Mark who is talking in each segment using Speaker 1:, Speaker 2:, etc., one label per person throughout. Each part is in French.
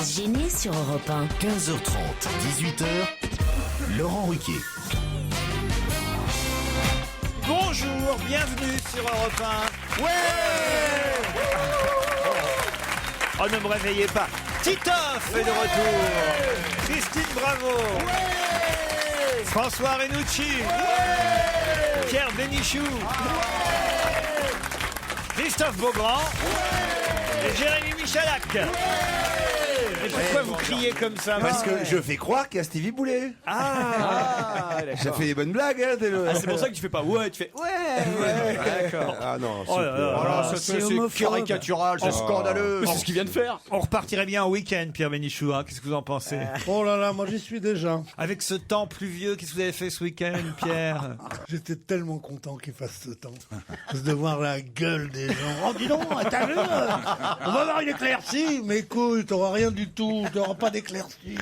Speaker 1: vacances gênées sur Europe 1.
Speaker 2: 15h30, 18h, Laurent Ruquier.
Speaker 3: Bonjour, bienvenue sur Europe 1. Ouais. Oh, ne me réveillez pas. Titoff est de retour. Christine Bravo. François Renucci. Pierre Bénichou. Christophe Beaugrand. Et Jérémy Michalak. Et pourquoi vous criez comme ça?
Speaker 4: Parce que je fais croire qu'il y a Stevie Boulet. Ça fait des bonnes blagues, hein,
Speaker 5: c'est pour ça que tu fais pas ouais, tu fais ouais.
Speaker 4: D'accord. Ah non,
Speaker 3: Oh là là.
Speaker 5: c'est caricatural, c'est scandaleux. C'est ce qu'il vient de faire.
Speaker 3: On repartirait bien en week-end, Pierre Bénichou. Hein. Qu'est-ce que vous en pensez?
Speaker 6: Oh là là, moi j'y suis déjà.
Speaker 3: Avec ce temps pluvieux, qu'est-ce que vous avez fait ce week-end, Pierre?
Speaker 6: J'étais tellement content qu'il fasse ce temps. De voir la gueule des gens. Oh dis donc, t'as vu, on va avoir une éclaircie. Mais écoute, t'auras rien du tout, t'auras pas d'éclaircie.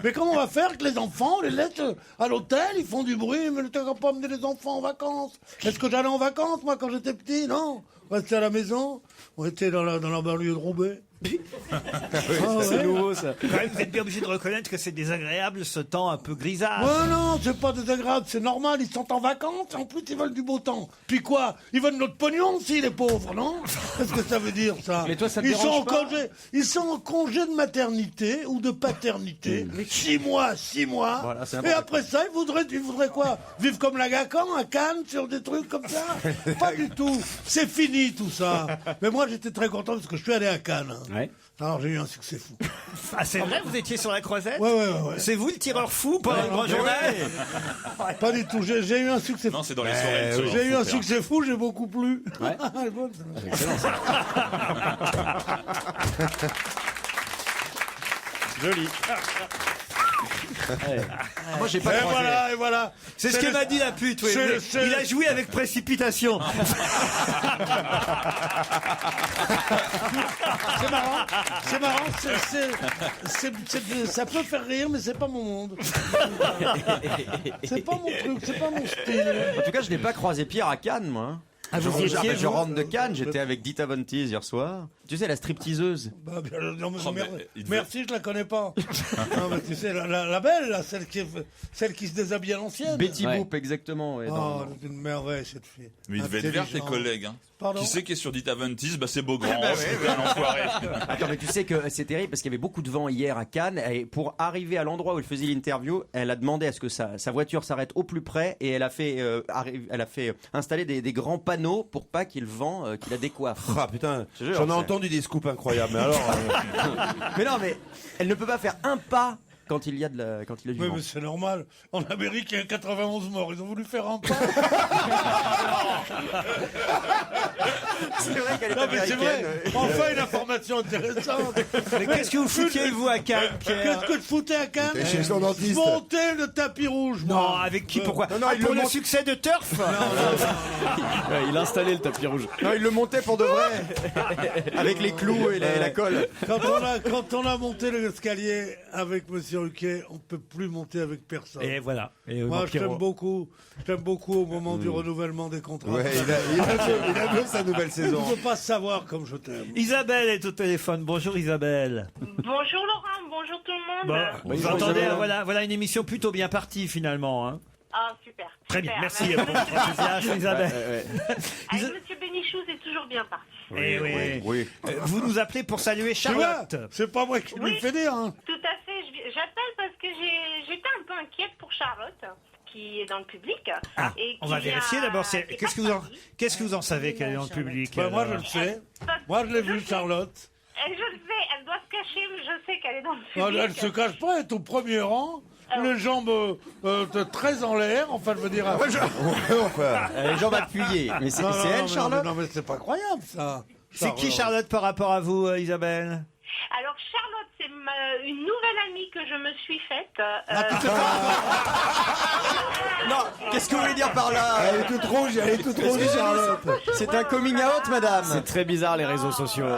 Speaker 6: Mais comment on va faire que les enfants, les laissent à l'hôtel, ils font du bruit, mais tu vas pas emmener les enfants en vacances? Est-ce que j'allais en vacances, moi, quand j'étais petit? Non. On restait à la maison, on était dans la banlieue de Roubaix.
Speaker 5: C'est nouveau ça.
Speaker 3: Quand même, vous êtes bien obligé de reconnaître que c'est désagréable ce temps un peu grisâtre.
Speaker 6: Ouais, non, c'est pas désagréable, c'est normal, ils sont en vacances, en plus ils veulent du beau temps. Puis quoi? Ils veulent notre pognon aussi, les pauvres, non? Qu'est-ce que ça veut dire, ça?
Speaker 5: Mais toi, ça te
Speaker 6: ils sont
Speaker 5: dérange
Speaker 6: en
Speaker 5: pas
Speaker 6: congé, ils sont en congé de maternité ou de paternité. 6 mois.
Speaker 5: Voilà, c'est
Speaker 6: et
Speaker 5: n'importe
Speaker 6: après ça, ils voudraient quoi? Vivre comme la Gacan, à Cannes, sur des trucs comme ça? Pas du tout. C'est fini, tout ça. Mais moi, j'étais très content parce que je suis allé à Cannes. Hein.
Speaker 5: Ouais.
Speaker 6: Alors, j'ai eu un succès fou.
Speaker 3: Ah, c'est vrai, vous étiez sur la croisette?
Speaker 6: Ouais.
Speaker 3: C'est vous le tireur fou pendant le grand journal?
Speaker 6: Pas du tout. J'ai eu un succès fou.
Speaker 7: Non, c'est dans les soirées.
Speaker 6: J'ai eu un succès fou, j'ai beaucoup plu.
Speaker 5: Ouais.
Speaker 6: Elle est bonne, celle-là.
Speaker 5: Excellent ça. Joli. Moi j'ai pas croisé.
Speaker 6: Et voilà.
Speaker 3: C'est ce que m'a dit la pute, oui. Il a joué avec précipitation.
Speaker 6: C'est marrant, ça peut faire rire, mais c'est pas mon monde. C'est pas mon truc, c'est pas mon style.
Speaker 5: En tout cas, je n'ai pas croisé Pierre à Cannes, moi.
Speaker 3: Ah, vous y étiez,
Speaker 5: Je rentre de Cannes, j'étais avec Dita Von Teese hier soir. Tu sais, la stripteaseuse.
Speaker 6: Bah, bien, non, mais
Speaker 7: il devait-
Speaker 6: merci, je la connais pas. Non, mais tu sais, la belle, là, celle qui se déshabille à l'ancienne.
Speaker 5: Betty
Speaker 8: Ouais.
Speaker 5: Boop, exactement. Ouais,
Speaker 6: Oh, c'est une merveille, cette fille.
Speaker 7: Mais il devait être vert, tes
Speaker 6: Intelligente.
Speaker 7: collègues. Hein.
Speaker 6: Pardon.
Speaker 7: Qui c'est qui est sur Dita Von Teese? Bah, c'est Beaugrand. C'était un enfoiré.
Speaker 5: Attends, mais tu sais que c'est terrible parce qu'il y avait beaucoup de vent hier à Cannes et pour arriver à l'endroit où elle faisait l'interview, elle a demandé à ce que sa voiture s'arrête au plus près et elle a fait installer des grands panneaux pour pas qu'il y ait le vent qui la décoiffe.
Speaker 4: Ah putain,
Speaker 5: Je te jure,
Speaker 4: j'en ai
Speaker 5: c'est-
Speaker 4: entendu des scoops incroyables. Mais alors,
Speaker 5: Mais non, mais elle ne peut pas faire un pas quand il y a du
Speaker 6: Oui,
Speaker 5: vent.
Speaker 6: mais c'est normal. En Amérique, il y a 91 morts. Ils ont voulu faire un pas.
Speaker 5: C'est vrai qu'elle est
Speaker 6: Non, mais c'est
Speaker 5: américaine.
Speaker 6: vrai. Enfin, une information intéressante.
Speaker 3: Mais qu'est-ce que vous foutiez, vous, à Cannes, Pierre?
Speaker 6: Qu'est-ce que tu foutais à Cannes?
Speaker 4: T'es chez son dentiste.
Speaker 6: Monter le tapis rouge.
Speaker 3: Non,
Speaker 6: moi.
Speaker 3: avec qui, pourquoi?
Speaker 4: Non, il
Speaker 3: pour
Speaker 4: le
Speaker 3: le
Speaker 4: monte-
Speaker 3: succès de Turf?
Speaker 5: Il a installé le tapis rouge. Non, il le montait pour de vrai. Avec les clous et la colle.
Speaker 6: Quand on a monté l'escalier avec Monsieur Ruquier, on peut plus monter avec personne.
Speaker 3: Et voilà. Et
Speaker 6: Moi, je t'aime beaucoup au moment du renouvellement des contrats.
Speaker 4: ouais, il a vu sa nouvelle
Speaker 6: Tu
Speaker 4: saison.
Speaker 6: ne peux pas savoir comme je t'aime.
Speaker 3: Isabelle est au téléphone. Bonjour, Isabelle.
Speaker 9: Bonjour Laurent, bonjour tout le monde.
Speaker 3: Vous
Speaker 5: Bonjour,
Speaker 3: entendez,
Speaker 5: Isabelle.
Speaker 3: voilà une émission plutôt bien partie, finalement. Hein.
Speaker 9: Ah super.
Speaker 3: Très bien,
Speaker 9: super.
Speaker 3: merci pour votre enthousiasme, Isabelle.
Speaker 9: Avec Monsieur Bénichou, c'est toujours bien parti.
Speaker 3: Eh oui.
Speaker 4: Oui.
Speaker 3: Vous nous appelez pour saluer
Speaker 6: Tu vois,
Speaker 3: Charlotte.
Speaker 6: c'est pas moi qui lui
Speaker 9: Oui.
Speaker 6: fais dire. Hein.
Speaker 9: Tout à fait. J'appelle parce que j'étais un peu inquiète pour Charlotte, qui est dans le public.
Speaker 3: Ah,
Speaker 9: et
Speaker 3: on
Speaker 9: qui
Speaker 3: va vérifier d'abord.
Speaker 9: qui est
Speaker 3: Qu'est-ce que vous en savez qu'elle est dans le public?
Speaker 6: Ben, moi, je
Speaker 3: alors
Speaker 6: le sais.
Speaker 9: Parce
Speaker 6: Moi, je l'ai
Speaker 9: que
Speaker 6: vu,
Speaker 9: sais.
Speaker 6: Charlotte.
Speaker 9: Je le sais, elle doit se cacher, mais je sais qu'elle est dans le
Speaker 6: Non,
Speaker 9: public.
Speaker 6: elle se cache pas, elle est au premier rang. Les jambes très en l'air. Enfin, je veux dire.
Speaker 4: Enfin,
Speaker 5: Les jambes appuyées. Mais c'est
Speaker 6: Non, non,
Speaker 5: elle,
Speaker 6: non,
Speaker 5: Charlotte?
Speaker 6: Non, mais c'est pas croyable, ça.
Speaker 3: C'est qui Charlotte par rapport à vous, Isabelle?
Speaker 9: Alors Charlotte, c'est une nouvelle amie que je me suis faite.
Speaker 5: Non, qu'est-ce que vous voulez dire par là?
Speaker 4: elle est toute rouge, Charlotte.
Speaker 5: C'est un coming out, madame.
Speaker 8: C'est très bizarre les réseaux sociaux.
Speaker 9: Et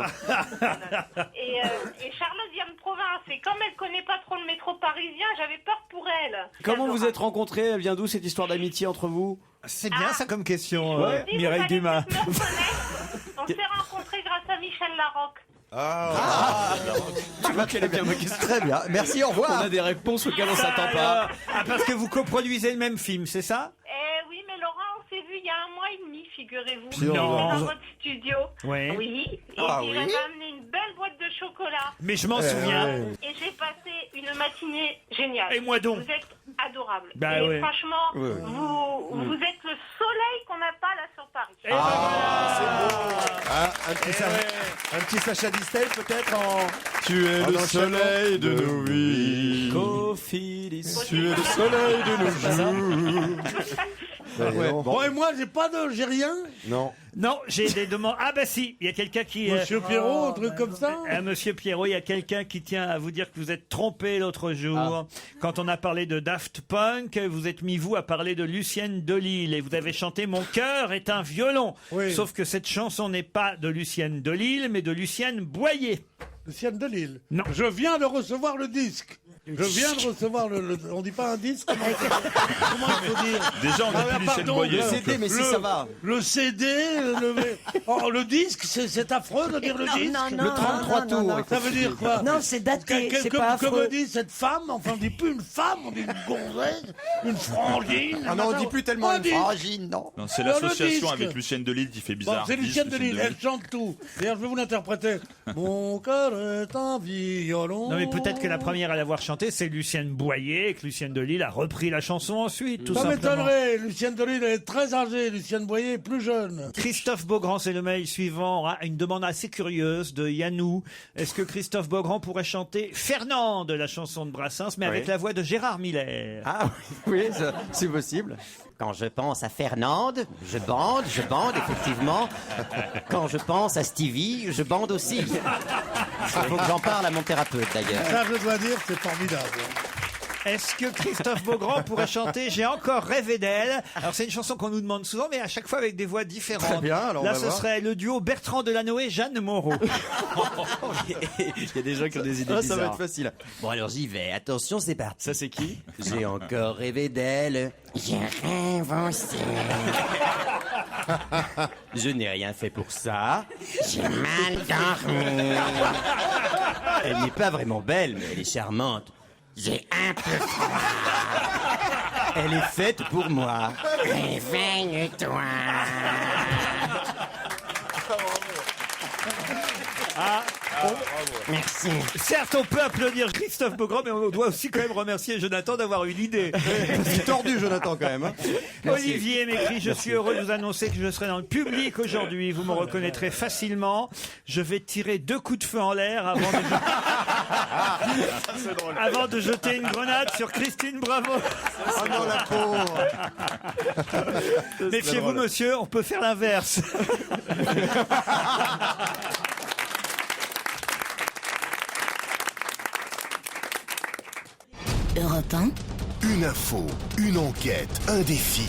Speaker 9: Charlotte vient de province. Et comme elle connaît pas trop le métro parisien, j'avais peur pour elle.
Speaker 8: Comment vous êtes rencontrés? Elle vient d'où cette histoire d'amitié entre vous?
Speaker 3: C'est bien ça comme question,
Speaker 9: Je dis, vous
Speaker 3: Mireille
Speaker 9: allez
Speaker 3: Dumas.
Speaker 9: peut-être me reconnaître. On s'est rencontrés grâce à Michel Larocque.
Speaker 4: Ah,
Speaker 8: quelle est bien ma question.
Speaker 5: Très bien. Merci, au
Speaker 8: On
Speaker 5: revoir.
Speaker 8: a des réponses auxquelles on s'attend pas.
Speaker 3: Alors, ah, parce que vous coproduisez le même film, c'est ça?
Speaker 9: Oui, mais Laurent, on s'est vu il y a 1 mois et demi, figurez-vous.
Speaker 3: Non.
Speaker 9: Dans votre studio.
Speaker 3: Oui.
Speaker 9: Oui. Et
Speaker 5: Ah
Speaker 9: il
Speaker 5: oui.
Speaker 9: m'avait amené une belle boîte de chocolat.
Speaker 3: Mais je m'en souviens.
Speaker 9: Et j'ai passé une matinée géniale.
Speaker 3: Et moi donc.
Speaker 9: Vous êtes adorable.
Speaker 3: Bah
Speaker 9: et
Speaker 3: oui.
Speaker 9: franchement,
Speaker 5: Oui.
Speaker 9: vous êtes le soleil qu'on n'a pas là sur Paris.
Speaker 3: Et ben voilà.
Speaker 4: Ah, un petit Sacha Distel peut-être en.
Speaker 7: Tu es
Speaker 4: le
Speaker 7: soleil de nos vies.
Speaker 8: Cofidis.
Speaker 7: Tu es le soleil de nos jours.
Speaker 6: Bon, et moi, j'ai rien.
Speaker 4: Non.
Speaker 3: Non, j'ai des demandes. Ah bah si, il y a quelqu'un qui...
Speaker 6: Monsieur Pierrot, un truc comme ça.
Speaker 3: Monsieur Pierrot, il y a quelqu'un qui tient à vous dire que vous êtes trompé l'autre jour. Quand on a parlé de Daft Punk, vous êtes mis, vous, à parler de Lucienne Delille. Et vous avez chanté « Mon cœur est un violon
Speaker 6: Oui.
Speaker 3: Sauf que cette chanson n'est pas de Lucienne Delille, mais de Lucienne Boyer.
Speaker 6: Lucienne Delille.
Speaker 3: Non.
Speaker 6: Je viens de recevoir le disque. Je viens de recevoir on dit pas un disque? Comment il faut dire?
Speaker 7: Déjà, on a plus Lucien Boyer.
Speaker 5: Le CD, mais si ça va.
Speaker 6: Le CD, le disque, c'est affreux de dire le disque.
Speaker 5: Le 33 tours.
Speaker 6: Ça veut dire quoi?
Speaker 1: Non, c'est daté, c'est pas
Speaker 6: Comme
Speaker 1: affreux.
Speaker 6: dit cette femme, enfin on dit plus une femme, on dit une gonzesse, une frangine.
Speaker 5: Ah non, on dit plus tellement
Speaker 6: On
Speaker 5: une
Speaker 6: dit-
Speaker 5: frangine, non.
Speaker 7: Non, c'est
Speaker 6: Alors, le
Speaker 7: l'association
Speaker 6: disque.
Speaker 7: avec Lucienne Delille qui fait
Speaker 6: Bon,
Speaker 7: bizarre.
Speaker 6: c'est Lucienne
Speaker 7: Disque,
Speaker 6: Delille, elle chante tout. D'ailleurs, je vais vous l'interpréter. Mon cœur est un violon.
Speaker 3: Non mais peut-être que la première à l'avoir chanté, c'est Lucienne Boyer, et que Lucienne Delille a repris la chanson ensuite, tout
Speaker 6: Ça
Speaker 3: simplement.
Speaker 6: m'étonnerait. Lucienne Delille est très âgée. Lucienne Boyer est plus jeune.
Speaker 3: Christophe Beaugrand, c'est le mail suivant. Ah, une demande assez curieuse de Yannou. Est-ce que Christophe Beaugrand pourrait chanter Fernande, la chanson de Brassens, mais avec
Speaker 5: Oui.
Speaker 3: la voix de Gérard Miller?
Speaker 5: Ah oui, c'est possible. Quand je pense à Fernande, je bande, effectivement. Quand je pense à Stevie, je bande aussi. Il faut que j'en parle à mon thérapeute, d'ailleurs.
Speaker 6: Ça, je dois dire, c'est formidable.
Speaker 3: Est-ce que Christophe Beaugrand pourrait chanter J'ai encore rêvé d'elle? Alors c'est une chanson qu'on nous demande souvent, mais à chaque fois avec des voix différentes.
Speaker 5: Très bien, alors on
Speaker 3: là
Speaker 5: va
Speaker 3: ce
Speaker 5: voir.
Speaker 3: serait le duo Bertrand Delanoë, Jeanne Moreau.
Speaker 8: Il y a des gens qui ont des idées
Speaker 5: Ah, ça va
Speaker 8: bizarres.
Speaker 5: être facile. Bon, alors j'y vais. Attention, c'est parti.
Speaker 8: Ça, c'est qui?
Speaker 5: J'ai encore rêvé d'elle. Je rêve aussi. Je n'ai rien fait pour ça. J'ai mal dormi. Elle n'est pas vraiment belle, mais elle est charmante. J'ai un peu froid. Elle est faite pour moi. Réveille-toi. Merci.
Speaker 3: Certes, on peut applaudir Christophe Beaugrand, mais on doit aussi quand même remercier Jonathan d'avoir eu l'idée.
Speaker 5: C'est tordu, Jonathan, quand même. Hein.
Speaker 3: Olivier m'écrit, je suis heureux de vous annoncer que je serai dans le public aujourd'hui. Vous me reconnaîtrez facilement. Je vais tirer 2 coups de feu en l'air avant de jeter une grenade sur Christine Bravo.
Speaker 5: Oh non, la pauvre.
Speaker 3: Méfiez-vous, monsieur, on peut faire l'inverse.
Speaker 1: Europe 1,
Speaker 2: Une info, une enquête, un défi.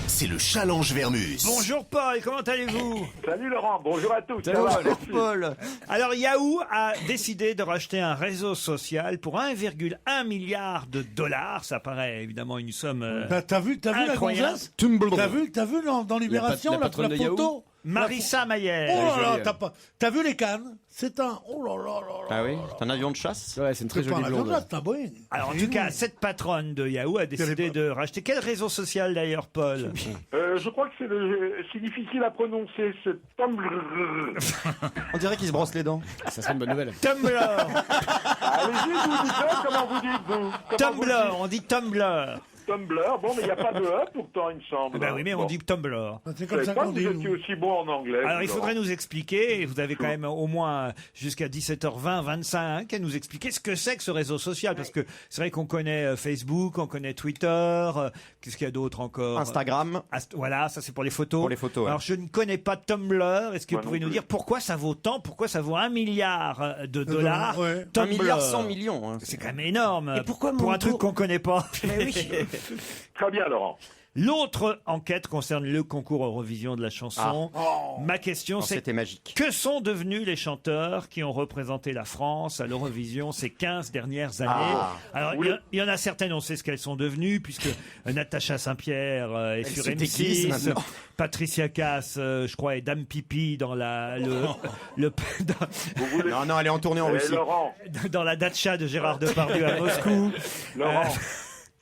Speaker 2: C'est le challenge Vermus.
Speaker 3: Bonjour Paul, comment allez-vous?
Speaker 10: Salut Laurent, bonjour à tous.
Speaker 5: Salut,
Speaker 10: Ça va, merci.
Speaker 5: Paul.
Speaker 3: Alors Yahoo a décidé de racheter un réseau social pour 1,1 milliard de dollars. Ça paraît évidemment une somme
Speaker 6: T'as vu la
Speaker 3: incroyable.
Speaker 6: gonzesse? T'as vu dans Libération
Speaker 8: la
Speaker 6: la
Speaker 8: patronne de
Speaker 6: photo?
Speaker 3: Marissa Mayer.
Speaker 6: Oh là là, t'as vu les cannes? C'est un. Oh là là là là.
Speaker 5: Ah oui, c'est un avion de chasse.
Speaker 8: Ouais, c'est une très
Speaker 6: C'est pas
Speaker 8: jolie
Speaker 6: un
Speaker 8: blonde.
Speaker 6: avion, c'est un Boeing.
Speaker 3: Alors en tout cas, cette patronne de Yahoo a décidé de racheter. Quel réseau social d'ailleurs, Paul?
Speaker 10: Je crois que c'est difficile à prononcer, c'est Tumblr.
Speaker 5: On dirait qu'il se brosse les dents.
Speaker 8: Ça serait une bonne nouvelle.
Speaker 3: Tumblr.
Speaker 10: Allez-y, vous dites comment vous dites vous?
Speaker 3: Tumblr, on dit Tumblr.
Speaker 10: Tumblr, bon, mais il n'y a pas de E pourtant, il me semble.
Speaker 3: Ben oui, mais on
Speaker 10: Bon.
Speaker 3: dit Tumblr.
Speaker 6: C'est
Speaker 10: Je
Speaker 6: comme
Speaker 10: savais
Speaker 6: ça
Speaker 10: pas
Speaker 6: qu'on
Speaker 10: que
Speaker 6: dit.
Speaker 10: vous étiez aussi bon en anglais.
Speaker 3: Alors il
Speaker 10: vous,
Speaker 3: faudrait
Speaker 10: Laurent.
Speaker 3: nous expliquer, et vous avez quand même au moins jusqu'à 17h20, 25, à nous expliquer ce que c'est que ce réseau social, parce que c'est vrai qu'on connaît Facebook, on connaît Twitter, qu'est-ce qu'il y a d'autre encore?
Speaker 5: Instagram.
Speaker 3: Voilà, ça c'est pour les photos.
Speaker 5: Pour les photos, ouais.
Speaker 3: Alors je ne connais pas Tumblr, est-ce que
Speaker 10: Moi
Speaker 3: vous pouvez
Speaker 10: non
Speaker 3: nous
Speaker 10: plus.
Speaker 3: dire pourquoi ça vaut tant, pourquoi ça vaut 1 milliard de dollars?
Speaker 6: Ouais.
Speaker 5: 1
Speaker 3: Tumblr.
Speaker 5: milliard 100 millions. Hein.
Speaker 3: C'est quand même énorme.
Speaker 1: Et pourquoi
Speaker 3: pour
Speaker 1: mon
Speaker 3: un truc
Speaker 1: tour
Speaker 3: qu'on connaît pas.
Speaker 1: Mais oui.
Speaker 10: Très bien, Laurent.
Speaker 3: L'autre enquête concerne le concours Eurovision de la chanson. Ma question, c'est
Speaker 5: C'était magique.
Speaker 3: que sont devenus les chanteurs qui ont représenté la France à l'Eurovision ces 15 dernières années? Alors, il y en a certaines, on sait ce qu'elles sont devenues, puisque Natacha Saint-Pierre est sur
Speaker 5: se déguise
Speaker 3: M6,
Speaker 5: maintenant.
Speaker 3: Patricia Cass, je crois, est Dame Pipi dans
Speaker 5: Non, elle est en tournée en Russie.
Speaker 10: Laurent,
Speaker 3: dans la datcha de Gérard Depardieu à Moscou.
Speaker 10: Laurent,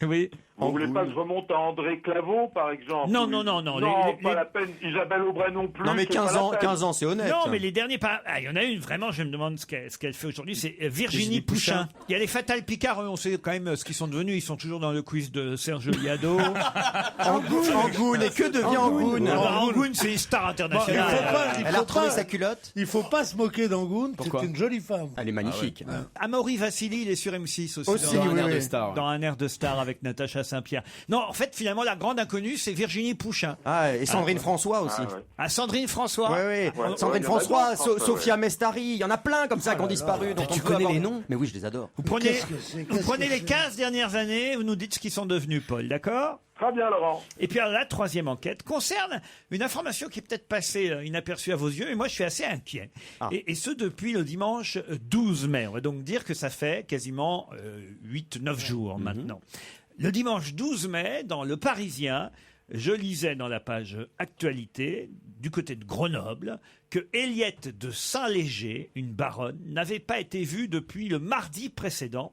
Speaker 3: Oui.
Speaker 10: vous voulez pas que je remonte à André Claveau, par exemple?
Speaker 3: Non.
Speaker 10: Non,
Speaker 3: Les-
Speaker 10: pas la peine. Isabelle Aubray non plus.
Speaker 5: Non, mais
Speaker 10: c'est pas
Speaker 5: 15
Speaker 10: la
Speaker 5: ans,
Speaker 10: peine.
Speaker 5: 15 ans, c'est honnête.
Speaker 3: Non, mais les derniers pas. Il y en a une, vraiment, je me demande ce qu'elle fait aujourd'hui, c'est Virginie Pouchin. Il y a les Fatal Picard, eux, on sait quand même ce qu'ils sont devenus. Ils sont toujours dans le quiz de Serge Liado.
Speaker 5: Angoune, et que devient Angoune
Speaker 3: Angoune, c'est une star internationale.
Speaker 5: Elle a retrouvé sa culotte.
Speaker 6: Il faut pas se moquer d'Angoune, c'est
Speaker 8: Pourquoi
Speaker 6: une jolie femme.
Speaker 5: Elle est magnifique.
Speaker 3: Amaury Vassili, il est sur M6 aussi.
Speaker 5: Aussi,
Speaker 3: dans,
Speaker 8: Dans un
Speaker 5: oui,
Speaker 8: air
Speaker 5: oui.
Speaker 8: de star.
Speaker 3: dans un air de star avec Natacha Saint-Pierre. Non, en fait, finalement, la grande inconnue, c'est Virginie Pouchin.
Speaker 5: Ah, et Sandrine François aussi.
Speaker 10: Ah, ouais.
Speaker 3: Ah, Sandrine François.
Speaker 5: Ouais,
Speaker 10: Ouais,
Speaker 5: Sandrine
Speaker 10: il y en a
Speaker 5: François,
Speaker 10: d'autres, François,
Speaker 5: Sophia Mestari, il y en a plein comme ça qui ont disparu. dont
Speaker 8: tu
Speaker 5: on peut
Speaker 8: connais
Speaker 5: avoir-
Speaker 8: les noms?
Speaker 5: Mais oui, je les adore.
Speaker 3: Vous prenez,
Speaker 6: Qu'est-ce que c'est
Speaker 3: vous
Speaker 6: Qu'est-ce
Speaker 3: prenez
Speaker 6: que
Speaker 3: les
Speaker 6: c'est
Speaker 3: 15 dernières années, vous nous dites ce qu'ils sont devenus, Paul, d'accord?
Speaker 10: Très bien, Laurent.
Speaker 3: Et puis alors, la troisième enquête concerne une information qui est peut-être passée inaperçue à vos yeux, mais moi je suis assez inquiet. Et ce depuis le dimanche 12 mai. On va donc dire que ça fait quasiment 8-9 jours maintenant. Le dimanche 12 mai, dans Le Parisien, je lisais dans la page Actualité, du côté de Grenoble, que Eliette de Saint-Léger, une baronne, n'avait pas été vue depuis le mardi précédent.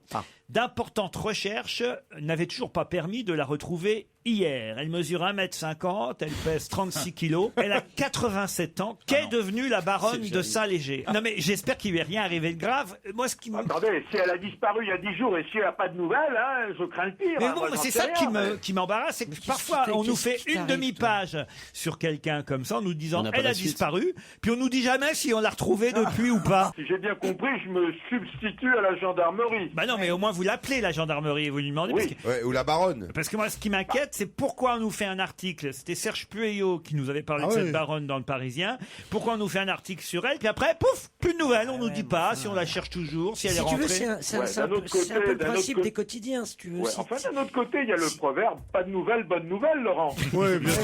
Speaker 3: D'importantes recherches n'avaient toujours pas permis de la retrouver hier. Elle mesure 1,50 m, elle pèse 36 kilos, elle a 87 ans. Qu'est devenue la baronne de Saint-Léger? Non mais j'espère qu'il lui est rien arrivé de grave. Moi, ce qui me...
Speaker 10: Attendez, si elle a disparu il y a 10 jours et si elle n'a pas de nouvelles, hein, je crains le pire.
Speaker 3: Mais
Speaker 10: hein,
Speaker 3: bon,
Speaker 10: moi, j'en
Speaker 3: c'est
Speaker 10: sais
Speaker 3: ça
Speaker 10: rien,
Speaker 3: qui m'embarrasse, c'est que parfois on nous fait une demi-page sur quelqu'un comme ça en nous disant
Speaker 8: On n'a pas
Speaker 3: elle
Speaker 8: la
Speaker 3: a
Speaker 8: suite.
Speaker 3: disparu, puis on nous dit jamais si on l'a retrouvée depuis ou pas.
Speaker 10: Si j'ai bien compris, je me substitue à la gendarmerie.
Speaker 3: Bah non, mais au moins vous l'appelez la gendarmerie et vous lui demandez.
Speaker 10: Oui.
Speaker 4: Ou la baronne.
Speaker 3: Parce que moi, ce qui m'inquiète, c'est pourquoi on nous fait un article. C'était Serge Pueyo qui nous avait parlé de cette baronne dans Le Parisien. Pourquoi on nous fait un article sur elle, puis après, pouf, plus de nouvelles. On nous dit pas si on la cherche toujours, si elle est
Speaker 1: Si tu veux,
Speaker 3: rentrée.
Speaker 1: c'est
Speaker 10: Ouais,
Speaker 1: un
Speaker 10: d'un autre côté-
Speaker 1: c'est un peu le
Speaker 10: d'un autre
Speaker 1: principe
Speaker 10: côté-
Speaker 1: des quotidiens, si tu veux.
Speaker 10: Ouais,
Speaker 1: Si-
Speaker 10: enfin, d'un autre côté, il y a le proverbe pas de nouvelles, bonne nouvelle, Laurent.
Speaker 6: Oui, bien sûr.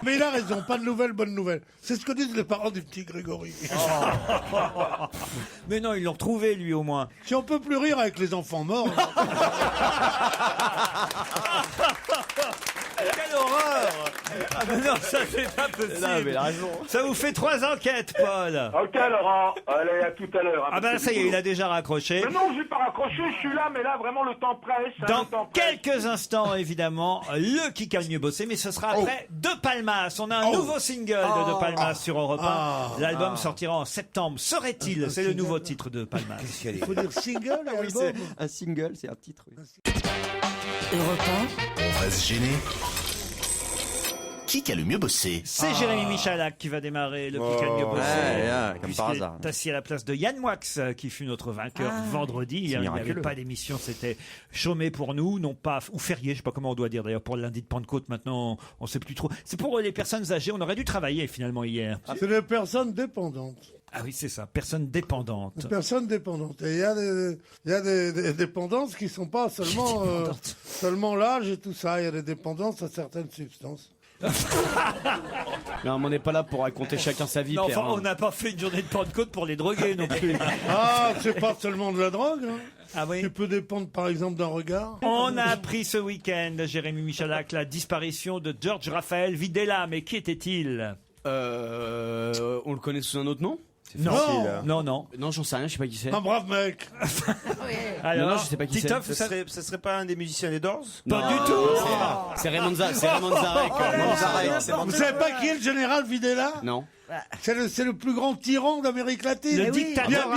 Speaker 6: Mais il a raison, pas de nouvelles, bonnes nouvelles. C'est ce que disent les parents du petit Grégory.
Speaker 3: Mais non, ils l'ont retrouvé lui au moins.
Speaker 6: Si on peut plus rire avec les enfants morts.
Speaker 3: Quelle horreur! Ah mais non, ça c'est pas possible.
Speaker 8: Non, mais il a raison.
Speaker 3: Ça vous fait 3 enquêtes, Paul.
Speaker 10: Ok, Laurent. Allez, à tout à l'heure. hein,
Speaker 3: Ah ben
Speaker 10: parce
Speaker 3: ça
Speaker 10: que
Speaker 3: y est,
Speaker 10: du
Speaker 3: il a
Speaker 10: boulot.
Speaker 3: déjà raccroché.
Speaker 10: Mais non, j'ai pas raccroché, je suis là, mais là, vraiment, le temps presse. hein,
Speaker 3: Dans
Speaker 10: le temps presse.
Speaker 3: quelques instants, évidemment, le qui a le mieux bossé, mais ce sera après De Palmas. On a un nouveau single de De Palmas sur Europe 1. L'album sortira en septembre. Serait-il? C'est le nouveau titre de Palmas.
Speaker 6: Il faut dire single et
Speaker 5: Oui,
Speaker 6: album.
Speaker 5: c'est un single, c'est un titre. oui.
Speaker 1: Europe
Speaker 2: On va se gêner. Qui a le mieux bossé?
Speaker 3: C'est Jérémy Michalak qui va démarrer le qui a le mieux bossé.
Speaker 5: Ouais, comme par
Speaker 3: Puisqu'il
Speaker 5: hasard.
Speaker 3: est assis à la place de Yann Moix, qui fut notre vainqueur vendredi. Il n'y avait
Speaker 5: miraculeux.
Speaker 3: pas d'émission, c'était chômé pour nous, non pas, ou férié, je sais pas comment on doit dire d'ailleurs, pour le lundi de Pentecôte, maintenant, on sait plus trop. C'est pour les personnes âgées, on aurait dû travailler finalement hier.
Speaker 6: C'est des personnes dépendantes.
Speaker 3: Ah oui, c'est ça, personnes dépendantes.
Speaker 6: Des personnes dépendantes. Et il y a des dépendances qui sont pas seulement, seulement l'âge et tout ça. Il y a des dépendances à certaines substances.
Speaker 8: Non, mais on n'est pas là pour raconter chacun sa vie,
Speaker 3: Non,
Speaker 8: Pierre.
Speaker 3: enfin, on n'a pas fait une journée de Pentecôte pour les droguer non plus.
Speaker 6: Ah, c'est pas seulement de la drogue. Hein.
Speaker 3: Ah oui.
Speaker 6: Tu peux dépendre par exemple d'un regard.
Speaker 3: On a appris ce week-end, Jérémy Michalak, la disparition de George Raphael Videla. Mais qui était-il?
Speaker 8: On le connaît sous un autre nom?
Speaker 3: Non.
Speaker 8: Non, j'en sais rien, je sais pas qui c'est.
Speaker 6: Un brave mec.
Speaker 3: Alors,
Speaker 8: Non, je sais pas qui c'est.
Speaker 3: Titoff,
Speaker 4: Ce serait pas un des musiciens des Doors?
Speaker 3: pas du tout.
Speaker 8: C'est Raymond Zarek.
Speaker 6: Vous savez pas qui est le général Videla?
Speaker 8: Non.
Speaker 6: C'est le plus grand tyran d'Amérique latine.
Speaker 3: Le
Speaker 1: oui.
Speaker 3: dictateur,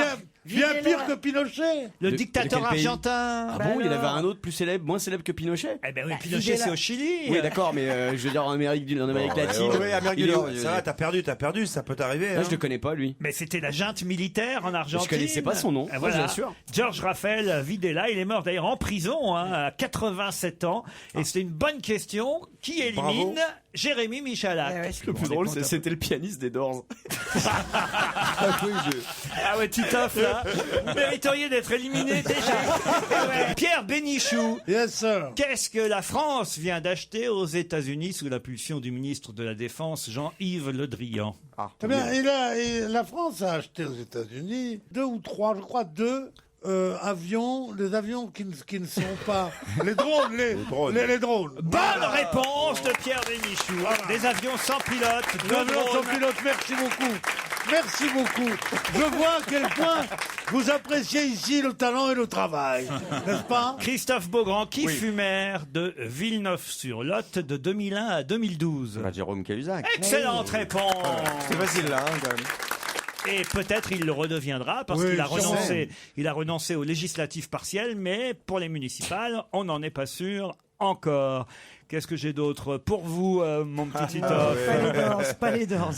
Speaker 6: Bien pire que Pinochet.
Speaker 3: le
Speaker 8: De
Speaker 3: dictateur
Speaker 8: quel pays?
Speaker 3: argentin.
Speaker 8: Ah bon, il y en avait un autre plus célèbre, moins célèbre que Pinochet?
Speaker 3: Eh ben oui, Pinochet,
Speaker 1: Videla.
Speaker 3: c'est au Chili.
Speaker 8: Oui, d'accord, mais je veux dire en Amérique latine.
Speaker 4: Oui, Amérique
Speaker 8: il
Speaker 4: du
Speaker 8: est
Speaker 4: Nord.
Speaker 8: où,
Speaker 4: Ça va, t'as perdu, ça peut t'arriver.
Speaker 8: Moi,
Speaker 4: hein.
Speaker 8: je le connais pas, lui.
Speaker 3: Mais c'était la junte militaire en Argentine.
Speaker 8: Je connaissais pas son nom,
Speaker 3: Et
Speaker 8: moi,
Speaker 3: voilà.
Speaker 8: je l'assure.
Speaker 3: George Raphael Videla, il est mort d'ailleurs en prison à 87 ans. Et c'est une bonne question. Qui élimine
Speaker 4: Bravo.
Speaker 3: Jérémy Michalak?
Speaker 1: Ouais,
Speaker 8: Le plus drôle, c'était le pianiste des Doors.
Speaker 3: Ah ouais, Titoff, là. là. Vous mériteriez d'être éliminé déjà. Pierre Bénichou.
Speaker 6: Yes, sir.
Speaker 3: Qu'est-ce que la France vient d'acheter aux États-Unis sous l'impulsion du ministre de la Défense, Jean-Yves Le Drian?
Speaker 6: Eh bien, la France a acheté aux États-Unis 2 ou 3, je crois, 2 avions, des avions qui ne sont pas les drones, les drones.
Speaker 3: Bonne réponse de Pierre Bénichou. Des avions sans pilote,
Speaker 6: Des avions sans pilote, merci beaucoup. Merci beaucoup. Je vois à quel point vous appréciez ici le talent et le travail, n'est-ce pas?
Speaker 3: Christophe Beaugrand, qui fut maire de Villeneuve-sur-Lot de 2001 à 2012?
Speaker 5: Jérôme Cahuzac.
Speaker 3: Excellente réponse.
Speaker 4: C'est facile là, quand même.
Speaker 3: Et peut-être il le redeviendra parce
Speaker 6: Oui,
Speaker 3: qu'il a renoncé aux législatives partielles, mais pour les municipales, on n'en est pas sûr encore. Qu'est-ce que j'ai d'autre pour vous, mon petit Titoff?
Speaker 1: Pas les Doors.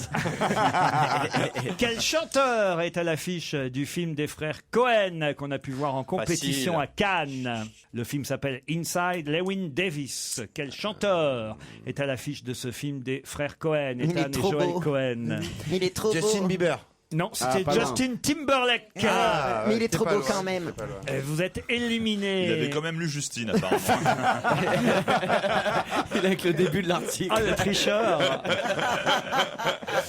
Speaker 3: Quel chanteur est à l'affiche du film des frères Cohen qu'on a pu voir en compétition
Speaker 5: Facile.
Speaker 3: à Cannes? Le film s'appelle Inside Llewyn Davis. Quel chanteur est à l'affiche de ce film des frères Cohen?
Speaker 1: Il est
Speaker 3: Ethan et
Speaker 1: trop
Speaker 3: Joel
Speaker 1: beau.
Speaker 3: Cohen.
Speaker 1: Il est trop
Speaker 4: Justin
Speaker 1: beau.
Speaker 4: Bieber.
Speaker 3: Non, c'était
Speaker 8: pas loin.
Speaker 3: Justin Timberlake.
Speaker 1: Mais il est
Speaker 4: c'est
Speaker 1: trop
Speaker 4: pas
Speaker 1: beau
Speaker 4: loin,
Speaker 1: quand même.
Speaker 4: c'est pas loin.
Speaker 3: Vous êtes éliminé.
Speaker 7: Il avait quand même lu Justine, apparemment.
Speaker 8: Il est avec le début de l'article.
Speaker 3: Ah, le tricheur.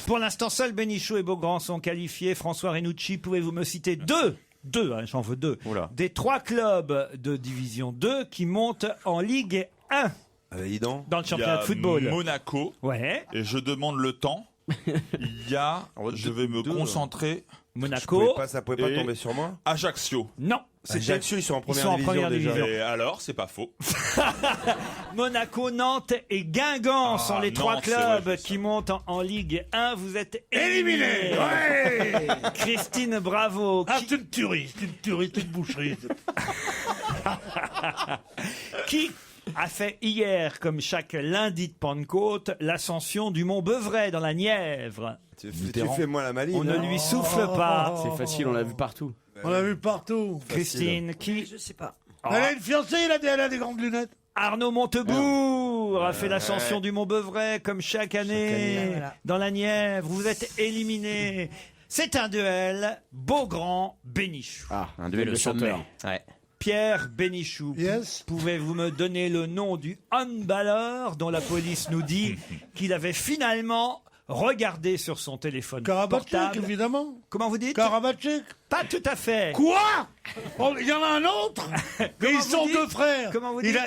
Speaker 3: Pour l'instant, seuls Bénichou et Beaugrand sont qualifiés. François Renucci, pouvez-vous me citer deux, j'en veux 2,
Speaker 5: Oula.
Speaker 3: des 3 clubs de Division 2 qui montent en Ligue 1
Speaker 4: Dis donc.
Speaker 3: dans le
Speaker 7: Il y
Speaker 3: championnat
Speaker 7: a
Speaker 3: de football?
Speaker 7: Monaco,
Speaker 3: Ouais,
Speaker 7: et je demande le temps. Il y a, je vais me concentrer,
Speaker 3: Monaco.
Speaker 4: Ça pouvait pas
Speaker 7: Et-
Speaker 4: tomber sur moi.
Speaker 7: Ajaccio.
Speaker 3: Non, c'était
Speaker 4: Ajaccio, ils sont en première division déjà.
Speaker 7: Et alors, c'est pas faux.
Speaker 3: Monaco, Nantes et Guingamp sont les 3
Speaker 7: Nantes, c'est
Speaker 3: clubs
Speaker 7: vrai, c'est
Speaker 3: qui
Speaker 7: ça.
Speaker 3: montent en Ligue 1. Vous êtes
Speaker 6: Éliminé.
Speaker 3: éliminé.
Speaker 6: Ouais.
Speaker 3: Christine Bravo.
Speaker 6: Ah, c'est une tuerie, c'est une boucherie.
Speaker 3: Qui a fait hier, comme chaque lundi de Pentecôte, l'ascension du mont Beuvray dans la Nièvre?
Speaker 4: Tu fais moi la maline.
Speaker 3: On ne
Speaker 4: hein.
Speaker 3: lui souffle pas.
Speaker 8: C'est facile, on l'a vu partout.
Speaker 6: On l'a vu partout.
Speaker 3: Christine, qui...
Speaker 1: Je sais pas.
Speaker 6: Elle a une fiancée, elle a des grandes lunettes.
Speaker 3: Arnaud Montebourg a fait l'ascension du mont Beuvray, comme chaque année,
Speaker 1: Voilà.
Speaker 3: dans la Nièvre. Vous êtes éliminé. C'est un duel Beaugrand-Bénichou.
Speaker 8: Ah,
Speaker 5: Un duel
Speaker 8: le
Speaker 5: de
Speaker 8: chanteur.
Speaker 5: sommet. Ouais.
Speaker 3: Pierre Bénichou,
Speaker 6: Yes.
Speaker 3: pouvez-vous me donner le nom du handballeur dont la police nous dit qu'il avait finalement regardé sur son téléphone
Speaker 6: Karabatchik,
Speaker 3: portable?
Speaker 6: évidemment.
Speaker 3: Comment vous dites?
Speaker 6: Karabatchik.
Speaker 3: Pas tout à fait.
Speaker 6: Quoi? Oh, il y en a un autre. Mais ils
Speaker 3: vous
Speaker 6: sont
Speaker 3: dites
Speaker 6: 2 frères.
Speaker 3: Comment vous
Speaker 6: il
Speaker 3: dites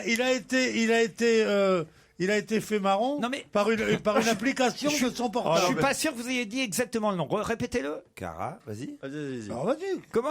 Speaker 6: a été fait marron
Speaker 3: Non, mais-
Speaker 6: par une application de son
Speaker 3: Je
Speaker 6: portable.
Speaker 3: suis pas sûr que vous ayez dit exactement le nom. Répétez-le.
Speaker 4: Cara, vas-y.
Speaker 6: Alors, vas-y.
Speaker 3: Comment?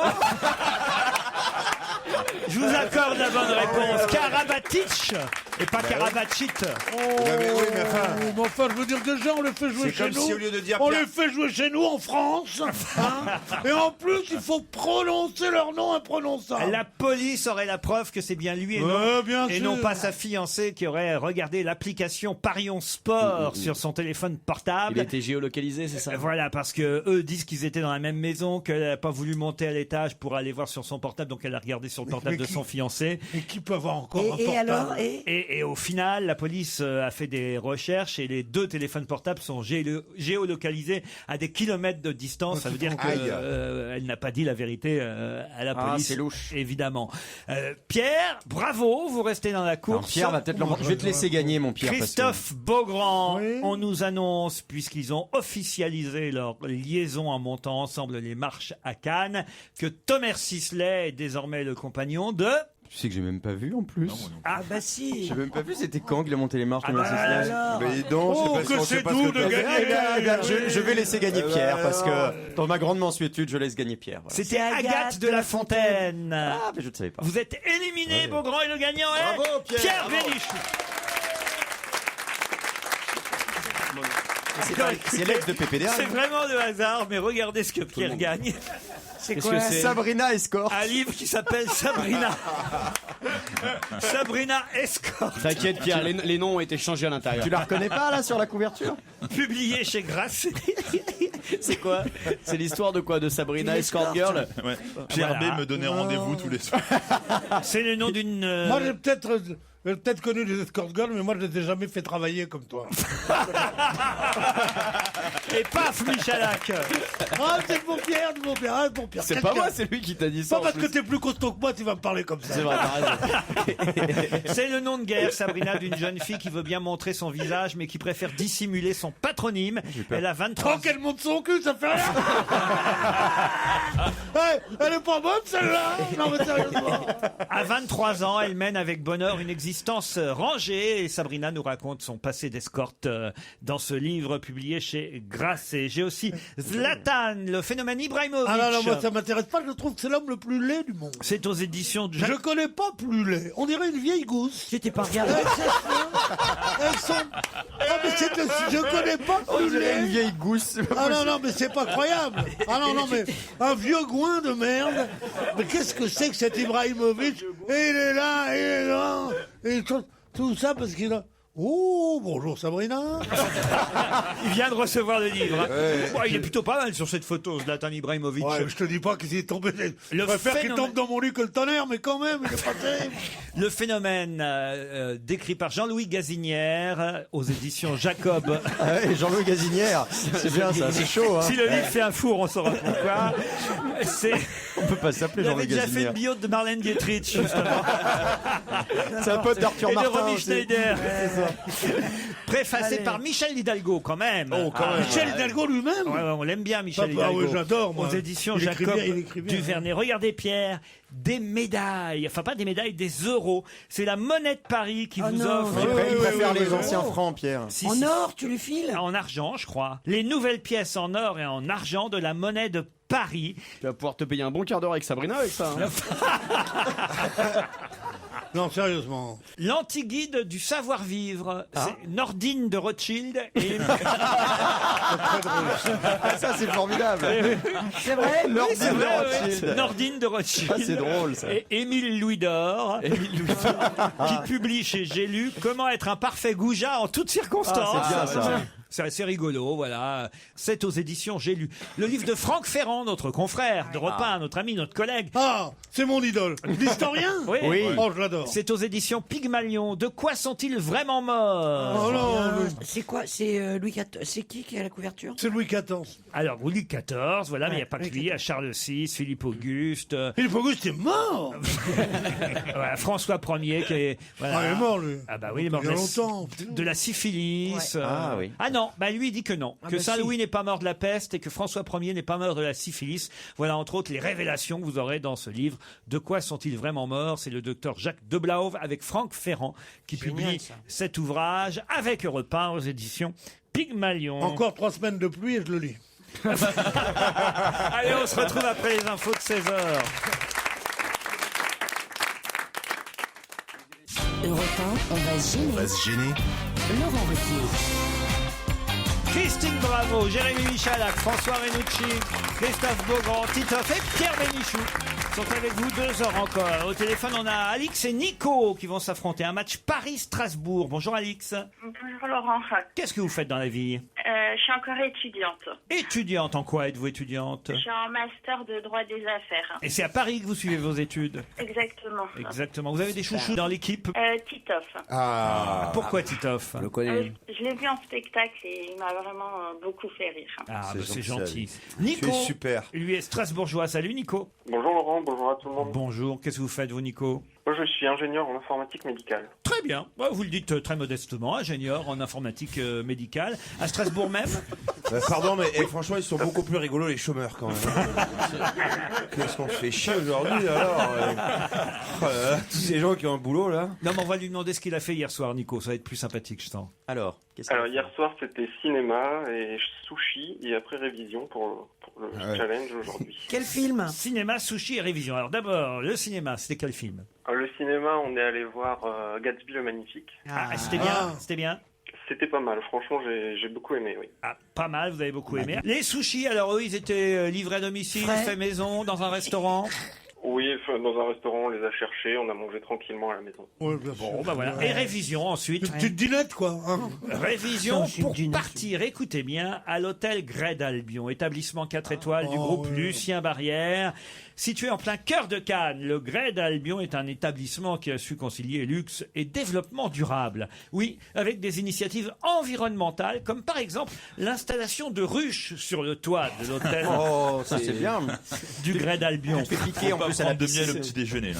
Speaker 3: Je vous accorde la bonne réponse. Karabatic et pas Karabatic.
Speaker 6: Mais enfin, je veux dire, déjà, on les fait jouer
Speaker 4: C'est
Speaker 6: chez
Speaker 4: comme
Speaker 6: nous.
Speaker 4: si au lieu de dire
Speaker 6: On
Speaker 4: Pierre-
Speaker 6: les fait jouer chez nous en France. Hein. Et en plus, il faut prononcer leur nom imprononçable.
Speaker 3: La police aurait la preuve que c'est bien lui et,
Speaker 6: bien
Speaker 3: et
Speaker 6: sûr.
Speaker 3: non pas sa fiancée qui aurait regardé l'application Parion Sport sur son téléphone portable.
Speaker 8: Il a été géolocalisé, c'est ça?
Speaker 3: Voilà, parce que eux disent qu'ils étaient dans la même maison, qu'elle n'a pas voulu monter à l'étage pour aller voir sur son portable, donc elle a regardé sur le portable de son fiancé.
Speaker 6: Et qui peut avoir encore un
Speaker 1: Et
Speaker 6: portable?
Speaker 1: alors
Speaker 3: Et au final, la police a fait des recherches et les 2 téléphones portables sont géolocalisés à des kilomètres de distance. Ça veut dire
Speaker 4: Aïe.
Speaker 3: qu'elle n'a pas dit la vérité à la
Speaker 5: Ah,
Speaker 3: police.
Speaker 5: c'est louche.
Speaker 3: Évidemment. Pierre, bravo, vous restez dans la
Speaker 5: Alors,
Speaker 3: course.
Speaker 5: Pierre va peut-être l'emporter. Je vais te laisser gagner, mon Pierre. parce que-
Speaker 3: Christophe Beaugrand,
Speaker 6: Oui.
Speaker 3: on nous annonce, puisqu'ils ont officialisé leur liaison en montant ensemble les marches à Cannes, que Thomas Sisley est désormais le compagnon de...
Speaker 5: Tu sais que j'ai même pas vu en plus.
Speaker 1: Ah bah si.
Speaker 5: J'ai même pas vu, c'était quand qu'il a monté les marches de Mercedes.
Speaker 1: Alors.
Speaker 4: Mais donc,
Speaker 6: Oh,
Speaker 4: je sais
Speaker 6: que
Speaker 4: pas,
Speaker 6: c'est
Speaker 4: pas
Speaker 6: doux
Speaker 4: ce que
Speaker 6: de
Speaker 4: t'as
Speaker 6: gagner.
Speaker 4: fait.
Speaker 5: Eh bien, je vais laisser gagner Pierre parce que dans ma grande mansuétude, je laisse gagner Pierre. Voilà.
Speaker 3: C'était
Speaker 1: C'est
Speaker 3: Agathe de la Fontaine.
Speaker 5: Ah, mais je ne savais pas.
Speaker 3: Vous êtes éliminé, Beaugrand, et le gagnant est
Speaker 4: Bravo, Pierre, bravo.
Speaker 3: Bénichou.
Speaker 5: C'est l'ex de PPDA.
Speaker 3: C'est vraiment le hasard, mais regardez ce que Pierre gagne.
Speaker 1: C'est
Speaker 8: Qu'est-ce
Speaker 1: quoi
Speaker 8: que c'est?
Speaker 5: Sabrina Escort.
Speaker 3: Un livre qui s'appelle Sabrina. Sabrina Escort.
Speaker 8: T'inquiète, Pierre, les noms ont été changés à l'intérieur.
Speaker 5: Tu la reconnais pas là sur la couverture?
Speaker 3: Publié chez Grasset.
Speaker 8: C'est quoi? C'est l'histoire de quoi? De Sabrina Escort Girl?
Speaker 7: Ouais. Pierre
Speaker 3: Voilà.
Speaker 7: B me donnait rendez-vous tous les soirs.
Speaker 3: C'est le nom d'une...
Speaker 6: Moi, j'ai peut-être J'ai peut-être connu les escort girls, mais moi, je les ai jamais fait travailler comme toi.
Speaker 3: Et paf, Michalak.
Speaker 6: Ah, c'est pour Pierre, pour Pierre.
Speaker 8: C'est pas moi, c'est lui qui t'a dit ça.
Speaker 6: Pas parce que t'es plus costaud que moi, tu vas me parler comme ça.
Speaker 8: C'est vrai, t'as raison.
Speaker 3: C'est le nom de guerre, Sabrina, d'une jeune fille qui veut bien montrer son visage, mais qui préfère dissimuler son patronyme. Elle a 23 ans.
Speaker 6: Oh, qu'elle monte son cul, ça fait rien. Hey, elle est pas bonne, celle-là. Non, mais sérieusement.
Speaker 3: À 23 ans, elle mène avec bonheur une existence rangée. Et Sabrina nous raconte son passé d'escorte dans ce livre publié chez Grasset. J'ai aussi Zlatan, le phénomène Ibrahimovic.
Speaker 6: Ah non, moi, ça m'intéresse pas. Je trouve que c'est l'homme le plus laid du monde.
Speaker 3: C'est aux éditions de
Speaker 6: Je connais pas plus laid. On dirait une vieille gousse.
Speaker 1: J'étais pas regardé.
Speaker 6: Elles sont... Ah, mais je connais pas plus laid.
Speaker 5: Une vieille gousse.
Speaker 6: Ah non, mais c'est pas croyable. Ah non, mais un vieux gouin de merde. Mais qu'est-ce que c'est que cet Ibrahimovic? Et il est là. Et tout ça parce qu'il a... Oh, bonjour Sabrina.
Speaker 3: Il vient de recevoir le livre. Ouais, il est plutôt pas mal sur cette photo, Zlatan Ibrahimovic.
Speaker 6: Ouais, je te dis pas qu'il est tombé.
Speaker 3: Le
Speaker 6: Je préfère qu'il
Speaker 3: phénomène-
Speaker 6: tombe dans mon lit que le tonnerre, mais quand même, il est pas terrible.
Speaker 3: Le phénomène décrit par Jean-Louis Gazinière aux éditions Jacob.
Speaker 5: Ah ouais, Jean-Louis Gazinière, c'est bien ça, c'est chaud. Hein.
Speaker 3: Si le livre fait un four, on saura pourquoi.
Speaker 5: On peut pas s'appeler
Speaker 3: Il avait
Speaker 5: Jean-Louis
Speaker 3: déjà fait une
Speaker 5: Gazinière.
Speaker 3: bio de Marlène Dietrich, justement.
Speaker 5: C'est un pote d'Arthur
Speaker 3: Et de
Speaker 5: Martin.
Speaker 3: Romy
Speaker 5: aussi.
Speaker 3: Schneider. Préfacé par Michel Hidalgo, quand même.
Speaker 6: Oh, quand même. Michel Hidalgo lui-même.
Speaker 3: Ouais, on l'aime bien, Michel
Speaker 6: Ah,
Speaker 3: Hidalgo.
Speaker 6: oui, j'adore, moi.
Speaker 3: Aux éditions
Speaker 6: Il écrit
Speaker 3: Jacob
Speaker 6: bien, il écrit bien.
Speaker 3: Duvernay. Regardez, Pierre, des médailles. Enfin, pas des médailles, des euros. C'est la monnaie de Paris qui vous offre.
Speaker 5: Il préfère les anciens francs, Pierre.
Speaker 3: Si,
Speaker 1: En
Speaker 3: si,
Speaker 1: or, tu lui files?
Speaker 3: en argent, je crois. Les nouvelles pièces en or et en argent de la monnaie de Paris.
Speaker 8: Tu vas pouvoir te payer un bon quart d'heure avec Sabrina avec ça. Hein.
Speaker 6: Non, sérieusement.
Speaker 3: L'anti-guide du savoir-vivre. C'est Nordine de Rothschild et
Speaker 5: Ça, c'est formidable.
Speaker 1: C'est vrai?
Speaker 5: Nordine
Speaker 3: C'est vrai,
Speaker 5: de
Speaker 3: oui.
Speaker 5: Rothschild.
Speaker 3: Nordine de Rothschild.
Speaker 5: Ah, c'est drôle, ça.
Speaker 3: Et Émile Louis d'Or, qui publie chez J'ai lu Comment être un parfait goujat en toutes circonstances.
Speaker 5: Ah, c'est bien, ça.
Speaker 3: C'est assez rigolo, voilà. C'est aux éditions J'ai lu. Le livre de Franck Ferrand, notre confrère d'Europe 1, notre ami, notre collègue.
Speaker 6: Ah, c'est mon idole. L'historien.
Speaker 3: Oui.
Speaker 6: Oh, je l'adore.
Speaker 3: C'est aux éditions Pygmalion. De quoi sont-ils vraiment morts?
Speaker 6: Oh non,
Speaker 1: C'est quoi? C'est Louis XIV. C'est qui a la couverture?
Speaker 6: c'est Louis XIV.
Speaker 3: Alors, Louis XIV, voilà, mais il n'y a pas que
Speaker 1: Louis
Speaker 3: lui. Il y a Charles VI, Philippe Auguste,
Speaker 6: Philippe Auguste est mort.
Speaker 3: voilà, François Ier qui est... Voilà.
Speaker 6: Ah, il est mort, lui.
Speaker 3: Ah bah oui, il est mort
Speaker 6: Il y a
Speaker 3: de la-
Speaker 6: longtemps.
Speaker 3: de la syphilis.
Speaker 5: Ah oui.
Speaker 3: Ah non, bah lui il dit que non, que
Speaker 1: bah
Speaker 3: Saint-Louis
Speaker 1: si.
Speaker 3: n'est pas mort de la peste et que François Ier n'est pas mort de la syphilis. Voilà entre autres les révélations que vous aurez dans ce livre. De quoi sont-ils vraiment morts? C'est le docteur Jacques Deblauve avec Franck Ferrand qui publie
Speaker 1: ça.
Speaker 3: cet ouvrage avec Europe 1 aux éditions Pygmalion.
Speaker 6: Encore 3 semaines de pluie et je le lis.
Speaker 3: Allez, on se retrouve après les infos de 16h.
Speaker 11: Europe 1, on va se gêner.
Speaker 2: On va se gêner.
Speaker 11: Laurent Ruquier.
Speaker 3: Christine Bravo, Jérémy Michalak, François Renucci, Christophe Beaugrand, Titoff et Pierre Bénichou sont avec vous 2 heures encore. Au téléphone, on a Alix et Nico qui vont s'affronter. Un match Paris-Strasbourg. Bonjour Alix.
Speaker 9: Bonjour Laurent.
Speaker 3: Qu'est-ce que vous faites dans la vie?
Speaker 9: Je suis encore étudiante.
Speaker 3: Étudiante, en quoi êtes-vous étudiante?
Speaker 9: Je suis en master de droit des affaires.
Speaker 3: Et c'est à Paris que vous suivez vos études?
Speaker 9: Exactement.
Speaker 3: Exactement. Vous avez des chouchous dans l'équipe?
Speaker 9: Titoff.
Speaker 3: Pourquoi Titoff?
Speaker 8: Je le connais.
Speaker 9: Je l'ai vu en spectacle et il m'a vraiment beaucoup fait rire.
Speaker 3: Ah,
Speaker 4: C'est
Speaker 3: bah, c'est
Speaker 4: gentil,
Speaker 3: gentil.
Speaker 4: Tu
Speaker 3: Nico,
Speaker 4: es super.
Speaker 3: lui est strasbourgeois. Salut Nico.
Speaker 10: Bonjour Laurent, bonjour à tout le monde.
Speaker 3: Bonjour, qu'est-ce que vous faites vous Nico?
Speaker 10: Moi je suis ingénieur en informatique médicale.
Speaker 3: Très bien. Bah, vous le dites très modestement, ingénieur en informatique médicale. À Strasbourg même?
Speaker 4: Pardon, mais franchement, ils sont beaucoup plus rigolos, les chômeurs, quand même. Qu'est-ce qu'on se fait chier aujourd'hui, alors oh là là, tous ces gens qui ont un boulot, là.
Speaker 3: Non, mais on va lui demander ce qu'il a fait hier soir, Nico. Ça va être plus sympathique, je sens.
Speaker 5: Alors, qu'est-ce
Speaker 10: Alors hier soir c'était cinéma et sushi et après révision pour le
Speaker 4: Ah ouais.
Speaker 10: challenge aujourd'hui.
Speaker 1: Quel film?
Speaker 3: Cinéma, sushi et révision. Alors d'abord, le cinéma, c'était quel film?
Speaker 10: Le cinéma, on est allé voir Gatsby le Magnifique.
Speaker 3: Ah, c'était bien, c'était bien.
Speaker 10: C'était pas mal, franchement j'ai beaucoup aimé, oui.
Speaker 3: Ah, pas mal, vous avez beaucoup aimé. Les sushis, alors eux, ils étaient livrés à domicile,
Speaker 1: Frais.
Speaker 3: faits maison, dans un restaurant.
Speaker 10: Oui, enfin, dans un restaurant, on les a cherchés, on a mangé tranquillement à la maison.
Speaker 6: Ouais, bien sûr.
Speaker 3: Bon, bah voilà. Et révision ensuite.
Speaker 6: Une petite dînette, quoi. Hein.
Speaker 3: Révision
Speaker 1: Ça, c'est
Speaker 3: pour
Speaker 1: une dînette.
Speaker 3: partir, écoutez bien, à l'hôtel Grey d'Albion, établissement 4 étoiles du groupe
Speaker 6: ouais.
Speaker 3: Lucien Barrière. Situé en plein cœur de Cannes, le Grey d'Albion est un établissement qui a su concilier luxe et développement durable. Oui, avec des initiatives environnementales, comme par exemple l'installation de ruches sur le toit de l'hôtel
Speaker 5: Oh, ça c'est bien.
Speaker 3: du Grey d'Albion.
Speaker 5: On fait piquer en
Speaker 7: Pas
Speaker 5: plus à la
Speaker 7: prendre de miel au
Speaker 5: piscine.
Speaker 7: petit déjeuner, là.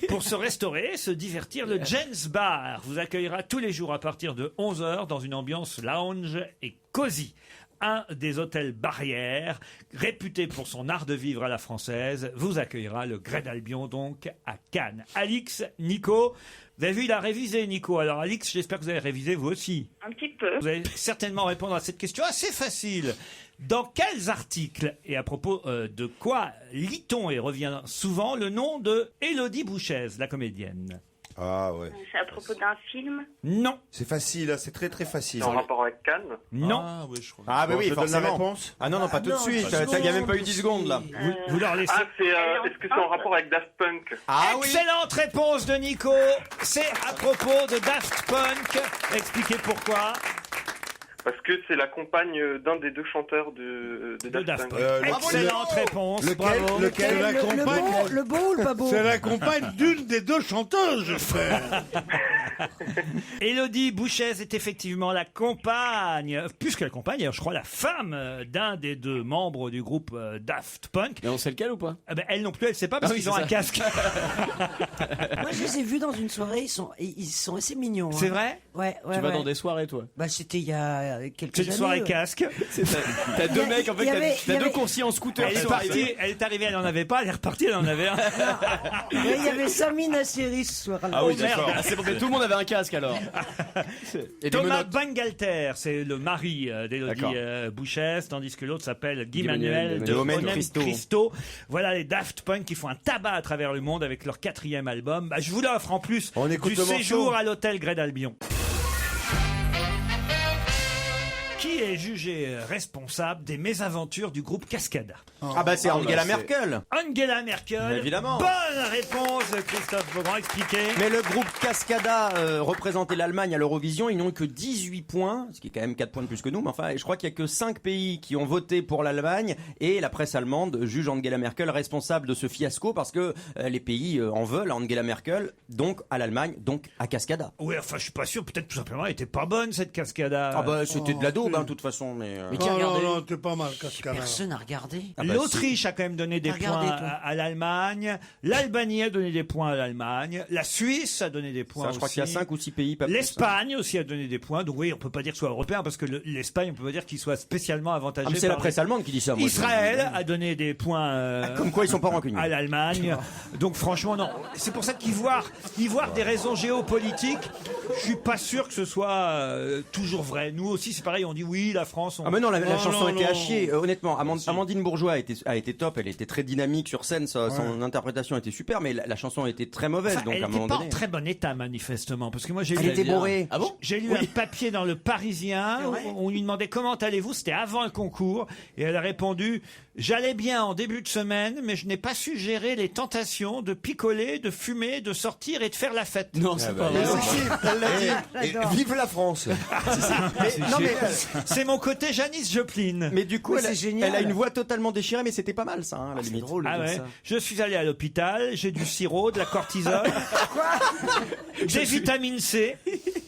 Speaker 3: Pour se restaurer et se divertir, le Jens Bar vous accueillera tous les jours à partir de 11h dans une ambiance lounge et cosy. Un des hôtels Barrières, réputé pour son art de vivre à la française, vous accueillera le Grey d'Albion, donc, à Cannes. Alix, Nico, vous avez vu, il a révisé, Nico. Alors, Alix, j'espère que vous avez révisé, vous aussi.
Speaker 9: Un petit peu.
Speaker 3: Vous allez certainement répondre à cette question assez facile. Dans quels articles et à propos de quoi lit-on et revient souvent le nom de Élodie Bouchez, la comédienne?
Speaker 4: Ah ouais.
Speaker 9: C'est à propos d'un film.
Speaker 3: Non.
Speaker 4: C'est facile, hein, c'est très très facile.
Speaker 10: En rapport avec Cannes.
Speaker 3: Non.
Speaker 7: Ah, oui, je crois.
Speaker 5: Ah bah
Speaker 4: Bon,
Speaker 5: oui,
Speaker 4: je donne la
Speaker 5: forcément.
Speaker 4: réponse.
Speaker 5: Ah non, non, pas tout de
Speaker 1: non,
Speaker 5: suite.
Speaker 1: pas
Speaker 5: Il n'y a même pas eu 10 secondes là.
Speaker 3: Vous leur laissez.
Speaker 10: Ah, est-ce que c'est en rapport avec Daft Punk?
Speaker 5: Ah oui.
Speaker 3: Excellente réponse de Nico. C'est à propos de Daft Punk. Expliquez pourquoi.
Speaker 10: Parce que c'est la compagne d'un des deux chanteurs de Daft Punk.
Speaker 3: Excellente réponse. Bravo.
Speaker 6: Lequel la compagne
Speaker 1: Le beau ou le pas beau?
Speaker 6: C'est la compagne d'une des deux chanteuses, j'espère.
Speaker 3: Élodie Bouchez est effectivement la compagne, plus que la compagne, d'ailleurs, je crois la femme d'un des deux membres du groupe Daft Punk.
Speaker 8: Et on sait lequel ou pas?
Speaker 3: Ah ben, elle non plus, elle sait pas parce
Speaker 8: Ah oui,
Speaker 3: qu'ils ont
Speaker 8: c'est
Speaker 3: un
Speaker 8: ça.
Speaker 3: casque.
Speaker 1: Moi, je les ai vus dans une soirée, ils sont assez mignons.
Speaker 3: C'est
Speaker 1: hein.
Speaker 3: vrai?
Speaker 1: Ouais, ouais.
Speaker 8: Tu vas
Speaker 1: ouais.
Speaker 8: dans des soirées, toi?
Speaker 1: Bah, c'était il y a quelques
Speaker 3: C'est
Speaker 1: années.
Speaker 3: une soirée
Speaker 1: ouais.
Speaker 3: casque.
Speaker 8: T'as deux mecs, en fait,
Speaker 1: il y avait- il y
Speaker 8: t'as deux
Speaker 1: avait-
Speaker 8: coursiers en scooter.
Speaker 3: Elle est partie, elle est arrivée, elle en avait pas, elle est repartie, elle en avait un.
Speaker 1: Ouais, il y avait Sami Nasseri ce soir-là.
Speaker 8: Ah oui,
Speaker 3: Oh, merde.
Speaker 8: d'accord. Ah, c'est bon, mais tout le monde avait un casque alors. Et des
Speaker 3: Thomas
Speaker 8: menottes.
Speaker 3: Bangalter, c'est le mari d'Élodie
Speaker 8: D'accord.
Speaker 3: Bouchez, tandis que l'autre s'appelle Guy
Speaker 8: Guy
Speaker 3: Manuel
Speaker 8: Manuel
Speaker 3: de
Speaker 5: Omen
Speaker 3: Onem
Speaker 5: Christo.
Speaker 3: Christo. Voilà les Daft Punk qui font un tabac à travers le monde avec leur 4e album. Bah, je vous l'offre en plus
Speaker 4: On écoute
Speaker 3: du
Speaker 4: le morceau.
Speaker 3: séjour à l'hôtel Grey d'Albion. Qui est jugé responsable des mésaventures du groupe Cascada?
Speaker 5: Ah bah c'est Angela Merkel.
Speaker 3: Angela Merkel.
Speaker 5: Évidemment.
Speaker 3: Bonne réponse, Christophe Beaugrand. Expliquez.
Speaker 5: Mais le groupe Cascada représentait l'Allemagne à l'Eurovision, ils n'ont eu que 18 points, ce qui est quand même 4 points de plus que nous, mais enfin, je crois qu'il y a que 5 pays qui ont voté pour l'Allemagne, et la presse allemande juge Angela Merkel responsable de ce fiasco parce que les pays en veulent à Angela Merkel, donc à l'Allemagne, donc à Cascada.
Speaker 3: Oui, enfin, je suis pas sûr. Peut-être tout simplement, elle était pas bonne cette Cascada.
Speaker 5: Ah bah c'était de la daube, de toute façon, mais...
Speaker 1: Mais qui a
Speaker 6: Non,
Speaker 1: regardé?
Speaker 6: non, t'es pas mal, Cascada.
Speaker 1: Personne n'a regardé.
Speaker 5: Ah bah,
Speaker 3: L'Autriche a quand même donné des
Speaker 1: Regardez,
Speaker 3: points
Speaker 1: toi.
Speaker 3: à l'Allemagne. L'Albanie a donné des points à l'Allemagne. La Suisse a donné des points
Speaker 5: Ça,
Speaker 3: aussi.
Speaker 5: je crois qu'il y a 5 ou 6 pays, pas plus.
Speaker 3: L'Espagne aussi a donné des points. Donc oui, on peut pas dire que ce soit européen parce que l'Espagne, on peut pas dire qu'il soit spécialement avantagé.
Speaker 5: Ah, mais c'est la
Speaker 3: par
Speaker 5: presse allemande qui dit ça. moi,
Speaker 3: Israël a donné des points
Speaker 5: Comme quoi ils sont pas rancuniers.
Speaker 3: à l'Allemagne. Donc franchement, non. C'est pour ça qu'y voir des raisons géopolitiques, je suis pas sûr que ce soit toujours vrai. Nous aussi, c'est pareil. On dit oui, la France.
Speaker 5: Ah mais non, la
Speaker 6: Non,
Speaker 5: chanson
Speaker 6: non,
Speaker 5: était à
Speaker 6: non.
Speaker 5: chier. Honnêtement, Amandine Bourgeois a été top, elle était très dynamique sur scène, son interprétation était super, mais la chanson était très mauvaise,
Speaker 3: Enfin,
Speaker 5: donc
Speaker 3: elle
Speaker 5: à un
Speaker 3: n'était
Speaker 5: moment
Speaker 3: pas
Speaker 5: donné...
Speaker 3: en très bon état, manifestement. Parce que moi, j'ai
Speaker 5: Elle
Speaker 3: lu,
Speaker 5: était bourrée.
Speaker 8: Ah bon?
Speaker 3: j'ai lu un papier dans le Parisien où on lui demandait comment allez-vous. C'était avant le concours. Et elle a répondu: j'allais bien en début de semaine, mais je n'ai pas su gérer les tentations de picoler, de fumer, de sortir et de faire la fête.
Speaker 8: Non, c'est pas
Speaker 4: Mais
Speaker 8: vrai.
Speaker 4: si, elle l'a dit. Et vive la France.
Speaker 5: Non, mais,
Speaker 3: C'est mon côté Janis Joplin.
Speaker 5: mais du coup,
Speaker 1: Mais
Speaker 5: elle a,
Speaker 1: c'est génial.
Speaker 5: elle a une voix totalement déchirée, mais c'était pas mal ça, hein, à la limite.
Speaker 3: Ah ouais. Je suis allé à l'hôpital, j'ai du sirop, de la cortisone, des vitamines C.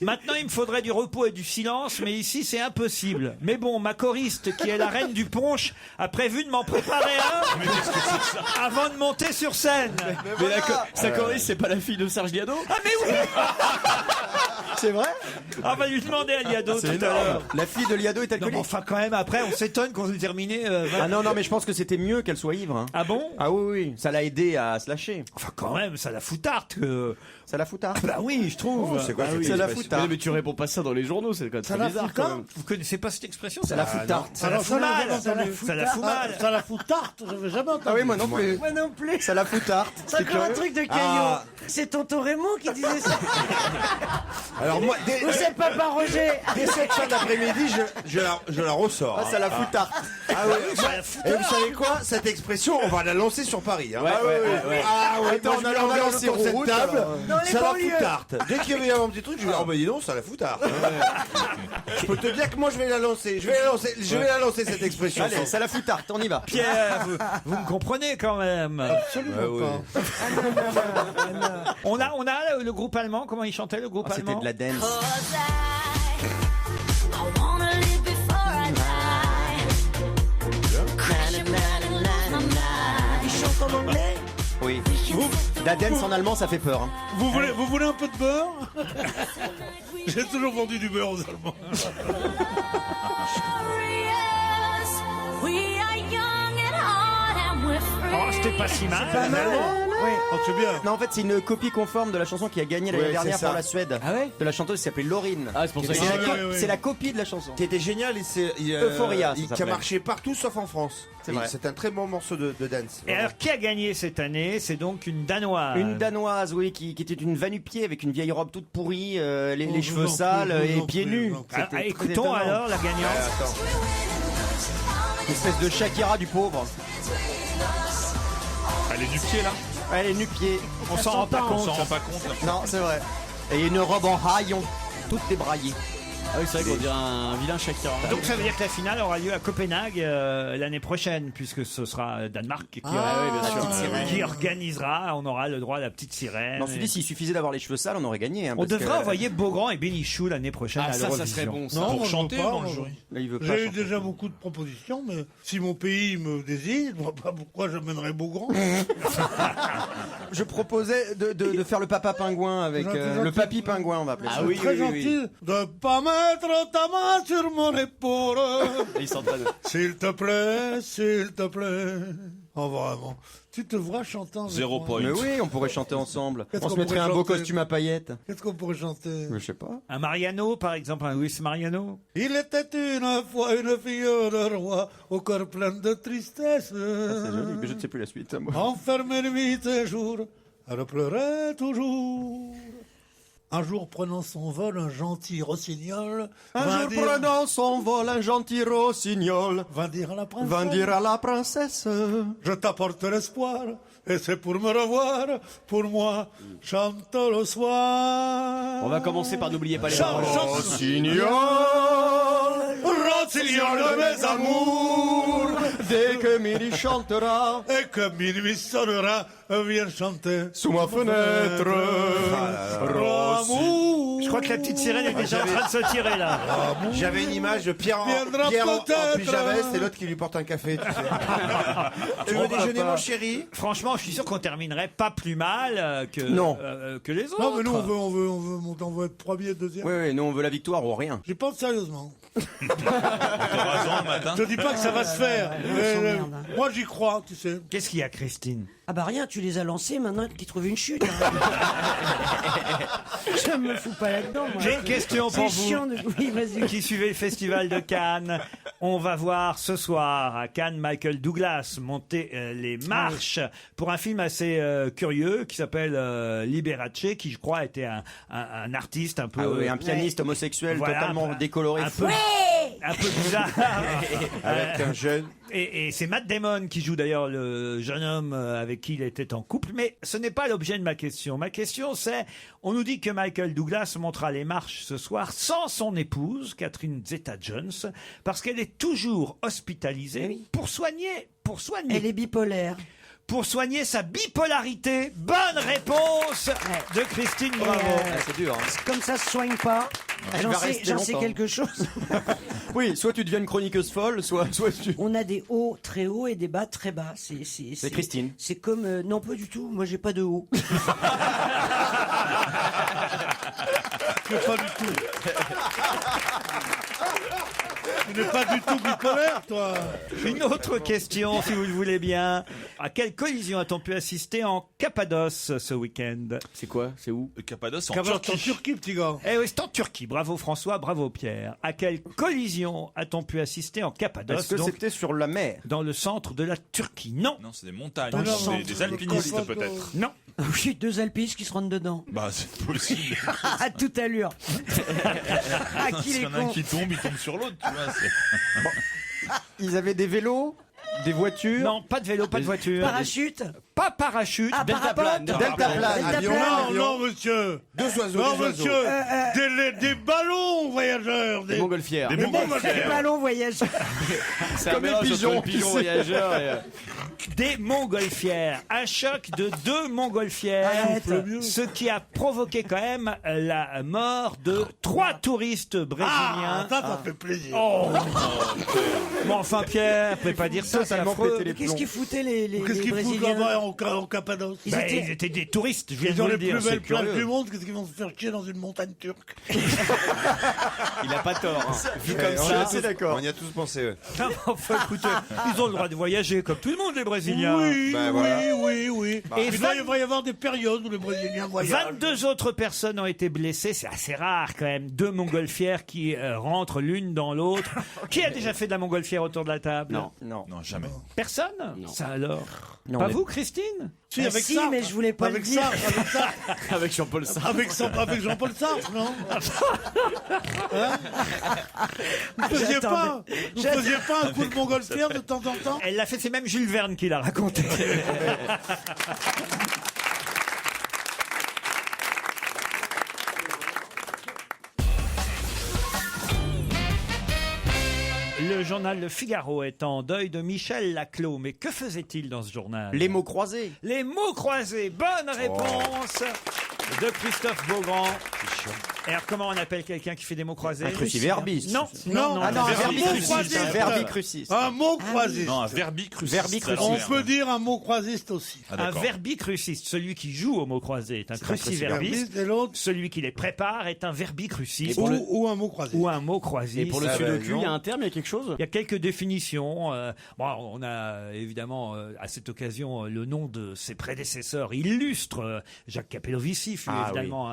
Speaker 3: Maintenant, il me faudrait du repos et du silence, mais ici, c'est impossible. Mais bon, ma choriste, qui est la reine du punch, a prévu de m'en préparer un avant de monter sur scène.
Speaker 8: Mais sa choriste, c'est pas la fille de Serge Liado?
Speaker 3: Ah mais oui.
Speaker 5: C'est vrai?
Speaker 3: On va lui demander à Liado tout à l'heure.
Speaker 5: La fille de Liado est
Speaker 3: Non, mais
Speaker 5: alcoolique.
Speaker 3: enfin, quand même, après, on s'étonne qu'on ait terminé.
Speaker 5: Ah non, mais je pense que c'était mieux qu'elle soit ivre. Hein.
Speaker 3: Ah bon?
Speaker 5: Ah oui, oui, ça l'a aidé à se lâcher.
Speaker 3: Enfin, quand même, ça la fout tarte. Que...
Speaker 5: Ça la fout tard.
Speaker 3: Bah oui, je trouve.
Speaker 4: C'est quoi
Speaker 5: Ah
Speaker 4: cette
Speaker 5: oui, ça la
Speaker 4: expression
Speaker 5: fout tard.
Speaker 8: Mais tu réponds pas ça dans les journaux, c'est quand même
Speaker 6: Ça
Speaker 8: très
Speaker 6: la
Speaker 8: bizarre
Speaker 6: fout
Speaker 8: quand
Speaker 6: tard.
Speaker 8: même.
Speaker 3: Vous connaissez pas cette expression?
Speaker 5: Ça la fout tarte.
Speaker 3: Ça la
Speaker 6: Alors,
Speaker 3: fout
Speaker 6: ça,
Speaker 3: mal.
Speaker 6: j'avais entendu.
Speaker 3: Ça la fout mal.
Speaker 6: Ça la fout tarte, j'avais jamais entendu.
Speaker 5: Ah oui, moi non plus.
Speaker 1: Moi non plus.
Speaker 5: Ça la fout tarte.
Speaker 1: C'est encore un truc de Caillot. C'est tonton Raymond qui disait ça.
Speaker 4: Alors moi,
Speaker 1: Vous c'est Papa Roger.
Speaker 4: dès cette fin d'après-midi, je la ressors.
Speaker 5: Ah, ça la fout tarte.
Speaker 4: Ah ouais. Et vous savez quoi? Cette expression, on va la lancer sur Paris. Hein. Ah ouais.
Speaker 5: Attends,
Speaker 4: Moi, je
Speaker 5: on a
Speaker 4: vais
Speaker 5: lancé
Speaker 4: sur cette
Speaker 5: route,
Speaker 4: table.
Speaker 5: alors.
Speaker 1: Dans les
Speaker 4: Ça la
Speaker 1: banlieues.
Speaker 4: fout tarte. Dès qu'il va y avoir un petit truc, je vais dire, oh bah dis donc, ça la fout tarte. Je peux te dire que moi, je vais la lancer. Je vais la lancer cette expression.
Speaker 5: Allez, ça la fout tarte, on y va.
Speaker 3: Pierre, vous me comprenez quand même.
Speaker 6: Absolument pas.
Speaker 3: On a le groupe allemand. Comment il chantait le groupe
Speaker 5: Ah, c'était
Speaker 3: allemand?
Speaker 5: de la dance.
Speaker 1: Ils chantent en anglais.
Speaker 5: Oui. La dance en allemand, ça fait peur. Hein.
Speaker 6: Vous voulez un peu de beurre? J'ai toujours vendu du beurre aux Allemands.
Speaker 3: Oh, c'était pas si mal.
Speaker 6: Oui. Oh, c'est bien.
Speaker 5: Non, en fait, c'est une copie conforme de la chanson qui a gagné l'année
Speaker 4: Ouais,
Speaker 5: dernière
Speaker 4: c'est ça.
Speaker 5: pour la Suède.
Speaker 8: Ah ouais?
Speaker 5: De la chanteuse qui s'appelait Laurine.
Speaker 8: Ah, c'est pour ça que
Speaker 5: C'est
Speaker 8: j'ai-
Speaker 5: la,
Speaker 6: oui.
Speaker 5: c'est la copie de la chanson.
Speaker 4: Qui était génial et c'est
Speaker 5: Euphoria, ça
Speaker 4: qui a
Speaker 5: s'appelait.
Speaker 4: marché partout sauf en France.
Speaker 5: C'est
Speaker 4: Et
Speaker 5: vrai.
Speaker 4: C'est un très bon morceau de dance.
Speaker 3: Et alors, qui a gagné cette année? C'est donc une Danoise.
Speaker 5: Une Danoise, oui, qui était une va-nu-pied avec une vieille robe toute pourrie, les
Speaker 6: Oh,
Speaker 5: cheveux
Speaker 6: je vous en
Speaker 5: sales
Speaker 6: prie, je vous
Speaker 5: et
Speaker 6: en
Speaker 5: pieds
Speaker 6: prie,
Speaker 5: nus.
Speaker 6: je vous en prie.
Speaker 3: Ah,
Speaker 5: C'était très
Speaker 3: écoutons
Speaker 5: étonnant.
Speaker 3: alors la gagnante.
Speaker 4: Attends.
Speaker 5: Une espèce de Shakira du pauvre.
Speaker 7: Elle est du pied là.
Speaker 5: Elle est nu-pied.
Speaker 3: On s'en rend pas
Speaker 7: On
Speaker 3: compte.
Speaker 7: s'en rend pas compte. Là.
Speaker 5: Non, c'est vrai. Et une robe en haillons, toute débraillée.
Speaker 8: Ah oui, c'est vrai qu'on dirait un vilain Shakira.
Speaker 3: Donc ça veut dire que la finale aura lieu à Copenhague l'année prochaine, puisque ce sera Danemark qui,
Speaker 8: oui, bien sûr.
Speaker 3: qui organisera. On aura le droit à la petite sirène.
Speaker 5: On s'est dit, s'il suffisait d'avoir les cheveux sales, on aurait gagné. Hein,
Speaker 3: On
Speaker 5: parce
Speaker 3: devrait
Speaker 5: que-
Speaker 3: envoyer Beaugrand et Bénichou l'année prochaine
Speaker 8: Ah,
Speaker 3: à
Speaker 8: ça
Speaker 3: l'Eurovision.
Speaker 8: serait bon ça.
Speaker 6: Non, moi,
Speaker 7: Pour
Speaker 6: je
Speaker 7: chanter
Speaker 6: veux pas,
Speaker 7: dans le
Speaker 6: moi,
Speaker 7: jury.
Speaker 5: Là, il veut pas
Speaker 6: J'ai eu
Speaker 5: chanter.
Speaker 6: déjà beaucoup de propositions, mais si mon pays me désigne, je vois pas pourquoi j'amènerais Beaugrand.
Speaker 5: Je proposais de faire le papa pingouin avec
Speaker 6: Gentil,
Speaker 5: le
Speaker 6: gentil.
Speaker 5: papy pingouin, on va appeler ça.
Speaker 8: Ah oui,
Speaker 6: Très
Speaker 8: oui,
Speaker 6: gentil de pas mettre ta main sur mon épaule.
Speaker 8: Ils sentent pas de...
Speaker 6: S'il te plaît, s'il te plaît. Oh, vraiment. Tu te vois chantant avec
Speaker 7: 0
Speaker 6: moi.
Speaker 7: point.
Speaker 5: Mais oui, on pourrait chanter ensemble.
Speaker 6: Qu'est-ce
Speaker 5: On se
Speaker 6: qu'on
Speaker 5: mettrait
Speaker 6: pourrait
Speaker 5: un beau
Speaker 6: chanter
Speaker 5: costume à paillettes.
Speaker 6: Qu'est-ce qu'on pourrait chanter?
Speaker 5: Mais je sais pas.
Speaker 3: Un Mariano, par exemple, un Luis Mariano.
Speaker 6: Il était une fois une fille de roi, au cœur plein de tristesse.
Speaker 5: C'est joli, mais je ne sais plus la suite. Moi.
Speaker 6: Enfermée nuit et jour, elle pleurait toujours. Un jour, prenant son vol, un gentil rossignol
Speaker 5: Un jour prenant son vol, un gentil rossignol
Speaker 6: va dire à la princesse,
Speaker 5: va dire à la princesse.
Speaker 6: je t'apporte l'espoir, et c'est pour me revoir, pour moi, chante le soir.
Speaker 8: On va commencer par n'oubliez pas les
Speaker 6: Chante,
Speaker 8: paroles.
Speaker 6: chante.
Speaker 5: Rossignol,
Speaker 6: Rossignol de mes amours,
Speaker 5: dès que midi chantera
Speaker 6: et que minuit sonnera, viens chanter
Speaker 5: sous ma fenêtre.
Speaker 6: Amour.
Speaker 3: Je crois que la petite sirène est déjà en train de se tirer là.
Speaker 4: J'avais une image de Pierre
Speaker 6: Viendra
Speaker 4: en
Speaker 6: peut-être.
Speaker 4: pyjama et l'autre qui lui porte un café. Tu sais. Tu veux déjeuner, mon chéri?
Speaker 3: Franchement, je suis sûr qu'on terminerait pas plus mal que,
Speaker 5: Non.
Speaker 3: que les autres.
Speaker 6: Non, mais nous, on veut monter, on veut être premier, deuxième.
Speaker 5: Oui, oui, nous on veut la victoire ou rien.
Speaker 6: J'y pense sérieusement.
Speaker 7: T'auras raison le matin.
Speaker 6: Je dis pas que ça va se faire. Mais,
Speaker 1: s'emmerde, hein.
Speaker 6: moi, j'y crois, tu sais.
Speaker 3: Qu'est-ce qu'il y a, Christine?
Speaker 1: Ah bah rien, tu les as lancés, maintenant qu'ils trouvent une chute. hein. Je me fous pas là-dedans, moi.
Speaker 3: J'ai une question
Speaker 1: C'est
Speaker 3: pour
Speaker 1: chiant
Speaker 3: vous
Speaker 1: de... Oui, vas-y.
Speaker 3: qui suivez le festival de Cannes. On va voir ce soir à Cannes Michael Douglas monter les marches pour un film assez curieux qui s'appelle Liberace, qui je crois était un artiste un peu...
Speaker 5: Ah oui, un pianiste homosexuel
Speaker 3: Voilà,
Speaker 5: totalement décoloré.
Speaker 3: un peu, un peu bizarre.
Speaker 4: Avec un jeune.
Speaker 3: Et c'est Matt Damon qui joue d'ailleurs le jeune homme avec qui il était en couple. Mais ce n'est pas l'objet de ma question. Ma question, c'est, on nous dit que Michael Douglas montera les marches ce soir sans son épouse, Catherine Zeta-Jones, parce qu'elle est toujours hospitalisée
Speaker 1: Oui.
Speaker 3: pour soigner
Speaker 1: Elle est bipolaire.
Speaker 3: pour soigner sa bipolarité. Bonne réponse de Christine Bravo.
Speaker 5: Ah, c'est dur. Hein.
Speaker 1: Comme ça se soigne pas,
Speaker 5: Elle va rester
Speaker 1: j'en sais
Speaker 5: longtemps.
Speaker 1: quelque chose.
Speaker 5: Oui, soit tu deviens une chroniqueuse folle, soit tu...
Speaker 1: On a des hauts très hauts et des bas très bas.
Speaker 5: C'est Christine.
Speaker 1: C'est comme... non, pas du tout. Moi, j'ai pas de haut.
Speaker 6: C'est pas du tout. Tu n'es pas du tout bipolaire, toi.
Speaker 3: Une autre question, si vous le voulez bien. À quelle collision a-t-on pu assister en Cappadoce ce week-end?
Speaker 8: C'est quoi? C'est où?
Speaker 7: Cappadoce en
Speaker 6: Cappadoce,
Speaker 7: Turquie.
Speaker 6: en Turquie, petit gars.
Speaker 3: Eh oui, c'est en Turquie. Bravo François, bravo Pierre. À quelle collision a-t-on pu assister en Cappadoce?
Speaker 5: Est-ce que
Speaker 3: donc,
Speaker 5: c'était sur la mer?
Speaker 3: dans le centre de la Turquie? Non.
Speaker 7: Non, c'est des montagnes.
Speaker 6: Dans le
Speaker 7: Des
Speaker 6: centre.
Speaker 7: alpinistes
Speaker 6: Cappadoce.
Speaker 7: peut-être.
Speaker 3: Non.
Speaker 1: Oui, 2 alpistes qui se rentrent dedans.
Speaker 7: Bah c'est possible.
Speaker 1: À toute allure. Ah, qui
Speaker 7: S'il
Speaker 1: est
Speaker 7: y en a un
Speaker 1: con.
Speaker 7: qui tombe, il tombe sur l'autre, tu vois. c'est-
Speaker 5: Ils avaient des vélos, des voitures.
Speaker 3: Non, pas de vélo, pas de voiture.
Speaker 1: Parachute.
Speaker 3: Pas parachute.
Speaker 1: Ah, parapente.
Speaker 5: Deltaplane.
Speaker 6: Avion, non, monsieur.
Speaker 4: Deux oiseaux,
Speaker 6: Non,
Speaker 4: des oiseaux.
Speaker 6: monsieur. Des ballons voyageurs.
Speaker 8: Des montgolfières.
Speaker 7: Des
Speaker 6: Des
Speaker 7: montgolfières.
Speaker 1: Des ballons voyageurs.
Speaker 8: C'est un
Speaker 5: Comme les
Speaker 8: mélange entre
Speaker 5: pigeons,
Speaker 8: le pigeon
Speaker 5: tu sais.
Speaker 8: voyageur et...
Speaker 3: Des montgolfières. Un choc de 2 montgolfières.
Speaker 1: Arrête.
Speaker 3: Ce qui a provoqué quand même la mort de 3 touristes brésiliens.
Speaker 6: Ça fait plaisir.
Speaker 3: Oh. Bon, enfin Pierre, vous pouvez pas dire ça, c'est
Speaker 5: Totalement
Speaker 3: affreux.
Speaker 5: pété les
Speaker 1: Qu'est-ce
Speaker 5: plombs.
Speaker 1: qu'ils foutaient les
Speaker 6: Qu'est-ce qu'ils foutent
Speaker 1: Brésiliens?
Speaker 6: là-bas en Cappadoce?
Speaker 1: Ils
Speaker 3: Ben,
Speaker 1: étaient-
Speaker 3: ils étaient des touristes, je viens
Speaker 6: Ils
Speaker 3: de
Speaker 6: ont
Speaker 3: vous
Speaker 6: les
Speaker 3: le dire.
Speaker 6: plus belles
Speaker 3: c'est
Speaker 6: plages
Speaker 3: curieux.
Speaker 6: du monde. Qu'est-ce qu'ils vont se faire chier dans une montagne turque?
Speaker 8: Il a pas tort. Hein. Vu
Speaker 5: Ouais,
Speaker 8: comme
Speaker 5: on est
Speaker 8: ça.
Speaker 5: assez d'accord.
Speaker 4: On y a tous pensé, ouais.
Speaker 3: Non, mais enfin, écoutez, ils ont le droit de voyager comme tout le monde, les Brésiliens.
Speaker 6: Oui,
Speaker 4: Ben voilà.
Speaker 6: oui.
Speaker 3: Et
Speaker 6: Il doit y avoir des périodes où les Brésiliens voyagent.
Speaker 3: 22 autres personnes ont été blessées, c'est assez rare quand même. 2 montgolfières qui rentrent l'une dans l'autre. Qui a déjà fait de la montgolfière autour de la table?
Speaker 8: Non.
Speaker 5: Non.
Speaker 7: Non, jamais.
Speaker 3: Personne?
Speaker 8: Non.
Speaker 3: Ça alors?
Speaker 5: Non,
Speaker 3: Pas
Speaker 5: mais-
Speaker 3: vous, Christine?
Speaker 6: Si,
Speaker 1: Ah,
Speaker 6: avec
Speaker 1: si,
Speaker 6: ça.
Speaker 1: mais je voulais pas
Speaker 6: avec
Speaker 1: le dire.
Speaker 6: ça.
Speaker 8: Avec Jean-Paul Sartre.
Speaker 6: Avec Jean-Paul Sartre, non? Hein? Vous faisiez pas un coup de montgolfière de temps en temps?
Speaker 3: Elle l'a fait, c'est même Jules Verne qui l'a raconté. Le journal Le Figaro est en deuil de Michel Laclos. Mais que faisait-il dans ce journal?
Speaker 5: Les mots croisés.
Speaker 3: Les mots croisés. Bonne réponse de Christophe Beaugrand. Et alors, comment on appelle quelqu'un qui fait des mots croisés?
Speaker 5: Un cruciverbiste.
Speaker 3: Non,
Speaker 6: Ah non,
Speaker 3: un
Speaker 6: un
Speaker 3: verbicruciste.
Speaker 6: mot
Speaker 5: Verbicruciste.
Speaker 6: Un mot croisiste.
Speaker 7: Non, un verbicruciste.
Speaker 5: Verbicruciste.
Speaker 6: On
Speaker 7: ça
Speaker 6: peut
Speaker 7: merde.
Speaker 6: dire un mot croisiste aussi.
Speaker 7: Ah,
Speaker 3: Un
Speaker 7: d'accord.
Speaker 3: verbicruciste, celui qui joue aux mots croisés est un cruciverbiste.
Speaker 6: Verbiste et l'autre.
Speaker 3: Celui qui les prépare est un verbicruciste.
Speaker 6: Ou un mot croisiste.
Speaker 3: Ou un mot croisiste.
Speaker 8: Et pour le
Speaker 4: Ah,
Speaker 8: sudoku,
Speaker 4: bah,
Speaker 8: il y a un terme, il y a quelque chose?
Speaker 3: Il y a quelques définitions. Bon, on a évidemment à cette occasion le nom de ses prédécesseurs illustres. Jacques Capellovici fut
Speaker 5: Ah,
Speaker 3: évidemment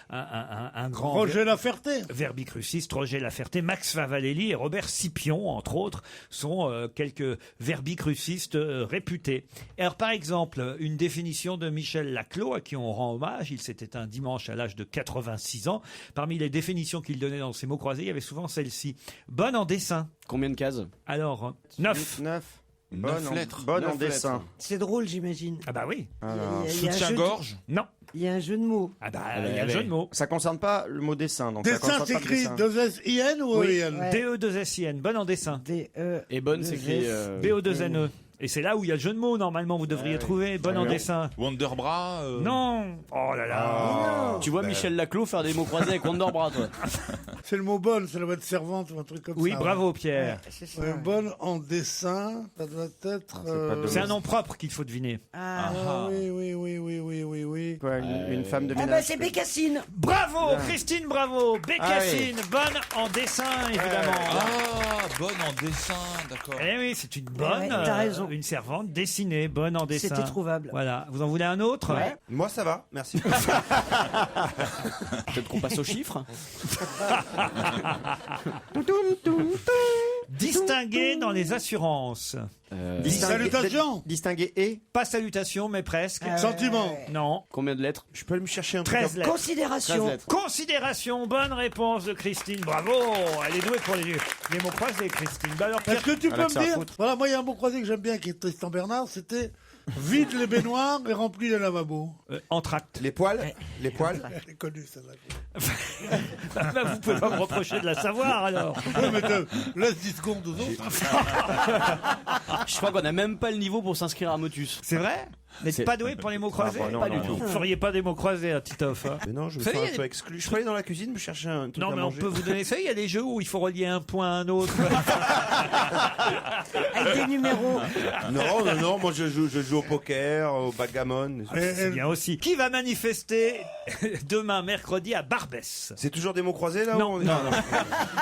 Speaker 3: un grand
Speaker 6: Roger Laferté.
Speaker 3: verbicruciste. Roger Laferté, Max Favalelli et Robert Scipion, entre autres, sont quelques verbicrucistes réputés. Et alors, par exemple, une définition de Michel Laclos, à qui on rend hommage. Il s'est éteint dimanche à l'âge de 86 ans. Parmi les définitions qu'il donnait dans ses mots croisés, il y avait souvent celle-ci. Bonne en dessin.
Speaker 8: Combien de cases?
Speaker 3: Alors, 9.
Speaker 5: 9.
Speaker 7: Neuf lettres.
Speaker 5: Bonne en
Speaker 8: Neuf
Speaker 5: dessin.
Speaker 8: lettres.
Speaker 1: C'est drôle, j'imagine.
Speaker 3: Ah bah oui.
Speaker 1: Il y a un jeu de-
Speaker 7: Soutien-gorge.
Speaker 3: Non.
Speaker 1: Il y a un jeu de mots.
Speaker 3: Ah bah,
Speaker 8: Ah bah,
Speaker 3: il y a un
Speaker 8: ouais.
Speaker 3: jeu de mots.
Speaker 5: Ça concerne pas le mot dessin. Donc ça
Speaker 6: Dessin
Speaker 5: concerne pas le
Speaker 6: s'écrit
Speaker 5: dessin.
Speaker 6: 2-S-I-N ou
Speaker 3: Oui.
Speaker 6: E-I-N?
Speaker 1: Ouais.
Speaker 3: DE2SIN. Bonne en dessin.
Speaker 1: D-E.
Speaker 8: Et bonne, c'est écrit.
Speaker 3: BO2NE. Et c'est là où il y a le jeu de mots, normalement, vous devriez trouver. Bonne en dessin.
Speaker 7: Wonderbra.
Speaker 3: Non. Oh là là.
Speaker 8: Tu vois Michel Laclos faire des mots croisés avec Wonderbra, toi.
Speaker 6: C'est le mot bonne, ça doit être servante ou un truc comme
Speaker 3: Oui,
Speaker 6: ça.
Speaker 3: bravo Pierre.
Speaker 1: C'est ça.
Speaker 6: Ouais, bonne en dessin, ça doit être.
Speaker 3: C'est un nom propre qu'il faut deviner.
Speaker 1: Ah,
Speaker 6: Oui.
Speaker 5: Quoi, une femme de
Speaker 1: ah bah
Speaker 5: ménage.
Speaker 1: c'est Bécassine.
Speaker 3: Bravo, Christine, bravo. Bécassine, bonne en dessin, évidemment.
Speaker 7: Ah, bonne en dessin, d'accord.
Speaker 3: Eh oui, c'est une bonne,
Speaker 1: Ouais, t'as raison.
Speaker 3: une servante dessinée, bonne en dessin.
Speaker 1: C'était trouvable.
Speaker 3: Voilà. Vous en voulez un autre?
Speaker 4: Moi, ça va, merci.
Speaker 8: Peut-être qu'on passe aux chiffres.
Speaker 3: Distingué dans les assurances.
Speaker 6: Salutations.
Speaker 5: Distinguer et.
Speaker 3: Pas salutation, mais presque.
Speaker 6: Sentiment.
Speaker 3: Non.
Speaker 8: Combien de lettres?
Speaker 4: Je peux aller me chercher un truc.
Speaker 3: 13 lettres.
Speaker 1: Considération.
Speaker 8: 13 lettres.
Speaker 3: Considération, bonne réponse de Christine, bravo. Elle est douée pour les mots croisés, Christine. Bah alors,
Speaker 6: Est-ce que tu peux
Speaker 5: Avec ça à
Speaker 6: me dire.
Speaker 5: foutre.
Speaker 6: Voilà, moi, il y a un mot croisé que j'aime bien qui est Tristan Bernard, c'était vide les baignoires et remplis les lavabos.
Speaker 3: entracte.
Speaker 4: Les poils. Les poils.
Speaker 6: Elle est connue, celle-là.
Speaker 3: Bah, vous pouvez pas me reprocher de la savoir, alors.
Speaker 6: Oui, mais laisse 10 secondes aux autres.
Speaker 8: Je crois qu'on a même pas le niveau pour s'inscrire à Motus.
Speaker 3: C'est vrai? Vous n'êtes pas doué pour les mots croisés?
Speaker 5: bah non,
Speaker 3: Pas
Speaker 5: non,
Speaker 3: du tout.
Speaker 5: non.
Speaker 3: Vous feriez pas des mots croisés, hein, Titoff, hein.
Speaker 4: Mais non, je me
Speaker 3: Vous savez,
Speaker 4: sens
Speaker 3: il y
Speaker 4: un
Speaker 3: a
Speaker 4: peu
Speaker 3: des-
Speaker 4: exclu. Je peux aller dans la cuisine me chercher un truc
Speaker 3: Non,
Speaker 4: à
Speaker 3: mais on
Speaker 4: manger.
Speaker 3: peut vous donner ça. Il y a des jeux où il faut relier un point à un autre.
Speaker 1: Avec des numéros.
Speaker 4: Non, moi je joue au poker, au backgammon.
Speaker 3: C'est bien aussi. Qui va manifester demain, mercredi, à Barbès?
Speaker 4: C'est toujours des mots croisés là
Speaker 3: Non,
Speaker 4: ou-
Speaker 3: non,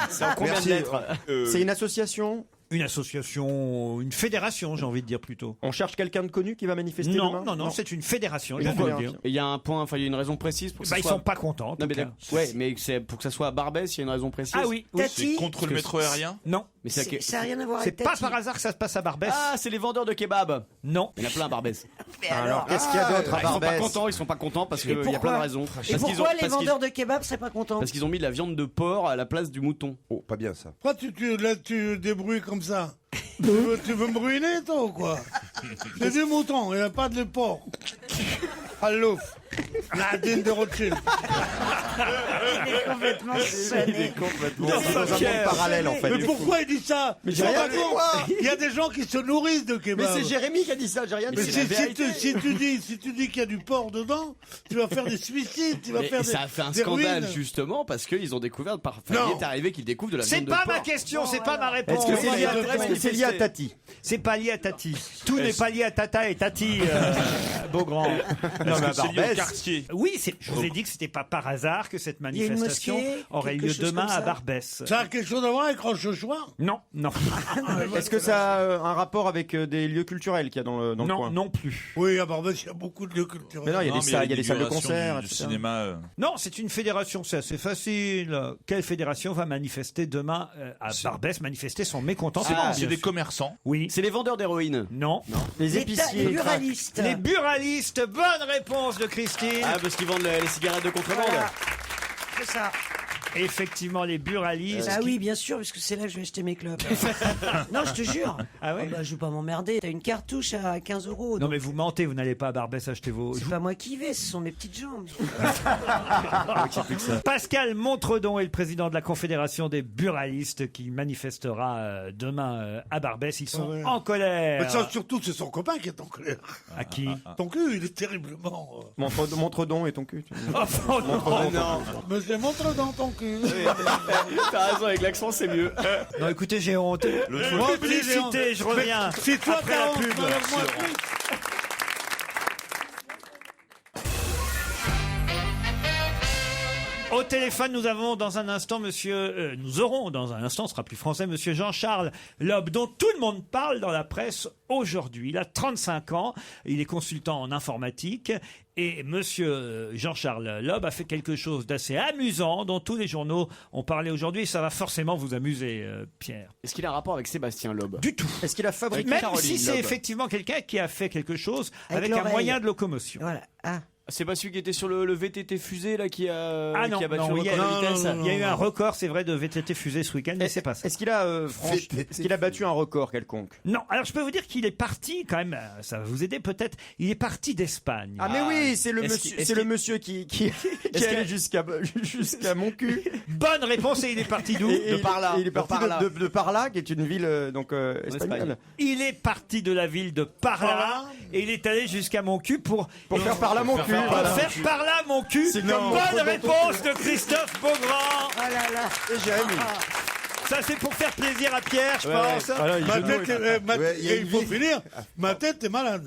Speaker 5: C'est en combien
Speaker 4: Merci.
Speaker 5: de lettres C'est une association.
Speaker 3: Une association, une fédération, j'ai envie de dire plutôt.
Speaker 5: On cherche quelqu'un de connu qui va manifester
Speaker 3: Non,
Speaker 5: demain
Speaker 3: non, c'est une fédération.
Speaker 5: Une
Speaker 3: il faut le
Speaker 5: fédération.
Speaker 3: dire.
Speaker 8: Et il y a un point, enfin il y a une raison précise pour que
Speaker 3: Bah,
Speaker 8: ça
Speaker 3: ils
Speaker 8: soit...
Speaker 3: sont pas contents. en
Speaker 8: Non
Speaker 3: tout
Speaker 8: mais
Speaker 3: cas.
Speaker 8: d'accord. Ouais, mais c'est pour que ça soit à Barbès, il y a une raison précise.
Speaker 3: Ah oui, oui.
Speaker 1: Tati,
Speaker 7: Contre le métro aérien?
Speaker 3: Non.
Speaker 8: Mais c'est
Speaker 1: ça n'a rien à voir
Speaker 3: C'est
Speaker 1: avec
Speaker 3: pas
Speaker 1: Tati.
Speaker 3: par hasard que ça se passe à Barbès.
Speaker 8: Ah, c'est les vendeurs de kebab.
Speaker 3: Non.
Speaker 8: Il y en a plein à Barbès.
Speaker 1: Mais
Speaker 5: Alors, qu'est-ce qu'il y a d'autre à
Speaker 8: Ils sont pas
Speaker 5: Barbès
Speaker 8: contents, ils sont pas contents parce qu'il y a
Speaker 1: pourquoi
Speaker 8: plein de raisons.
Speaker 1: Et pourquoi les vendeurs de kebab seraient pas contents?
Speaker 8: Parce qu'ils ont mis de la viande de porc à la place du mouton.
Speaker 4: Oh, pas bien ça.
Speaker 6: Pourquoi tu débrouilles comme ça? Tu veux me ruiner, toi, ou quoi? C'est du mouton, il n'y a pas de porc. Allô? La dîne de Rothschild.
Speaker 1: Il est complètement sonné.
Speaker 5: Dans un monde parallèle en fait.
Speaker 6: Mais pourquoi il dit ça?
Speaker 5: Mais j'ai rien dit, moi.
Speaker 6: Il y a des gens qui se nourrissent de
Speaker 5: Mais
Speaker 6: kebab.
Speaker 5: c'est Jérémy qui a dit ça, j'ai rien dit.
Speaker 6: Mais
Speaker 5: C'est la vérité.
Speaker 6: si tu dis qu'il y a du porc dedans, tu vas faire des suicides, tu vas
Speaker 8: Et
Speaker 6: faire des
Speaker 8: ça a fait un
Speaker 6: des
Speaker 8: scandale
Speaker 6: ruines.
Speaker 8: justement parce qu'ils ont découvert par
Speaker 6: Non.
Speaker 8: il est arrivé qu'ils découvrent de la
Speaker 3: C'est
Speaker 8: viande de
Speaker 3: pas
Speaker 8: porc.
Speaker 3: ma question, c'est pas ma réponse.
Speaker 5: Est-ce que c'est lié,
Speaker 8: Ouais,
Speaker 5: à Tati?
Speaker 3: C'est pas lié à Tati. Tout n'est pas lié à Tata et Tati, Beaugrand.
Speaker 7: Non, mais c'est lié au
Speaker 3: Barbès.
Speaker 7: quartier.
Speaker 3: Oui, je vous ai dit que c'était pas par hasard que cette
Speaker 1: y a une
Speaker 3: manifestation
Speaker 1: mosquée,
Speaker 3: aurait
Speaker 1: quelque
Speaker 3: lieu
Speaker 1: chose
Speaker 3: demain
Speaker 1: comme ça
Speaker 3: à Barbès.
Speaker 6: Ça a quelque chose à voir avec Rochechouart?
Speaker 3: Non, non.
Speaker 5: Est-ce que ça a un rapport avec des lieux culturels qu'il y a dans le
Speaker 3: Non,
Speaker 5: coin?
Speaker 3: non plus.
Speaker 6: Oui, à Barbès, il y a beaucoup de lieux culturels.
Speaker 5: Mais non, il y a
Speaker 7: Non,
Speaker 5: des
Speaker 7: mais
Speaker 5: salles, il y a des salles de
Speaker 7: l'inauguration
Speaker 5: concert,
Speaker 7: du
Speaker 5: etc.
Speaker 7: cinéma.
Speaker 3: Non, c'est une fédération, c'est assez facile. Quelle fédération va manifester demain à Barbès, manifester son mécontentement?
Speaker 7: C'est
Speaker 3: bien
Speaker 7: des
Speaker 3: sûr.
Speaker 7: commerçants.
Speaker 3: Oui.
Speaker 8: C'est les vendeurs d'héroïne.
Speaker 3: Non.
Speaker 5: Les
Speaker 1: Les
Speaker 5: épiciers.
Speaker 1: buralistes.
Speaker 3: Les buralistes, bonne réponse de Christine.
Speaker 8: Ah parce qu'ils vendent les cigarettes de contrebande.
Speaker 1: Voilà. C'est ça.
Speaker 3: Effectivement, les buralistes.
Speaker 1: Ah oui, bien sûr, parce que c'est là que je vais acheter mes clubs. Non, je te jure.
Speaker 3: Ah oui.
Speaker 1: Oh bah, je vais pas m'emmerder. T'as une cartouche à 15 €.
Speaker 3: Non
Speaker 1: donc
Speaker 3: mais vous mentez, vous n'allez pas à Barbès acheter vos...
Speaker 1: c'est pas moi qui y vais, ce sont mes petites jambes.
Speaker 3: Pascal Montredon est le président de la Confédération des buralistes qui manifestera demain à Barbès. Ils sont
Speaker 6: Ouais.
Speaker 3: en colère.
Speaker 6: Mais ça, surtout, c'est son copain qui est en colère.
Speaker 3: À qui?
Speaker 6: Ton cul, il est terriblement.
Speaker 5: Montredon et ton cul.
Speaker 3: Oh, non.
Speaker 6: Mais je montre dans ton cul.
Speaker 8: T'as raison, avec l'accent c'est mieux.
Speaker 3: Non, écoutez, j'ai honte.
Speaker 6: Moi aussi, j'ai honte.
Speaker 3: Publicité, je reviens.
Speaker 6: Mais si toi
Speaker 3: après
Speaker 6: t'as
Speaker 3: la
Speaker 6: honte,
Speaker 3: pub.
Speaker 6: enlève-moi plus.
Speaker 3: Au téléphone, nous avons dans un instant nous aurons dans un instant, ce sera plus français, monsieur Jean-Charles Loeb, dont tout le monde parle dans la presse aujourd'hui. Il a 35 ans, il est consultant en informatique. Et monsieur Jean-Charles Loeb a fait quelque chose d'assez amusant dont tous les journaux ont parlé aujourd'hui. Et ça va forcément vous amuser, Pierre.
Speaker 8: Est-ce qu'il a un rapport avec Sébastien Loeb?
Speaker 3: Du tout.
Speaker 5: Est-ce qu'il a fabriqué
Speaker 3: Même
Speaker 5: Caroline
Speaker 3: si c'est
Speaker 5: Loeb?
Speaker 3: effectivement quelqu'un qui a fait quelque chose
Speaker 1: Avec
Speaker 3: avec un
Speaker 1: l'oreille.
Speaker 3: moyen de locomotion.
Speaker 1: Voilà. Ah.
Speaker 8: C'est pas celui qui était sur le VTT fusée là qui a
Speaker 3: Ah non,
Speaker 8: qui a battu
Speaker 3: non,
Speaker 8: le
Speaker 3: il y a-
Speaker 8: record de vitesse.
Speaker 3: il y a eu un record, c'est vrai, de VTT fusée ce week-end, mais c'est pas ça.
Speaker 5: Est-ce qu'il a, est-ce qu'il a battu un record quelconque?
Speaker 3: Non, alors je peux vous dire qu'il est parti quand même, ça va vous aider peut-être, il est parti d'Espagne.
Speaker 5: Ah mais oui, c'est le
Speaker 8: Est-ce
Speaker 5: monsieur,
Speaker 8: qu'il-
Speaker 5: c'est le monsieur qui
Speaker 8: qu'il-
Speaker 5: allait jusqu'à mon cul.
Speaker 3: Bonne réponse et il est parti d'où?
Speaker 5: Et
Speaker 8: De par là.
Speaker 5: et il est parti
Speaker 8: De par là.
Speaker 5: de Parla, qui est une ville espagnole.
Speaker 3: Il est parti de la ville de Parla et il est allé jusqu'à mon cul pour
Speaker 5: Faire par là mon cul.
Speaker 3: pour
Speaker 5: voilà.
Speaker 3: faire par là mon cul.
Speaker 5: C'est comme
Speaker 3: Bonne
Speaker 5: mon
Speaker 3: réponse de Christophe Beaugrand.
Speaker 1: Oh là là.
Speaker 5: Et Jérémy.
Speaker 3: Ça c'est pour faire plaisir à Pierre, je
Speaker 8: Ouais,
Speaker 3: pense.
Speaker 5: Voilà, il
Speaker 6: Ma
Speaker 5: joue de mots,
Speaker 6: tête, et il faut finir. Ma tête est malade.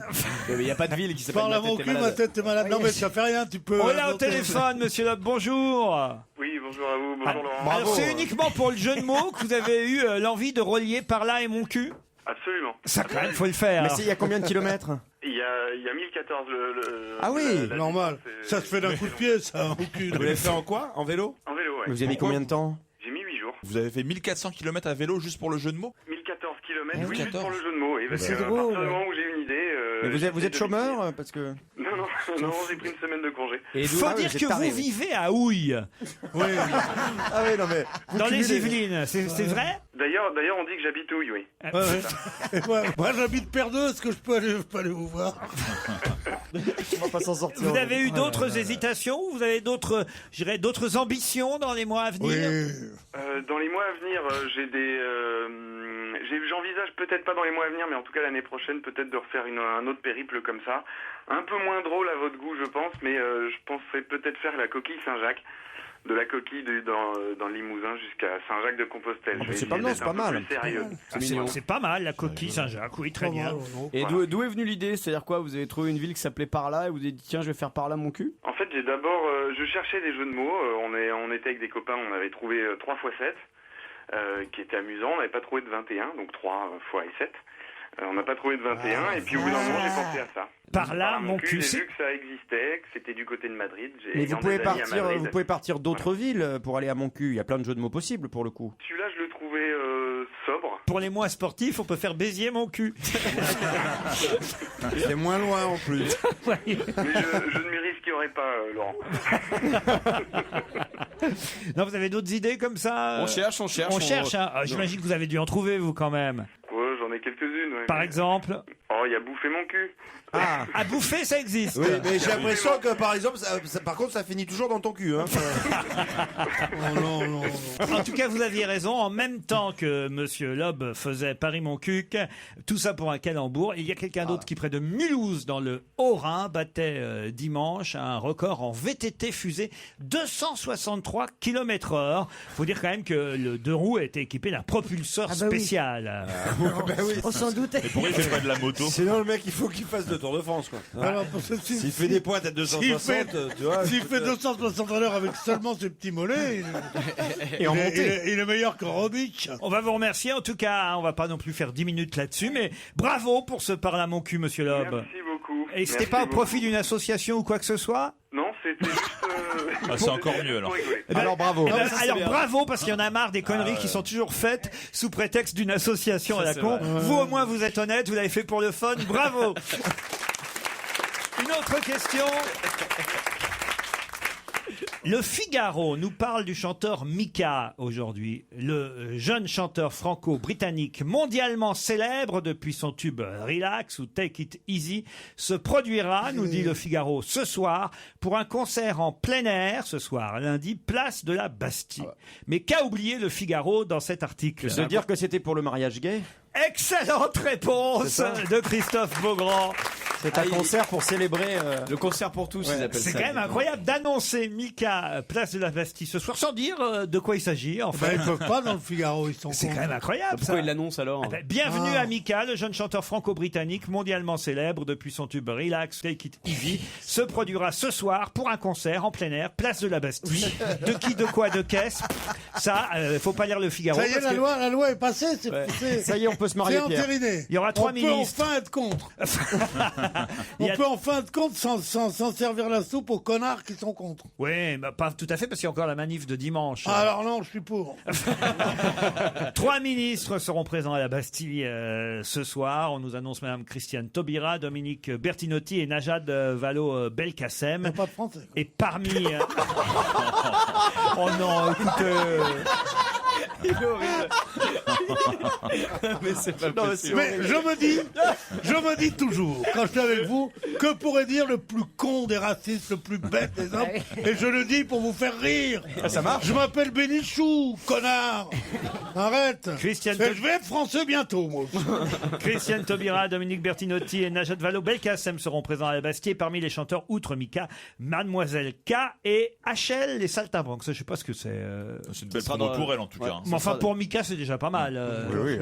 Speaker 8: Il n'y a pas de ville qui s'appelle
Speaker 6: Parle à mon
Speaker 8: Tête
Speaker 6: cul,
Speaker 8: est
Speaker 6: ma
Speaker 8: malade.
Speaker 6: tête est malade. Non, mais ça fait rien, tu peux.
Speaker 3: On l'a au
Speaker 6: inventer.
Speaker 3: téléphone, monsieur Loeb, bonjour.
Speaker 10: Oui, bonjour à vous, bonjour Laurent.
Speaker 3: Alors c'est uniquement pour le jeu de mots que vous avez eu l'envie de relier Parla et mon cul?
Speaker 10: Absolument.
Speaker 3: Ça quand même, faut le faire.
Speaker 5: Mais il y a combien de kilomètres?
Speaker 10: Il y a 1014
Speaker 5: Ah oui,
Speaker 10: la
Speaker 6: Normal.
Speaker 10: distance,
Speaker 6: Ça se fait d'un coup de pied, ça, au cul.
Speaker 4: Vous l'avez fait en quoi? En vélo?
Speaker 10: En vélo, ouais.
Speaker 5: Vous avez mis combien de temps?
Speaker 10: J'ai mis 8 jours.
Speaker 7: Vous avez fait 1400 km à vélo juste pour le jeu de mots?
Speaker 10: 1014 km,
Speaker 1: Ah
Speaker 10: oui,
Speaker 1: oui.
Speaker 10: juste pour le jeu de mots. Et
Speaker 1: c'est
Speaker 10: à
Speaker 1: drôle.
Speaker 10: partir du moment où j'ai une idée...
Speaker 5: Mais vous
Speaker 10: j'essaie
Speaker 5: êtes
Speaker 10: de
Speaker 5: chômeur parce que.
Speaker 10: Non, non, j'ai pris une semaine de congé.
Speaker 8: Et d'où-
Speaker 3: Faut
Speaker 5: Ah oui,
Speaker 3: dire
Speaker 5: vous
Speaker 3: que
Speaker 5: êtes taré,
Speaker 3: vous
Speaker 5: oui.
Speaker 3: vivez à Houille,
Speaker 6: Oui.
Speaker 5: Ah oui non mais.
Speaker 3: dans les Yvelines, c'est vrai?
Speaker 10: D'ailleurs, on dit que j'habite où, oui.
Speaker 6: Ouais, ouais. Ouais. Moi, j'habite Perdeux. Est-ce que je peux aller vous voir?
Speaker 5: On va pas s'en sortir.
Speaker 3: Vous avez eu d'autres hésitations? Vous avez d'autres, je dirais, d'autres ambitions dans les mois à venir?
Speaker 6: Oui.
Speaker 10: Dans les mois à venir, J'envisage peut-être pas dans les mois à venir, mais en tout cas l'année prochaine, peut-être de refaire un autre périple comme ça. Un peu moins drôle à votre goût, je pense, mais je penserais peut-être faire la coquille Saint-Jacques. De la coquille dans le Limousin jusqu'à Saint-Jacques-de-Compostelle.
Speaker 5: C'est pas mal.
Speaker 3: C'est pas mal, la coquille Saint-Jacques, oui, très bien.
Speaker 8: Et d'où est venue l'idée? C'est-à-dire quoi? Vous avez trouvé une ville qui s'appelait par là et vous avez dit tiens, je vais faire par là mon cul?
Speaker 10: En fait, j'ai d'abord, je cherchais des jeux de mots. On était avec des copains, on avait trouvé 3 x 7, qui était amusant. On n'avait pas trouvé de 21, donc 3 fois et 7. On n'a pas trouvé de 21, et puis au bout d'un moment, j'ai pensé à ça.
Speaker 3: Par là, mon cul,
Speaker 10: j'ai vu que ça existait, que c'était du côté de Madrid.
Speaker 5: Mais vous pouvez partir d'autres villes pour aller à Moncu. Il y a plein de jeux de mots possibles pour le coup.
Speaker 10: Celui-là, je le trouvais sobre.
Speaker 3: Pour les mois sportifs, on peut faire Béziers mon cul.
Speaker 4: C'est moins loin en plus.
Speaker 10: Mais je ne m'y risquerai pas, Laurent.
Speaker 3: Non, vous avez d'autres idées comme ça?
Speaker 8: On cherche.
Speaker 3: On cherche, hein. J'imagine que vous avez dû en trouver, vous, quand même.
Speaker 10: Ouais, j'en ai quelques-unes. Ouais.
Speaker 3: Par exemple?
Speaker 10: Oh, il y a bouffé mon cul.
Speaker 3: À bouffer, ça existe.
Speaker 4: Oui, mais j'ai l'impression que par exemple, par contre, ça finit toujours dans ton cul. Hein.
Speaker 6: Non.
Speaker 3: En tout cas, vous aviez raison. En même temps que Monsieur Loeb faisait Paris-Montcuq, tout ça pour un calembour. Il y a quelqu'un d'autre qui, près de Mulhouse, dans le Haut-Rhin, battait dimanche un record en VTT fusée, 263 km/h. Faut dire quand même que le 2 roues était équipé d'un propulseur spécial.
Speaker 1: On s'en doutait.
Speaker 7: Et pourquoi il fait pas de la moto?
Speaker 4: Sinon, le mec, il faut qu'il fasse le Tour de France, quoi.
Speaker 6: Alors,
Speaker 4: S'il fait des pointes à 260, tu vois.
Speaker 6: S'il fait 260 à l'heure avec seulement ses petits mollets, il est meilleur que Robic.
Speaker 3: On va vous remercier. En tout cas, on va pas non plus faire 10 minutes là-dessus, mais bravo pour ce parle à mon cul, Monsieur Loeb.
Speaker 10: Merci beaucoup.
Speaker 3: Et c'était pas au profit d'une association ou quoi que ce soit?
Speaker 10: Non, c'était juste...
Speaker 7: c'est encore mieux, alors.
Speaker 5: Alors bravo.
Speaker 3: Alors bravo, parce qu'il y en a marre des conneries qui sont toujours faites sous prétexte d'une association à la con. Vous au moins vous êtes honnête, vous l'avez fait pour le fun, bravo. Une autre question. Le Figaro nous parle du chanteur Mika aujourd'hui. Le jeune chanteur franco-britannique mondialement célèbre depuis son tube Relax ou Take It Easy se produira, nous dit le Figaro, ce soir pour un concert en plein air, ce soir, lundi, place de la Bastille. Mais qu'a oublié le Figaro dans cet article?
Speaker 5: De dire que c'était pour le mariage gay?
Speaker 3: Excellente réponse de Christophe Beaugrand.
Speaker 5: C'est un concert pour célébrer...
Speaker 8: Le concert pour tous, ils appellent ça.
Speaker 3: C'est quand même incroyable d'annoncer Mika place de la Bastille ce soir sans dire de quoi il s'agit. En fait.
Speaker 6: Ils peuvent pas dans le Figaro, ils sont.
Speaker 3: C'est quand même incroyable.
Speaker 8: Pourquoi
Speaker 3: ça.
Speaker 8: ils l'annoncent alors?
Speaker 3: Bienvenue à Mika, le jeune chanteur franco-britannique mondialement célèbre depuis son tube Relax, Take It Easy, se produira ce soir pour un concert en plein air, place de la Bastille. De qui, de quoi, de qu'est-ce? Ça, faut pas lire le Figaro.
Speaker 6: Ça y est, la loi est passée.
Speaker 5: Ça y est, on peut se marier.
Speaker 6: C'est entériné.
Speaker 3: Il y aura 3 ministres.
Speaker 6: On peut enfin être contre. On peut enfin être contre sans servir la soupe aux connards qui sont contre.
Speaker 3: Oui, bah, pas tout à fait, parce qu'il y a encore la manif de dimanche.
Speaker 6: Alors non, je suis pour.
Speaker 3: 3 ministres seront présents à la Bastille ce soir. On nous annonce Madame Christiane Taubira, Dominique Bertinotti et Najat Vallaud-Belkacem.
Speaker 6: Pas de français.
Speaker 3: Et parmi... oh non, écoutez...
Speaker 8: Il est horrible. Mais c'est pas possible.
Speaker 6: Mais je me dis toujours, quand je suis avec vous, que pourrait dire le plus con des racistes, le plus bête des hommes, et je le dis pour vous faire rire.
Speaker 5: Ça marche.
Speaker 6: Je m'appelle Bénichou, connard. Arrête.
Speaker 3: Christiane
Speaker 6: Je vais être français bientôt, moi.
Speaker 3: Christiane Taubira, Dominique Bertinotti et Najat Vallaud-Belkacem seront présents à la Bastille. Parmi les chanteurs, outre Mika, Mademoiselle K et HL, les Saltimbanques. Ça, je sais pas ce que c'est.
Speaker 7: C'est une belle promo pour elle, en tout cas.
Speaker 3: Mais enfin, pour Mika, c'est déjà pas mal.
Speaker 5: Oui.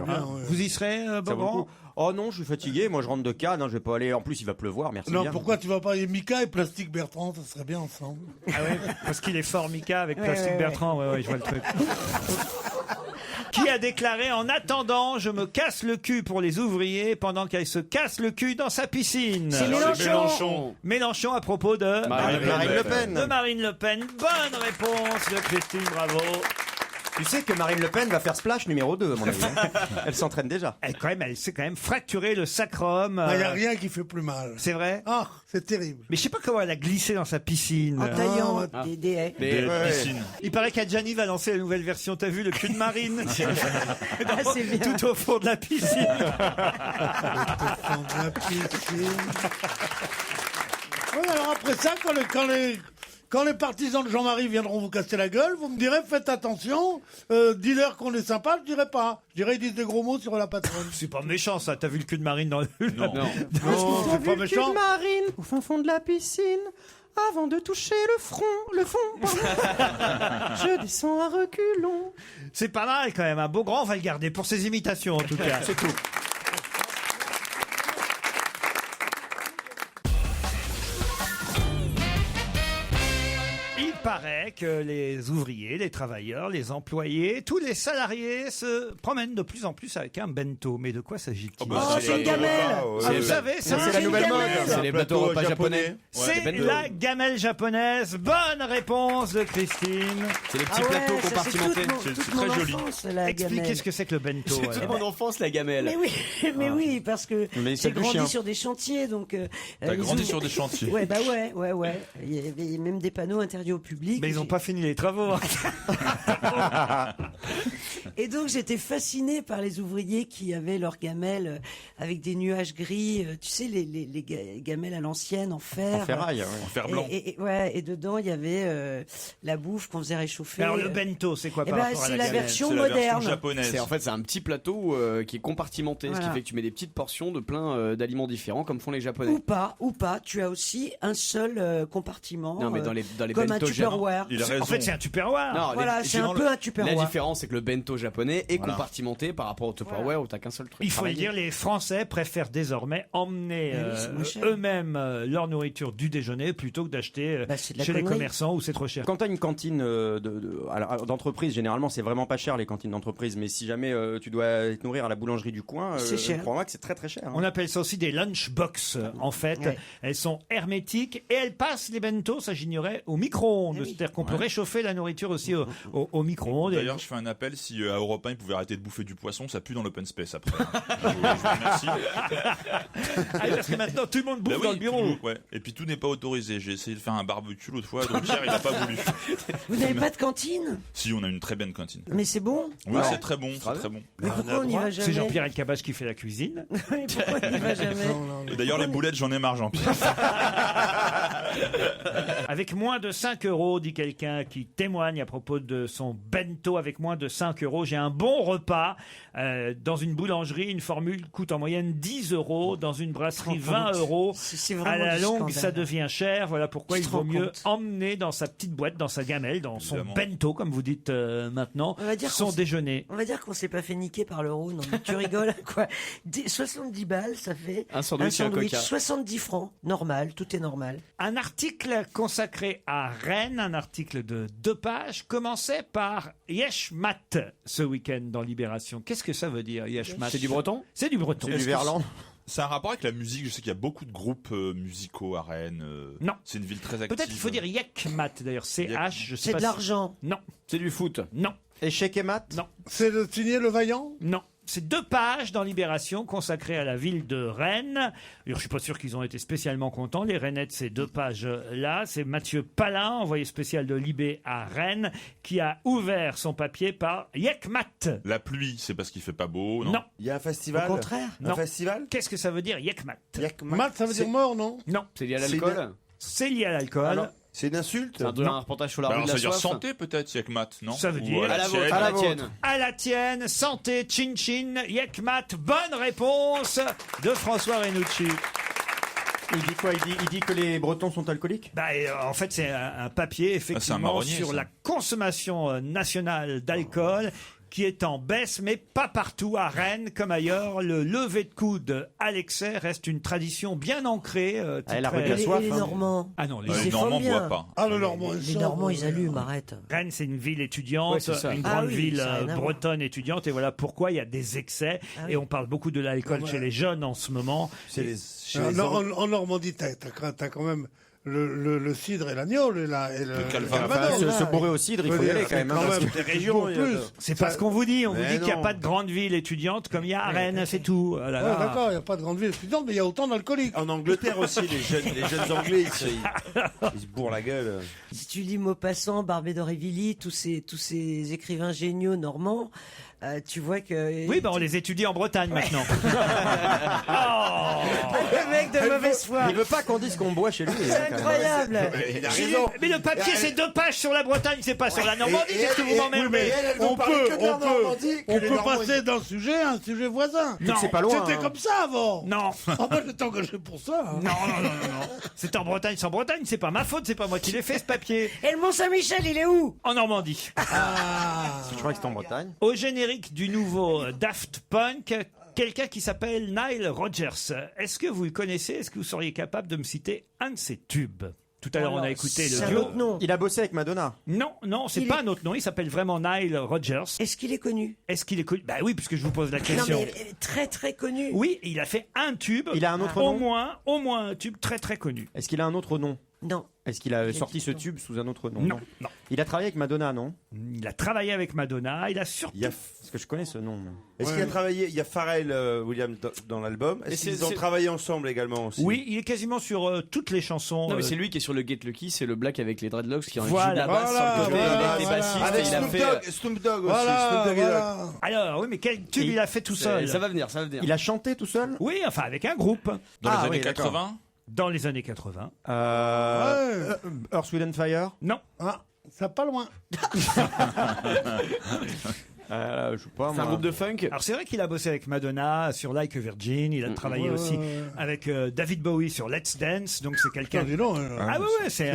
Speaker 3: Vous y serez, Beaugrand?
Speaker 5: Oh non, je suis fatigué. Moi, je rentre de Cannes. Je vais pas aller. En plus, il va pleuvoir. Merci
Speaker 6: Non,
Speaker 5: bien.
Speaker 6: pourquoi tu vas pas aller Mika et Plastique Bertrand? Ça serait bien ensemble.
Speaker 3: Ah ouais, parce qu'il est fort, Mika, avec Plastique Bertrand. Ouais, je vois le truc. Qui a déclaré: en attendant, je me casse le cul pour les ouvriers pendant qu'elle se casse le cul dans sa piscine.
Speaker 1: C'est Mélenchon.
Speaker 3: Mélenchon à propos de
Speaker 5: Marine Le Pen.
Speaker 3: De Marine Le Pen. Bonne réponse de Christine, bravo.
Speaker 5: Tu sais que Marine Le Pen va faire splash numéro 2, à mon avis. Elle s'entraîne déjà.
Speaker 3: Elle s'est quand même fracturé le sacrum.
Speaker 6: Il n'y a rien qui fait plus mal.
Speaker 3: C'est vrai?
Speaker 6: Ah, c'est terrible.
Speaker 3: Mais je sais pas comment elle a glissé dans sa piscine.
Speaker 1: En taillant des haies.
Speaker 7: Piscine.
Speaker 3: Il paraît qu'Adjani va lancer la nouvelle version. T'as vu le cul de Marine?
Speaker 1: C'est bien.
Speaker 3: Tout au fond de la piscine.
Speaker 6: Oui, alors après ça, quand les partisans de Jean-Marie viendront vous casser la gueule, vous me direz faites attention, dis-leur qu'on est sympa, je dirai pas. Je dirais ils disent des gros mots sur la patronne.
Speaker 3: C'est pas méchant ça, t'as vu le cul de Marine dans le...
Speaker 7: Non.
Speaker 6: Non, c'est pas méchant.
Speaker 5: Marine au fin fond de la piscine. Avant de toucher le fond, pardon. Je descends à reculons.
Speaker 3: C'est pas mal quand même, un beau grand, on va le garder pour ses imitations en tout cas. C'est tout. Il paraît que les ouvriers, les travailleurs, les employés, tous les salariés se promènent de plus en plus avec un bento. Mais de quoi s'agit-il?
Speaker 1: C'est une gamelle.
Speaker 3: Vous savez, ça,
Speaker 5: C'est la nouvelle mode. C'est les plateaux repas japonais.
Speaker 3: C'est la gamelle japonaise. Bonne réponse de Christine.
Speaker 5: C'est les petits plateaux compartimentés.
Speaker 7: C'est très joli.
Speaker 3: Expliquez ce que c'est que le bento.
Speaker 5: C'est toute mon enfance, la gamelle.
Speaker 1: Mais oui, parce que
Speaker 5: Mais
Speaker 1: j'ai
Speaker 5: c'est du
Speaker 1: grandi
Speaker 5: chien.
Speaker 1: sur des chantiers, donc.
Speaker 7: T'as
Speaker 1: les
Speaker 7: grandi
Speaker 1: ouvriers-
Speaker 7: sur des chantiers.
Speaker 1: Ouais. Il y avait même des panneaux interdits au public.
Speaker 3: Mais ils n'ont pas fini les travaux.
Speaker 1: Et donc j'étais fascinée par les ouvriers qui avaient leurs gamelles avec des nuages gris, tu sais les gamelles à l'ancienne en fer.
Speaker 5: En ferraille, ouais.
Speaker 7: En fer blanc.
Speaker 1: Et dedans il y avait la bouffe qu'on faisait réchauffer.
Speaker 3: Alors le bento, c'est quoi
Speaker 1: Eh
Speaker 3: par
Speaker 1: ben,
Speaker 3: rapport à
Speaker 1: c'est
Speaker 3: la
Speaker 1: la
Speaker 3: gamelle?
Speaker 1: version
Speaker 7: C'est la version
Speaker 1: moderne.
Speaker 7: japonaise.
Speaker 8: C'est un petit plateau qui est compartimenté, ce
Speaker 1: Voilà.
Speaker 8: qui fait que tu mets des petites portions de plein d'aliments différents, comme font les Japonais.
Speaker 1: Ou pas. Tu as aussi un seul compartiment.
Speaker 8: Non, mais dans les
Speaker 1: comme un
Speaker 8: bento
Speaker 1: Tupperware.
Speaker 7: Il a raison.
Speaker 3: En fait, c'est un tupperware.
Speaker 8: Non,
Speaker 1: Voilà, c'est un peu un
Speaker 8: La
Speaker 1: Tupperware.
Speaker 8: différence, c'est que le bento japonais est compartimenté par rapport au Tupperware où t'as qu'un seul truc.
Speaker 3: Il faut le
Speaker 8: Travailler.
Speaker 3: dire, les Français préfèrent désormais emmener
Speaker 1: Mais oui, c'est moins cher.
Speaker 3: eux-mêmes leur nourriture du déjeuner plutôt que d'acheter
Speaker 1: C'est de la
Speaker 3: chez les
Speaker 1: connerie.
Speaker 3: commerçants où c'est trop cher.
Speaker 5: Quand tu as une cantine d'entreprise, généralement c'est vraiment pas cher les cantines d'entreprise, mais si jamais tu dois te nourrir à la boulangerie du coin,
Speaker 1: C'est cher.
Speaker 5: crois-moi que c'est très très cher.
Speaker 3: On appelle ça aussi des lunchbox. En fait,
Speaker 1: Ouais.
Speaker 3: elles sont hermétiques et elles passent les bentos, ça j'ignorais, au micro-ondes.
Speaker 1: Eh oui.
Speaker 3: C'est-à-dire qu'on peut réchauffer la nourriture aussi au micro-ondes.
Speaker 7: D'ailleurs, je fais un appel si à Europe 1 ils pouvaient arrêter de bouffer du poisson, ça pue dans l'open space après. Je vous remercie.
Speaker 3: Parce que maintenant tout le monde bouffe
Speaker 7: Bah oui,
Speaker 3: dans le bureau.
Speaker 7: Ouais. Et puis tout n'est pas autorisé. J'ai essayé de faire un barbecue l'autre fois, donc Pierre il a pas voulu.
Speaker 1: Vous n'avez pas de cantine?
Speaker 7: Si, on a une très bonne cantine.
Speaker 1: Mais c'est bon.
Speaker 7: Oui, c'est très bon, c'est très bon.
Speaker 1: Mais pourquoi on n'y va jamais?
Speaker 3: C'est Jean-Pierre Elkabbach qui fait la cuisine.
Speaker 1: Mais pourquoi on n'y va jamais?
Speaker 7: Et d'ailleurs, les boulettes, j'en ai marre, Jean-Pierre.
Speaker 3: Avec moins de 5 euros, dit quelqu'un qui témoigne à propos de son bento. Avec moins de 5 euros, j'ai un bon repas. Dans une boulangerie, une formule coûte en moyenne 10 euros. Dans une brasserie, 20 euros.
Speaker 1: C'est vraiment
Speaker 3: À la
Speaker 1: du
Speaker 3: longue,
Speaker 1: scandale.
Speaker 3: ça devient cher. Voilà pourquoi
Speaker 1: Tu
Speaker 3: il
Speaker 1: te
Speaker 3: vaut
Speaker 1: rends
Speaker 3: mieux
Speaker 1: compte
Speaker 3: emmener dans sa petite boîte, dans sa gamelle, dans son
Speaker 7: Évidemment.
Speaker 3: bento, comme vous dites maintenant,
Speaker 1: On va dire
Speaker 3: son
Speaker 1: qu'on-
Speaker 3: déjeuner.
Speaker 1: On va dire qu'on s'est pas fait niquer par l'euro. Non, mais tu rigoles, quoi. 70 balles, ça fait
Speaker 8: Un sandwich et un coca.
Speaker 1: 70 francs. Normal, tout est normal.
Speaker 3: Un article consacré à Rennes, un article de 2 pages, commençait par Yeshmat ce week-end dans Libération. Qu'est-ce que ça veut dire, Yeshmat?
Speaker 8: C'est du breton?
Speaker 3: C'est du breton.
Speaker 5: C'est du verlan.
Speaker 7: C'est un rapport avec la musique. Je sais qu'il y a beaucoup de groupes musicaux à Rennes.
Speaker 3: Non.
Speaker 7: C'est une ville très active.
Speaker 3: Peut-être qu'il faut dire Yekmat, d'ailleurs. C-H, je sais
Speaker 1: C'est
Speaker 3: pas
Speaker 1: de
Speaker 3: si-
Speaker 1: l'argent.
Speaker 3: Non,
Speaker 8: C'est du foot.
Speaker 3: non,
Speaker 5: Échec et mat.
Speaker 3: non,
Speaker 6: C'est de signer le vaillant?
Speaker 3: non. C'est 2 pages dans Libération consacrées à la ville de Rennes. Alors, je suis pas sûr qu'ils ont été spécialement contents, les Rennais, de ces 2 pages-là. C'est Mathieu Palin, envoyé spécial de Libé à Rennes, qui a ouvert son papier par Yekmat.
Speaker 7: La pluie, c'est parce qu'il fait pas beau, non?
Speaker 3: Non.
Speaker 4: Il y a un festival.
Speaker 1: Au contraire.
Speaker 3: Non.
Speaker 4: Un festival.
Speaker 3: Qu'est-ce que ça veut dire, Yekmat?
Speaker 6: Mat, ça veut dire mort, non?
Speaker 3: Non,
Speaker 8: C'est lié à
Speaker 4: C'est
Speaker 8: l'alcool?
Speaker 3: c'est lié à l'alcool.
Speaker 4: Alors, c'est une insulte.
Speaker 8: C'est un reportage sur la
Speaker 7: Bah
Speaker 8: rue
Speaker 7: alors,
Speaker 8: de
Speaker 7: ça
Speaker 8: la
Speaker 7: veut dire
Speaker 8: soif.
Speaker 7: santé peut-être, Yekmat, non?
Speaker 3: Ça veut
Speaker 7: Ou
Speaker 3: dire-
Speaker 7: à
Speaker 8: À la
Speaker 7: tienne.
Speaker 8: vôtre, à la tienne.
Speaker 3: À la tienne, santé, chin chin, Yekmat. Bonne réponse de François Renucci.
Speaker 5: Il dit quoi il dit que les Bretons sont alcooliques.
Speaker 3: Bah, en fait, c'est un papier,
Speaker 7: c'est un
Speaker 3: effectivement,
Speaker 7: marronnier,
Speaker 3: sur
Speaker 7: ça.
Speaker 3: la consommation nationale d'alcool qui est en baisse, mais pas partout à Rennes comme ailleurs. Le lever de coude à l'excès reste une tradition bien ancrée.
Speaker 5: Ah, la
Speaker 3: titrée-
Speaker 5: rue de la
Speaker 1: Et
Speaker 5: soif,
Speaker 1: les
Speaker 5: hein.
Speaker 1: Normands.
Speaker 3: Ah non, les
Speaker 7: Les
Speaker 1: Ils
Speaker 7: Normands
Speaker 1: font bien.
Speaker 7: boivent pas.
Speaker 6: Ah, le Normand.
Speaker 1: Les Normands, ils allument, arrête.
Speaker 3: Rennes, c'est une ville étudiante,
Speaker 8: Ouais, c'est ça.
Speaker 3: une
Speaker 1: Ah
Speaker 3: grande
Speaker 1: oui,
Speaker 3: ville
Speaker 1: ça a rien à voir.
Speaker 3: bretonne étudiante, et voilà pourquoi il y a des excès.
Speaker 1: Ah oui.
Speaker 3: Et on parle beaucoup de l'alcool
Speaker 6: Ah ouais.
Speaker 3: chez les jeunes en ce moment.
Speaker 4: C'est les. chez les
Speaker 6: En Normandie, t'as quand même le cidre et l'agneau, et le
Speaker 7: calvados.
Speaker 6: calvados.
Speaker 5: Se bourrer au cidre, il faut y aller quand même. hein, parce que-
Speaker 6: des régions plus.
Speaker 3: C'est parce qu'on vous dit, on vous
Speaker 4: Mais
Speaker 3: dit qu'il n'y a
Speaker 4: non.
Speaker 3: pas de grande ville étudiante comme il y a à Rennes, c'est tout. Ah là là.
Speaker 6: D'accord, il n'y a pas de grande ville étudiante, mais il y a autant d'alcooliques.
Speaker 4: En Angleterre aussi, les jeunes Anglais, ils se bourrent la gueule.
Speaker 1: Si tu lis Maupassant, Barbé d'Aurevilly, tous ces écrivains géniaux normands, tu vois que...
Speaker 3: Oui, on les étudie en Bretagne maintenant.
Speaker 1: Le mec de mauvaise foi.
Speaker 5: Il veut pas qu'on dise qu'on boit chez lui.
Speaker 1: C'est incroyable.
Speaker 4: Il a raison.
Speaker 3: Mais le papier, c'est 2 pages sur la Bretagne, c'est pas sur la Normandie. Qu'est-ce que vous m'emmerdez?
Speaker 6: On peut passer d'un sujet à un sujet voisin.
Speaker 3: Non,
Speaker 5: c'est pas loin.
Speaker 6: C'était comme ça avant.
Speaker 3: Non.
Speaker 6: Ah bah, j'étais engagé pour ça. hein.
Speaker 3: Non. C'est en Bretagne, c'est en Bretagne. C'est pas ma faute, c'est pas moi qui l'ai fait ce papier.
Speaker 1: Et le Mont-Saint-Michel, il est où?
Speaker 3: En Normandie.
Speaker 5: Je crois que c'est en Bretagne.
Speaker 3: Au générique du nouveau Daft Punk, quelqu'un qui s'appelle Nile Rodgers. Est-ce que vous le connaissez? Est-ce que vous seriez capable de me citer un de ses tubes? Tout à l'heure, on a écouté
Speaker 1: c'est
Speaker 3: le
Speaker 1: un
Speaker 3: duo.
Speaker 1: autre nom.
Speaker 5: Il a bossé avec Madonna.
Speaker 3: Non, c'est
Speaker 1: Il
Speaker 3: pas
Speaker 1: est-
Speaker 3: un autre nom. Il s'appelle vraiment Nile Rodgers.
Speaker 1: Est-ce qu'il est connu?
Speaker 3: Est-ce qu'il est connu? Bah oui, puisque je vous pose la
Speaker 1: Non,
Speaker 3: question.
Speaker 1: mais très très connu.
Speaker 3: Oui, il a fait un tube.
Speaker 5: Il a un autre
Speaker 3: au
Speaker 5: nom
Speaker 3: moins un tube très très connu.
Speaker 5: Est-ce qu'il a un autre nom?
Speaker 1: Non.
Speaker 5: Est-ce qu'il a
Speaker 1: Il a
Speaker 5: sorti
Speaker 1: dit
Speaker 5: ce
Speaker 1: non.
Speaker 5: tube sous un autre nom?
Speaker 3: Non.
Speaker 5: Il a travaillé avec Madonna, non?
Speaker 3: Il a travaillé avec Madonna. Il a surtout.
Speaker 5: Parce que je connais ce nom. moi.
Speaker 4: Est-ce qu'il a travaillé? Il y a Pharrell Williams dans l'album. Est-ce qu'ils ont travaillé ensemble également aussi?
Speaker 3: Oui, il est quasiment sur toutes les chansons.
Speaker 8: Non, mais c'est lui qui est sur le Get Lucky, c'est le black avec les dreadlocks qui joue
Speaker 3: Voilà.
Speaker 8: de la basse sur le côté, il était bassiste
Speaker 4: Avec
Speaker 8: et il a
Speaker 4: Snoop
Speaker 8: fait.
Speaker 4: Dogg, Snoop Dogg aussi.
Speaker 6: Voilà,
Speaker 4: Snoop Dogg est là.
Speaker 6: voilà.
Speaker 3: Alors oui, mais quel tube il a fait tout seul?
Speaker 8: Ça va venir, ça va venir.
Speaker 5: Il a chanté tout seul?
Speaker 3: Oui, enfin avec un groupe.
Speaker 7: Dans les
Speaker 5: Ah,
Speaker 7: années
Speaker 5: oui, d'accord.
Speaker 7: 80.
Speaker 3: Dans les années 80.
Speaker 5: Earth, Wind and Fire?
Speaker 3: Non.
Speaker 6: Ah, ça pas loin.
Speaker 5: Je sais pas.
Speaker 8: C'est un
Speaker 5: moi.
Speaker 8: groupe de funk.
Speaker 3: Alors c'est vrai qu'il a bossé avec Madonna sur Like a Virgin. Il a travaillé aussi avec David Bowie sur Let's Dance. Donc c'est quelqu'un.
Speaker 6: Dis donc,
Speaker 3: Ah ouais,
Speaker 6: c'est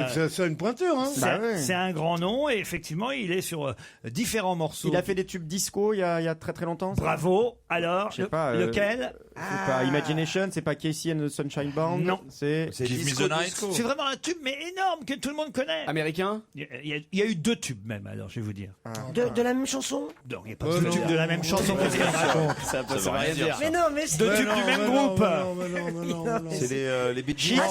Speaker 6: une pointure. Hein.
Speaker 3: c'est un grand nom et effectivement il est sur différents morceaux.
Speaker 5: Il a fait des tubes disco il y a très très longtemps. ça?
Speaker 3: Bravo. Alors
Speaker 5: Je sais pas,
Speaker 3: lequel?
Speaker 5: C'est pas Imagination, c'est pas Casey and the Sunshine Band.
Speaker 3: Non.
Speaker 5: C'est
Speaker 7: Give Me the Night.
Speaker 3: C'est vraiment un tube mais énorme que tout le monde connaît.
Speaker 8: Américain.
Speaker 3: Il y a eu 2 tubes même. Alors je vais vous dire.
Speaker 1: De la même chanson?
Speaker 3: Non, il n'y a pas 2 tubes de la même chanson. Qu'est-ce qu'il raconte?
Speaker 8: Ça
Speaker 7: veut rien dire.
Speaker 1: Mais non, mais c'est...
Speaker 3: 2 tubes du même groupe.
Speaker 4: C'est les Bee Gees.
Speaker 1: Ah,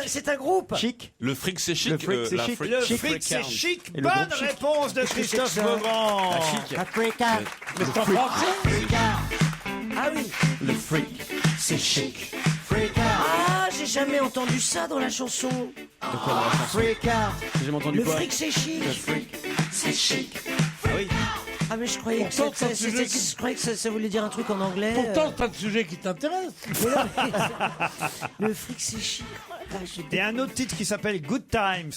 Speaker 1: c'est un groupe.
Speaker 5: Chic.
Speaker 7: Le fric c'est chic.
Speaker 5: Le fric, c'est
Speaker 7: la
Speaker 5: chic.
Speaker 7: fric-
Speaker 3: Le
Speaker 5: Chic,
Speaker 3: fric, c'est
Speaker 8: Count.
Speaker 3: chic.
Speaker 5: Et le
Speaker 3: Bonne
Speaker 5: groupe Chic.
Speaker 3: réponse de Christophe Beaugrand.
Speaker 1: Africa.
Speaker 6: Mais c'est en français.
Speaker 1: Ah oui.
Speaker 5: Le freak, c'est chic.
Speaker 1: Ah, j'ai jamais entendu ça dans la chanson. Africa.
Speaker 8: J'ai jamais entendu
Speaker 1: Le
Speaker 8: quoi.
Speaker 1: fric, c'est chic. C'est chic. Ah, mais je croyais que,
Speaker 6: Pourtant,
Speaker 1: je croyais que ça voulait dire un truc en anglais.
Speaker 6: Pourtant, c'est pas de sujet qui t'intéresse.
Speaker 1: Le fric, c'est chic. Ah,
Speaker 3: Et un autre titre qui s'appelle Good Times,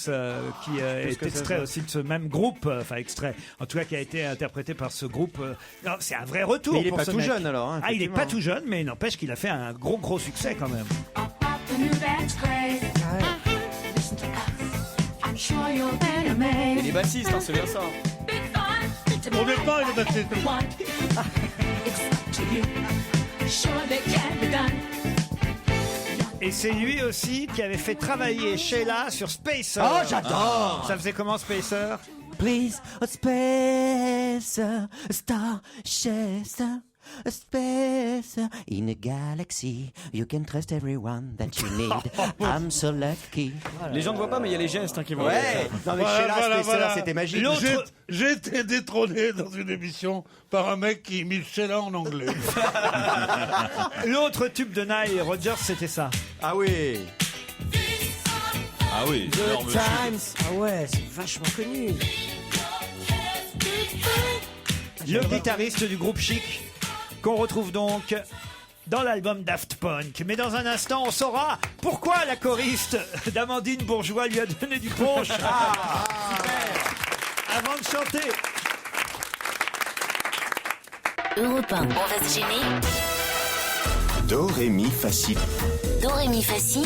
Speaker 3: qui est extrait aussi de ce même groupe, enfin extrait, en tout cas qui a été interprété par ce groupe. Non, c'est un vrai retour.
Speaker 5: Mais il est
Speaker 3: pour
Speaker 5: pas
Speaker 3: ce
Speaker 5: tout
Speaker 3: mec.
Speaker 5: jeune, alors, hein,
Speaker 3: Ah, il est
Speaker 5: effectivement.
Speaker 3: pas tout jeune, mais il n'empêche qu'il a fait un gros succès quand même.
Speaker 8: Il est bassiste, hein, c'est bien ça.
Speaker 6: Au départ, il est passé.
Speaker 3: Et c'est lui aussi qui avait fait travailler Sheila sur Spacer.
Speaker 1: Oh, j'adore.
Speaker 3: Ça faisait comment Spacer?
Speaker 1: Please, a space, a star chaser, a space in a galaxy. You can trust everyone that you need. I'm so lucky.
Speaker 8: Les gens ne voient pas, mais il y a les gestes hein, qui vont.
Speaker 5: Ouais. Non mais
Speaker 6: Voilà,
Speaker 5: Sheila
Speaker 6: voilà,
Speaker 5: Spacer,
Speaker 6: voilà.
Speaker 5: c'était magique.
Speaker 6: J'ai été détrôné dans une émission par un mec qui imite Sheila en anglais.
Speaker 3: L'autre tube de Nile Rodgers, c'était ça.
Speaker 5: Ah oui.
Speaker 7: Ah oui.
Speaker 1: Good
Speaker 7: énorme tube.
Speaker 1: times. Ah ouais, c'est vachement connu.
Speaker 3: Le guitariste du groupe Chic, qu'on retrouve donc dans l'album Daft Punk. Mais dans un instant, on saura pourquoi la choriste d'Amandine Bourgeois lui a donné du punch. Avant de chanter.
Speaker 11: Europe 1, on va se gêner.
Speaker 2: Do, ré, mi, fa, si.
Speaker 11: Do, ré, mi, fa, si.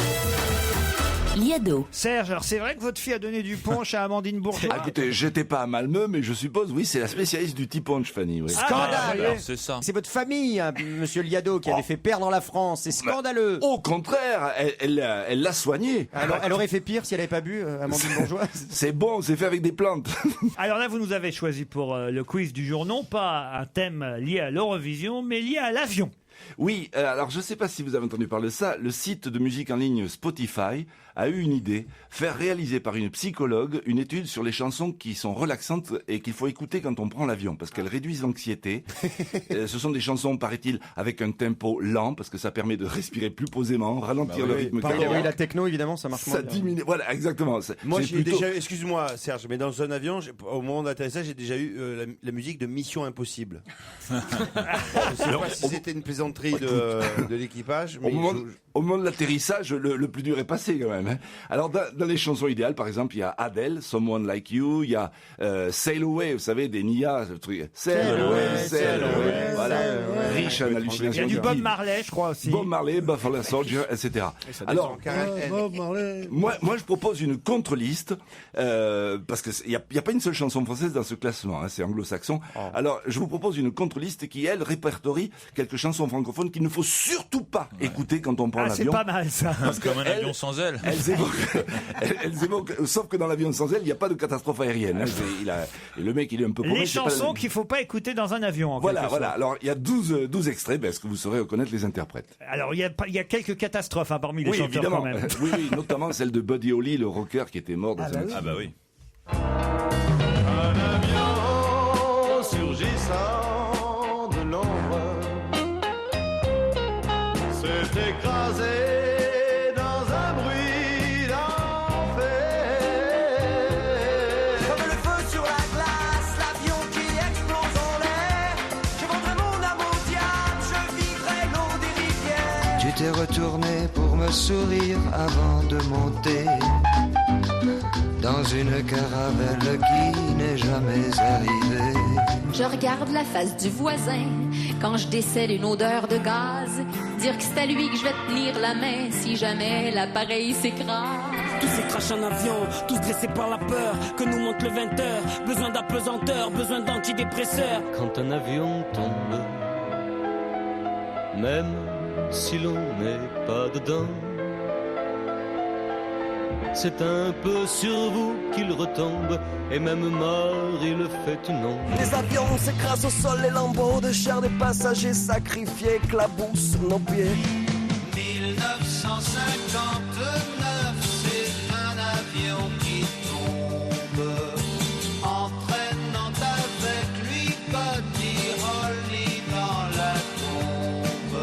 Speaker 11: Liado.
Speaker 3: Serge, alors c'est vrai que votre fille a donné du punch à Amandine Bourgeois?
Speaker 12: Ah, écoutez, j'étais pas à Malmö, mais je suppose, oui, c'est la spécialiste du T-Punch, Fanny. Oui.
Speaker 5: Scandale.
Speaker 7: C'est ça.
Speaker 5: C'est votre famille, hein, monsieur Liado, qui avait fait perdre la France. C'est scandaleux.
Speaker 12: Au contraire, elle l'a soignée.
Speaker 5: Alors, elle aurait fait pire si elle avait pas bu, Amandine Bourgeois.
Speaker 12: C'est bon, c'est fait avec des plantes.
Speaker 3: Alors là, vous nous avez choisi pour le quiz du jour, non pas un thème lié à l'Eurovision, mais lié à l'avion.
Speaker 12: Oui, alors je ne sais pas si vous avez entendu parler de ça, le site de musique en ligne Spotify a eu une idée, faire réaliser par une psychologue une étude sur les chansons qui sont relaxantes et qu'il faut écouter quand on prend l'avion, parce qu'elles réduisent l'anxiété. Ce sont des chansons, paraît-il, avec un tempo lent, parce que ça permet de respirer plus posément, ralentir le rythme cardiaque.
Speaker 5: Oui, la techno, évidemment, ça marche moins
Speaker 12: Ça
Speaker 5: bien.
Speaker 12: diminue, voilà, exactement.
Speaker 4: Moi,
Speaker 12: C'est
Speaker 4: j'ai
Speaker 12: plutôt-
Speaker 4: déjà, excuse-moi Serge, mais dans un avion, au moment d'atterrissage, j'ai déjà eu la musique de Mission Impossible. Je sais pas si c'était une plaisanterie de l'équipage, mais
Speaker 12: Au moment de l'atterrissage, le plus dur est passé quand même. Hein. Alors dans les chansons idéales, par exemple, il y a Adele, Someone Like You, il y a Sail Away, vous savez, des Nia, ce truc. Sail Away, Sail Away. Voilà. Riche en hallucinations.
Speaker 3: Il y a du Bob Marley, je crois aussi.
Speaker 12: Bob Marley, Buffalo Soldier, etc. Alors,
Speaker 6: Bob Marley.
Speaker 12: moi, je propose une contre-liste, parce qu'il n'y a pas une seule chanson française dans ce classement, hein, c'est anglo-saxon. Alors, je vous propose une contre-liste qui, elle, répertorie quelques chansons francophones qu'il ne faut surtout pas écouter quand on prend
Speaker 3: Ah, c'est
Speaker 12: l'avion.
Speaker 3: pas mal ça.
Speaker 7: Comme un avion sans ailes.
Speaker 12: Elles évoquent, sauf que dans l'avion sans elle, il n'y a pas de catastrophe aérienne. Hein. Et le mec, il est un peu paumé,
Speaker 3: Les
Speaker 12: c'est pas-
Speaker 3: chansons qu'il faut pas écouter dans un avion. En
Speaker 12: Voilà,
Speaker 3: quelque
Speaker 12: voilà.
Speaker 3: sorte.
Speaker 12: Alors, il y a 12 extraits, est-ce que vous saurez reconnaître les interprètes?
Speaker 3: Alors il y a quelques catastrophes parmi les
Speaker 12: Oui,
Speaker 3: chanteurs
Speaker 12: évidemment.
Speaker 3: quand même.
Speaker 12: Oui, notamment celle de Buddy Holly, le rocker qui était mort dans un accident.
Speaker 7: Ah bah oui.
Speaker 13: Un avion surgissant de l'ombre s'est écrasé dans un bruit d'enfer. Comme le feu sur la glace, l'avion qui explose en l'air. Je vendrai mon âme au diable, je vivrai l'eau des rivières.
Speaker 14: Tu t'es retourné pour me sourire avant de monter dans une caravelle qui n'est jamais arrivée.
Speaker 15: Je regarde la face du voisin quand je décèle une odeur de gaz. Dire que c'est à lui que je vais tenir la main si jamais l'appareil s'écrase.
Speaker 16: Tous ces crashs en avion, tous dressés par la peur que nous montre le 20h. Besoin d'apesanteur, besoin d'antidépresseurs.
Speaker 17: Quand un avion tombe, même si l'on n'est pas dedans, c'est un peu sur vous qu'il retombe, et même mort il fait une ombre.
Speaker 13: Les avions s'écrasent au sol, les lambeaux de chair des passagers sacrifiés éclaboussent nos pieds.
Speaker 18: 1959, c'est un avion qui tombe, entraînant avec lui Buddy Holly dans la tombe.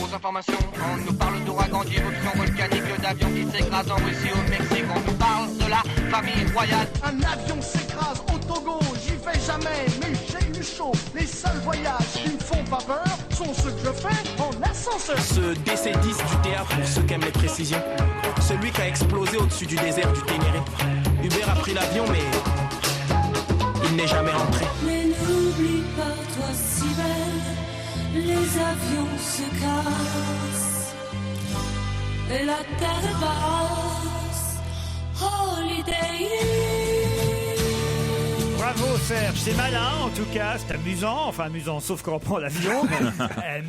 Speaker 19: Aux informations, on nous parle d'ouragan, d'éruption volcanique, d'avions qui s'écrasent en Russie, au Mexique. On nous parle de la famille royale.
Speaker 13: Un avion s'écrase au Togo, j'y vais jamais, mais j'ai eu chaud. Les seuls voyages qui me font pas peur sont ceux que je fais en ascenseur.
Speaker 16: Ce DC-10 du théâtre, pour ceux qui aiment les précisions. Celui qui a explosé au-dessus du désert du Ténéré. Hubert a pris l'avion, mais il n'est jamais rentré.
Speaker 20: Mais n'oublie pas, toi si belle, les avions se cassent et la terre passe. Holiday.
Speaker 3: Bravo Serge, c'est malin en tout cas, c'est amusant, enfin amusant sauf quand on prend l'avion,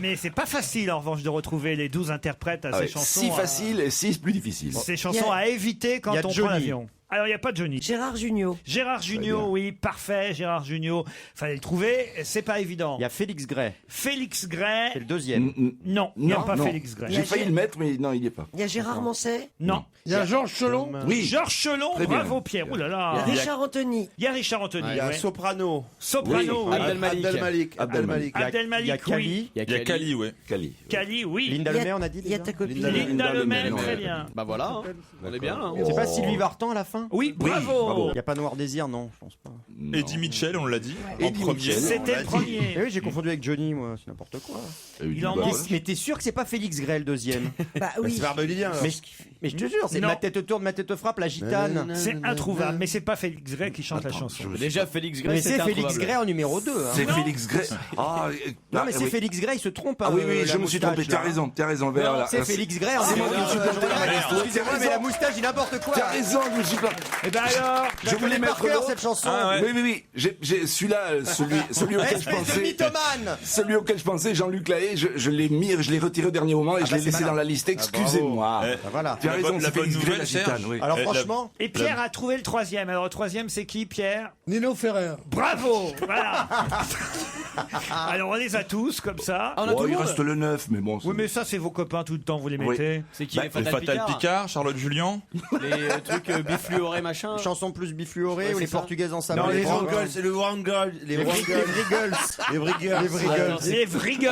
Speaker 3: mais c'est pas facile en revanche de retrouver les 12 interprètes à
Speaker 12: Ah
Speaker 3: ces
Speaker 12: ouais,
Speaker 3: chansons.
Speaker 12: 6 faciles et 6 plus difficiles.
Speaker 3: Ces chansons à éviter quand
Speaker 12: il y a
Speaker 3: on
Speaker 12: Johnny.
Speaker 3: prend l'avion. Alors, il n'y a pas de Johnny.
Speaker 21: Gérard Jugnot.
Speaker 3: Gérard Jugnot, oui, parfait, Gérard Jugnot. Fallait le trouver, c'est pas évident.
Speaker 5: Il y a Félix Gray.
Speaker 3: Félix Gray.
Speaker 5: C'est le deuxième.
Speaker 3: Non, il n'y a
Speaker 12: Non,
Speaker 3: pas
Speaker 12: non.
Speaker 3: Félix Gray.
Speaker 12: J'ai failli le mettre, mais non, il n'y est pas.
Speaker 21: Il y a Gérard Manset.
Speaker 3: Non.
Speaker 6: Il y a Georges Chelon.
Speaker 12: Oui.
Speaker 3: Georges Chelon,
Speaker 12: Très bien.
Speaker 3: bravo Pierre. Ouh là là.
Speaker 21: Il y a Richard Anthony.
Speaker 3: Il y a Richard Anthony.
Speaker 4: Il y a
Speaker 3: ouais.
Speaker 4: Soprano.
Speaker 3: Soprano, oui.
Speaker 4: Abdelmalik.
Speaker 3: Abdelmalik,
Speaker 5: Il y a
Speaker 3: oui.
Speaker 5: Kali.
Speaker 7: Il y a Kali, ouais.
Speaker 12: Kali.
Speaker 3: Kali, oui.
Speaker 5: Linda
Speaker 21: Il y a-
Speaker 5: Lemay, on a dit
Speaker 21: Il y a
Speaker 5: déjà
Speaker 21: ta copine.
Speaker 3: Linda Lemay,
Speaker 12: non,
Speaker 3: très
Speaker 12: ouais.
Speaker 3: bien.
Speaker 8: Bah voilà, hein. On est bien. Hein.
Speaker 5: C'est pas Sylvie Vartan à la fin?
Speaker 3: Oui, bravo.
Speaker 12: bravo.
Speaker 5: Il n'y a pas Noir Désir, non, je pense pas.
Speaker 7: Eddie Mitchell, on l'a dit. En
Speaker 12: Eddie
Speaker 7: premier.
Speaker 12: Mitchell.
Speaker 3: C'était le premier.
Speaker 5: Eh oui, j'ai confondu avec Johnny, moi, c'est n'importe quoi.
Speaker 3: Il en
Speaker 12: Bah,
Speaker 3: manque.
Speaker 12: ouais.
Speaker 5: Mais t'es sûr que c'est pas Félix Gray le deuxième?
Speaker 21: Bah oui.
Speaker 4: C'est Barbelivien.
Speaker 5: Mais je te jure, c'est
Speaker 3: Non.
Speaker 5: Ma tête tourne, ma tête frappe, la gitane.
Speaker 3: C'est introuvable, mais c'est pas Félix Gray qui chante la chanson.
Speaker 8: Déjà, Félix Gray,
Speaker 5: Mais c'est Félix
Speaker 8: introuvable.
Speaker 5: Gray en numéro 2.
Speaker 12: C'est Félix Gray. Ah,
Speaker 5: Non, mais c'est
Speaker 12: oui.
Speaker 5: Félix Gray, il se trompe.
Speaker 12: Ah oui, oui,
Speaker 5: la
Speaker 12: je me suis
Speaker 5: moustache,
Speaker 12: trompé.
Speaker 5: là.
Speaker 12: T'as raison. Vers
Speaker 5: Non,
Speaker 12: la-
Speaker 5: c'est Félix Gray en
Speaker 12: C'est moi
Speaker 5: numéro
Speaker 12: qui me suis
Speaker 5: 2.
Speaker 12: planté.
Speaker 5: Excusez-moi, mais la moustache, dit n'importe quoi.
Speaker 12: T'as raison, je me suis planté.
Speaker 3: Et ben alors,
Speaker 12: Je voulais
Speaker 5: par
Speaker 12: mettre
Speaker 5: cœur
Speaker 12: l'autre.
Speaker 5: cette chanson.
Speaker 7: Ah ouais.
Speaker 12: Oui. J'ai celui-là, celui auquel je
Speaker 5: Espèce de
Speaker 12: pensais.
Speaker 5: mythomane.
Speaker 12: Celui auquel je pensais, Jean-Luc Lahaye, je l'ai mis, je l'ai retiré au dernier moment et je l'ai laissé dans la liste. Excusez-moi.
Speaker 5: Bah voilà.
Speaker 12: Tu as raison,
Speaker 7: la
Speaker 12: c'était
Speaker 7: bonne
Speaker 12: XV,
Speaker 7: nouvelle,
Speaker 12: la gitane,
Speaker 7: Serge.
Speaker 12: oui.
Speaker 4: Alors franchement,
Speaker 3: Et Pierre a trouvé le troisième. Alors, le troisième, c'est qui, Pierre?
Speaker 6: Nino Ferrer.
Speaker 3: Bravo. Voilà. Alors, on les a tous, comme ça.
Speaker 8: Ah, on a tout le
Speaker 12: il
Speaker 8: monde.
Speaker 12: reste le 9, mais bon.
Speaker 3: Oui, mais ça, c'est vos copains tout le temps, vous les
Speaker 12: Oui.
Speaker 3: mettez.
Speaker 8: C'est qui
Speaker 12: Bah,
Speaker 8: les
Speaker 7: Les
Speaker 8: Fatal
Speaker 7: Fatal
Speaker 8: Picard
Speaker 7: Picard, Charlotte Julien.
Speaker 8: Les trucs bifluorés machin.
Speaker 5: Chanson plus bifluorée
Speaker 8: Ouais,
Speaker 5: ou
Speaker 8: c'est
Speaker 5: les
Speaker 8: ça.
Speaker 5: Portugaises en sabre.
Speaker 4: non, les
Speaker 5: Wrangles.
Speaker 4: Wrangles, c'est le Wrangle, les Wrangles, les Wrangles.
Speaker 3: Les Vrigels.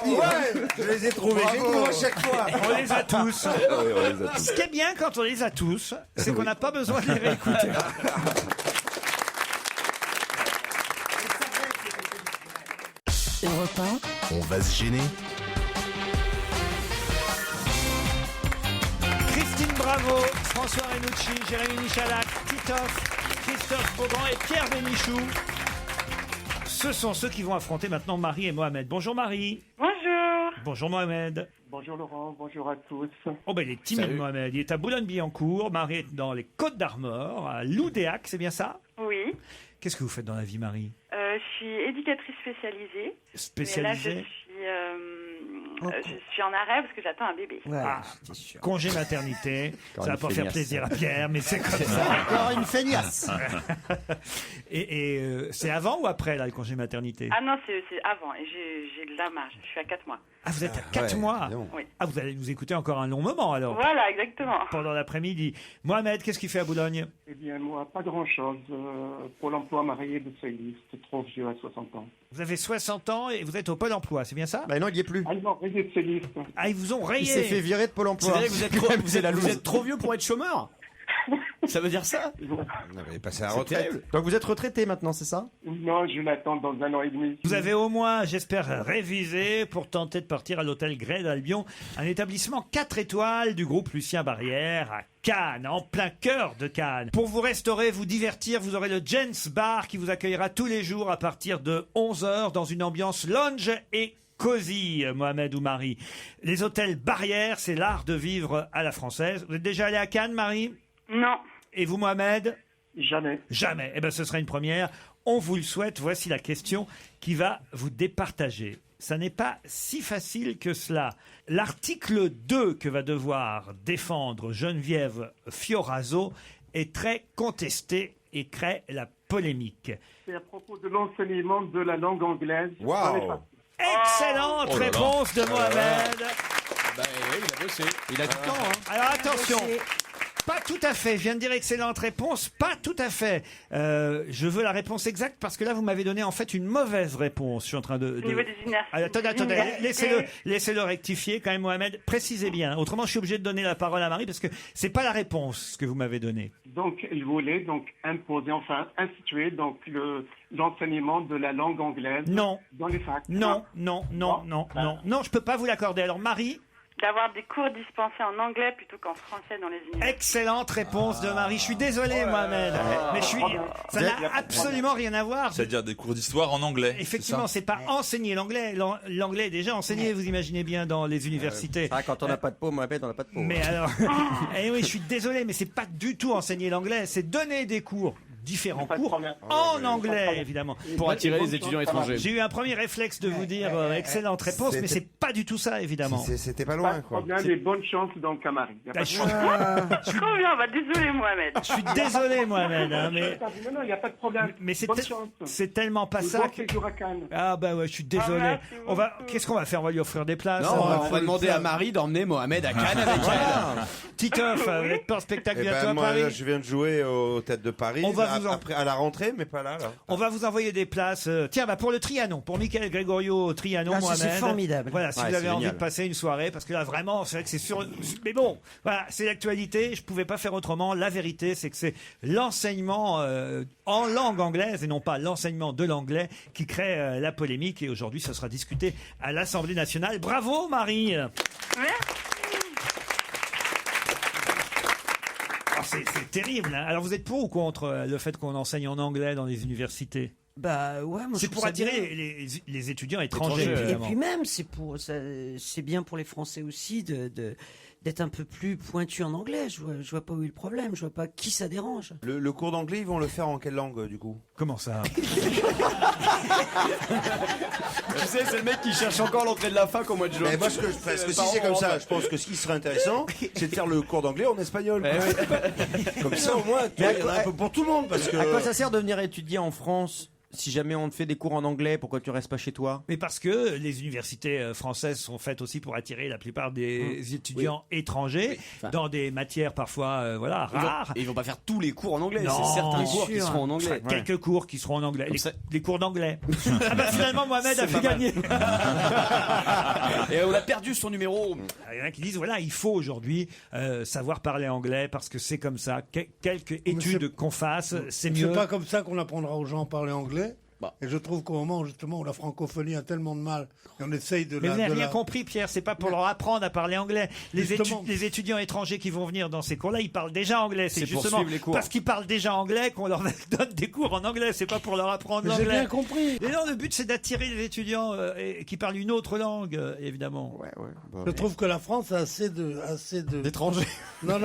Speaker 4: Ouais, je les ai trouvés, j'ai trouvé à chaque fois.
Speaker 3: On les a tous.
Speaker 12: Ah oui, on les a tous.
Speaker 3: Ce qui est bien quand on les a tous, c'est qu'on n'a pas besoin de les réécouter.
Speaker 11: Europe 1,
Speaker 2: On va se gêner.
Speaker 3: Christine Bravo, François Renucci, Jérémy Michalak, Titoff, Christophe Beaugrand et Pierre Bénichou. Ce sont ceux qui vont affronter maintenant Marie et Mohamed. Bonjour Marie.
Speaker 9: Bonjour.
Speaker 3: Bonjour Mohamed.
Speaker 9: Bonjour Laurent, bonjour à tous.
Speaker 3: Oh ben il est timide
Speaker 9: Salut.
Speaker 3: Mohamed. Il est à Boulogne-Billancourt. Marie est dans les Côtes-d'Armor, à Loudéac, c'est bien ça?
Speaker 9: Oui,
Speaker 3: Qu'est-ce que vous faites dans la vie Marie?
Speaker 9: je suis éducatrice spécialisée.
Speaker 3: Spécialisée?
Speaker 9: Mais là, je suis en arrêt parce que j'attends un bébé.
Speaker 3: Ah, congé maternité.
Speaker 5: Encore
Speaker 3: Ça va
Speaker 5: une
Speaker 3: pas faire
Speaker 5: feignasse.
Speaker 3: plaisir à Pierre, mais c'est comme ça.
Speaker 5: Encore une feignasse.
Speaker 3: Et c'est avant ou après là, le congé maternité?
Speaker 9: Ah non, c'est avant et j'ai de la marge. Je suis à 4 mois.
Speaker 3: Ah, vous êtes à 4 mois.
Speaker 9: Oui.
Speaker 3: Ah, vous allez nous écouter encore un long moment alors.
Speaker 9: Voilà, exactement.
Speaker 3: Pendant l'après-midi. Mohamed, qu'est-ce qu'il fait à Boulogne?
Speaker 9: Eh bien, moi, pas grand-chose. Pôle emploi marié de Céline, c'est trop vieux à 60 ans.
Speaker 3: Vous avez 60 ans et vous êtes au Pôle emploi, c'est bien ça?
Speaker 5: Bah non, il y est plus.
Speaker 9: Ah, ils m'ont rayé de Céline.
Speaker 3: Ah, ils vous ont rayé.
Speaker 5: Il s'est fait virer de Pôle emploi.
Speaker 8: C'est-à-dire que vous êtes trop vieux pour être chômeur. Ça veut dire ça?
Speaker 4: On avait passé à la
Speaker 5: C'est
Speaker 4: retraite.
Speaker 5: terrible. Donc vous êtes retraité maintenant, c'est ça?
Speaker 9: Non, je l'attends dans 1 an et demi.
Speaker 3: Vous avez au moins, j'espère, révisé pour tenter de partir à l'hôtel Grey d'Albion, un établissement 4 étoiles du groupe Lucien Barrière à Cannes, en plein cœur de Cannes. Pour vous restaurer, vous divertir, vous aurez le Jens Bar qui vous accueillera tous les jours à partir de 11h dans une ambiance lounge et cosy, Mohamed ou Marie. Les hôtels Barrière, c'est l'art de vivre à la française. Vous êtes déjà allé à Cannes, Marie?
Speaker 9: Non.
Speaker 3: Et vous, Mohamed?
Speaker 9: Jamais.
Speaker 3: Jamais. Eh bien, ce sera une première. On vous le souhaite. Voici la question qui va vous départager. Ça n'est pas si facile que cela. L'article 2 que va devoir défendre Geneviève Fioraso est très contesté et crée la polémique.
Speaker 9: C'est à propos de l'enseignement de la langue anglaise.
Speaker 4: Waouh.
Speaker 3: Excellente
Speaker 7: Oh là là.
Speaker 3: réponse de Mohamed.
Speaker 8: Bah oui, il a bossé. Il a du temps, hein.
Speaker 3: Alors attention. Pas tout à fait. Je viens de dire excellente réponse. Pas tout à fait. Je veux la réponse exacte parce que là, vous m'avez donné en fait une mauvaise réponse. Je suis en train de.
Speaker 9: Au niveau des universités.
Speaker 3: Ah, attendez. Laissez-le rectifier quand même, Mohamed. Précisez bien. Autrement, je suis obligé de donner la parole à Marie parce que c'est pas la réponse que vous m'avez donnée.
Speaker 9: Donc, il voulait donc imposer, enfin instituer donc l'enseignement de la langue anglaise
Speaker 3: Non.
Speaker 9: dans les facs.
Speaker 3: Non. Je peux pas vous l'accorder. Alors, Marie.
Speaker 9: D'avoir des cours dispensés en anglais plutôt qu'en français dans les universités.
Speaker 3: Excellente réponse de Marie. Je suis désolé, Mohamed, mais ça n'a absolument rien à voir.
Speaker 7: C'est-à-dire des cours d'histoire en anglais.
Speaker 3: Effectivement, c'est pas enseigner l'anglais. L'anglais est déjà enseigné, vous imaginez bien, dans les universités.
Speaker 5: Ah, quand on n'a pas de peau, Mohamed, on n'a pas de peau.
Speaker 3: Mais alors, eh oui, je suis désolé, mais c'est pas du tout enseigner l'anglais, c'est donner des cours. Différents cours en anglais, évidemment.
Speaker 8: Pour attirer les étudiants étrangers.
Speaker 3: J'ai eu un premier réflexe de vous dire excellente réponse, mais c'est pas du tout ça, évidemment.
Speaker 4: C'était pas
Speaker 9: Pas
Speaker 4: loin,
Speaker 9: de
Speaker 4: quoi.
Speaker 9: problème, et bonne chance donc à Marie. Y a pas de
Speaker 3: Je
Speaker 9: problème. Trop bien, bah désolé Mohamed.
Speaker 3: suis désolé, Mohamed, hein, mais
Speaker 9: Non, il n'y a pas de problème.
Speaker 3: mais
Speaker 9: Bonne chance.
Speaker 3: c'est tellement pas
Speaker 9: Et
Speaker 3: ça
Speaker 9: bon
Speaker 3: que...
Speaker 9: séjour à Cannes.
Speaker 3: Ah bah ouais, je suis désolé.
Speaker 9: merci
Speaker 3: Qu'est-ce qu'on va faire? On va lui offrir des places.
Speaker 8: Non,
Speaker 3: hein.
Speaker 8: on va demander à Marie d'emmener Mohamed à Cannes avec elle.
Speaker 3: Titoff, vous n'êtes pas en spectacle
Speaker 4: Eh ben,
Speaker 3: bientôt à
Speaker 4: moi,
Speaker 3: Paris?
Speaker 4: là, je viens de jouer aux Têtes de Paris.
Speaker 3: On va
Speaker 4: là,
Speaker 3: vous en-
Speaker 4: après, à la rentrée, mais pas là.
Speaker 3: On va vous envoyer des places. Tiens, pour le Trianon, pour Michael Gregorio au Trianon,
Speaker 21: Ah, ça,
Speaker 3: Mohamed.
Speaker 21: c'est formidable.
Speaker 3: Voilà, si
Speaker 5: Ouais,
Speaker 3: vous
Speaker 5: c'est
Speaker 3: avez envie
Speaker 5: génial.
Speaker 3: de passer une soirée, parce que là, vraiment, c'est vrai que c'est sûr. Mais bon, voilà, c'est l'actualité. Je pouvais pas faire autrement. La vérité, c'est que c'est l'enseignement en langue anglaise et non pas l'enseignement de l'anglais qui crée la polémique. Et aujourd'hui, ça sera discuté à l'Assemblée nationale. Bravo, Marie. Ah, c'est terrible. Hein. Alors, vous êtes pour ou contre le fait qu'on enseigne en anglais dans les universités?
Speaker 21: Bah ouais, moi je
Speaker 3: C'est
Speaker 21: trouve
Speaker 3: pour
Speaker 21: ça
Speaker 3: attirer
Speaker 21: bien.
Speaker 3: les étudiants étrangers.
Speaker 21: Et
Speaker 3: évidemment.
Speaker 21: puis même, c'est bien pour les Français aussi d'être un peu plus pointu en anglais. Je vois pas où est le problème. Je vois pas qui ça dérange.
Speaker 4: Le cours d'anglais, ils vont le faire en quelle langue du coup?
Speaker 3: Comment ça?
Speaker 5: Tu sais, c'est le mec qui cherche encore l'entrée de la fac au mois de juin.
Speaker 4: Mais moi, parce que si c'est comme ça, je pense que ce qui serait intéressant, c'est de faire le cours d'anglais en espagnol. Comme ça, au moins, il y en a un peu pour tout le monde. Parce que...
Speaker 5: À quoi ça sert de venir étudier en France si jamais on te fait des cours en anglais? Pourquoi tu restes pas chez toi?
Speaker 3: Mais parce que les universités françaises sont faites aussi pour attirer la plupart des étudiants étrangers dans des matières parfois rares.
Speaker 8: Ils vont pas faire tous les cours en anglais.
Speaker 3: Non,
Speaker 8: C'est certains
Speaker 3: bien
Speaker 8: cours qui
Speaker 3: sûr.
Speaker 8: seront en anglais.
Speaker 3: Enfin, quelques cours qui seront en anglais. Les cours d'anglais. Ah bah finalement, Mohamed a fait gagner.
Speaker 8: Et on a perdu son numéro.
Speaker 3: Il y en a qui disent voilà, il faut aujourd'hui savoir parler anglais parce que c'est comme ça. Quelques études qu'on fasse, c'est mieux.
Speaker 6: C'est pas comme ça qu'on apprendra aux gens à parler anglais. Et je trouve qu'au moment justement où la francophonie a tellement de mal, et on essaye de
Speaker 3: Mais
Speaker 6: la...
Speaker 3: vous n'avez
Speaker 6: de
Speaker 3: rien
Speaker 6: la-
Speaker 3: compris, Pierre, c'est pas pour leur apprendre à parler anglais.
Speaker 6: Justement.
Speaker 3: Les étudiants étrangers qui vont venir dans ces cours-là, ils parlent déjà anglais. C'est
Speaker 8: C'est pour
Speaker 3: justement
Speaker 8: suivre les cours.
Speaker 3: parce qu'ils parlent déjà anglais qu'on leur donne des cours en anglais. C'est pas pour leur apprendre
Speaker 6: Mais
Speaker 3: l'anglais.
Speaker 6: j'ai bien compris.
Speaker 3: Et non, le but c'est d'attirer les étudiants qui parlent une autre langue, évidemment.
Speaker 6: Je trouve que la France a assez de...
Speaker 5: d'étrangers.
Speaker 6: Non.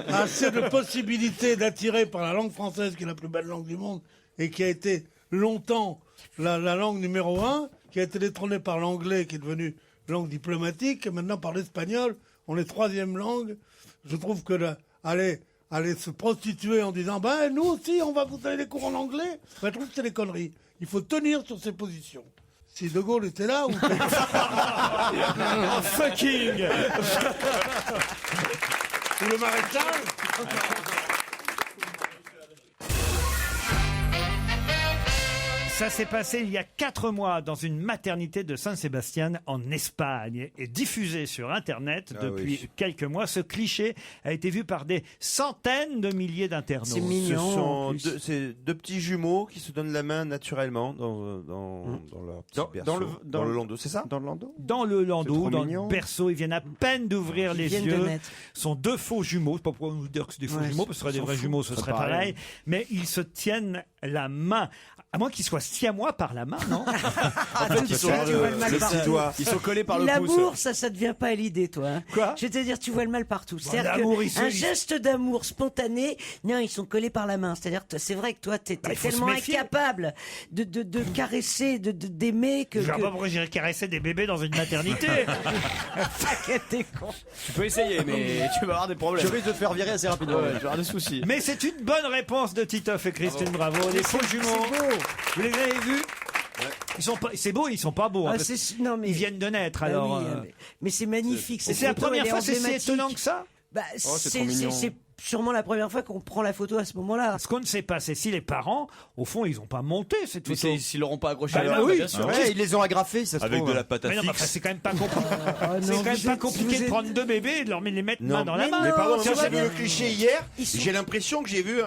Speaker 6: Assez de possibilités d'attirer par la langue française, qui est la plus belle langue du monde, et qui a été longtemps la langue numéro 1, qui a été détrônée par l'anglais, qui est devenu langue diplomatique, et maintenant par l'espagnol, on est troisième langue. Je trouve que aller se prostituer en disant nous aussi on va vous donner des cours en anglais, je trouve que c'est des conneries. Il faut tenir sur ses positions. Si De Gaulle était là ou
Speaker 3: Fucking
Speaker 6: ou le maréchal.
Speaker 3: Ça s'est passé il y a 4 mois dans une maternité de Saint-Sébastien en Espagne et diffusé sur Internet depuis quelques mois. Ce cliché a été vu par des centaines de milliers d'internautes.
Speaker 21: C'est mignon.
Speaker 4: C'est deux petits jumeaux qui se donnent la main naturellement dans leur petit berceau. Dans le landau, c'est ça?
Speaker 5: Dans le landau?
Speaker 3: Dans le landau,
Speaker 5: trop
Speaker 3: dans
Speaker 5: mignon.
Speaker 3: le berceau, ils viennent à peine d'ouvrir les
Speaker 21: viennent de
Speaker 3: yeux.
Speaker 21: naître.
Speaker 3: Ce sont deux faux jumeaux. C'est pas pour nous dire que c'est des faux jumeaux, parce que ce seraient des vrais jumeaux, ce serait pareil. Mais ils se tiennent la main. À moins qu'ils soient siamois par la main, non?
Speaker 5: En fait, ils sont ils sont collés par le pouce.
Speaker 21: L'amour, ça devient pas à l'idée, toi. Hein.
Speaker 3: Quoi?
Speaker 21: Je vais te dire, tu vois le mal partout. C'est-à-dire
Speaker 3: l'amour,
Speaker 21: qu'un geste d'amour spontané, non, ils sont collés par la main. C'est-à-dire que c'est vrai que toi, t'es
Speaker 3: il faut
Speaker 21: tellement
Speaker 3: se méfier.
Speaker 21: incapable de caresser, d'aimer que...
Speaker 3: Je vois pas pourquoi j'irais caresser des bébés dans une maternité.
Speaker 21: T'es con.
Speaker 8: Tu peux essayer, mais tu vas avoir des problèmes.
Speaker 5: Tu risques de te faire virer assez rapidement.
Speaker 8: Ouais, tu vas avoir des soucis.
Speaker 3: Mais c'est une bonne réponse de Titoff et Christine Bravo. Les faux jumeaux. Vous les avez vus? Ils sont pas, c'est beau, ils sont pas beaux. hein,
Speaker 21: Ah,
Speaker 3: parce
Speaker 21: non, mais...
Speaker 3: ils viennent de naître,
Speaker 21: Bah
Speaker 3: alors.
Speaker 21: oui, mais c'est magnifique.
Speaker 3: Et c'est la première fois, c'est si étonnant que ça?
Speaker 21: Bah,
Speaker 5: c'est trop mignon.
Speaker 21: c'est sûrement la première fois qu'on prend la photo à ce moment-là.
Speaker 3: Ce qu'on ne sait pas, c'est si les parents, au fond, ils n'ont pas monté cette
Speaker 8: Mais
Speaker 3: photo.
Speaker 8: s'ils l'auront pas accroché
Speaker 3: Bah,
Speaker 8: à leur
Speaker 3: bah
Speaker 8: main,
Speaker 3: oui.
Speaker 8: bien sûr.
Speaker 5: Ouais, ils les ont agrafés, ça se
Speaker 7: Avec
Speaker 5: trouve.
Speaker 7: de la pâte à
Speaker 3: Mais non, mais
Speaker 7: fixe.
Speaker 3: enfin, c'est quand même pas compliqué. C'est quand même pas compliqué de prendre deux bébés et de leur les mettre main dans la main.
Speaker 4: Mais pardon,
Speaker 21: tu
Speaker 4: moi
Speaker 21: vois
Speaker 4: j'ai vu
Speaker 21: bien.
Speaker 4: le cliché hier.
Speaker 21: Ils sont-
Speaker 4: J'ai l'impression que j'ai vu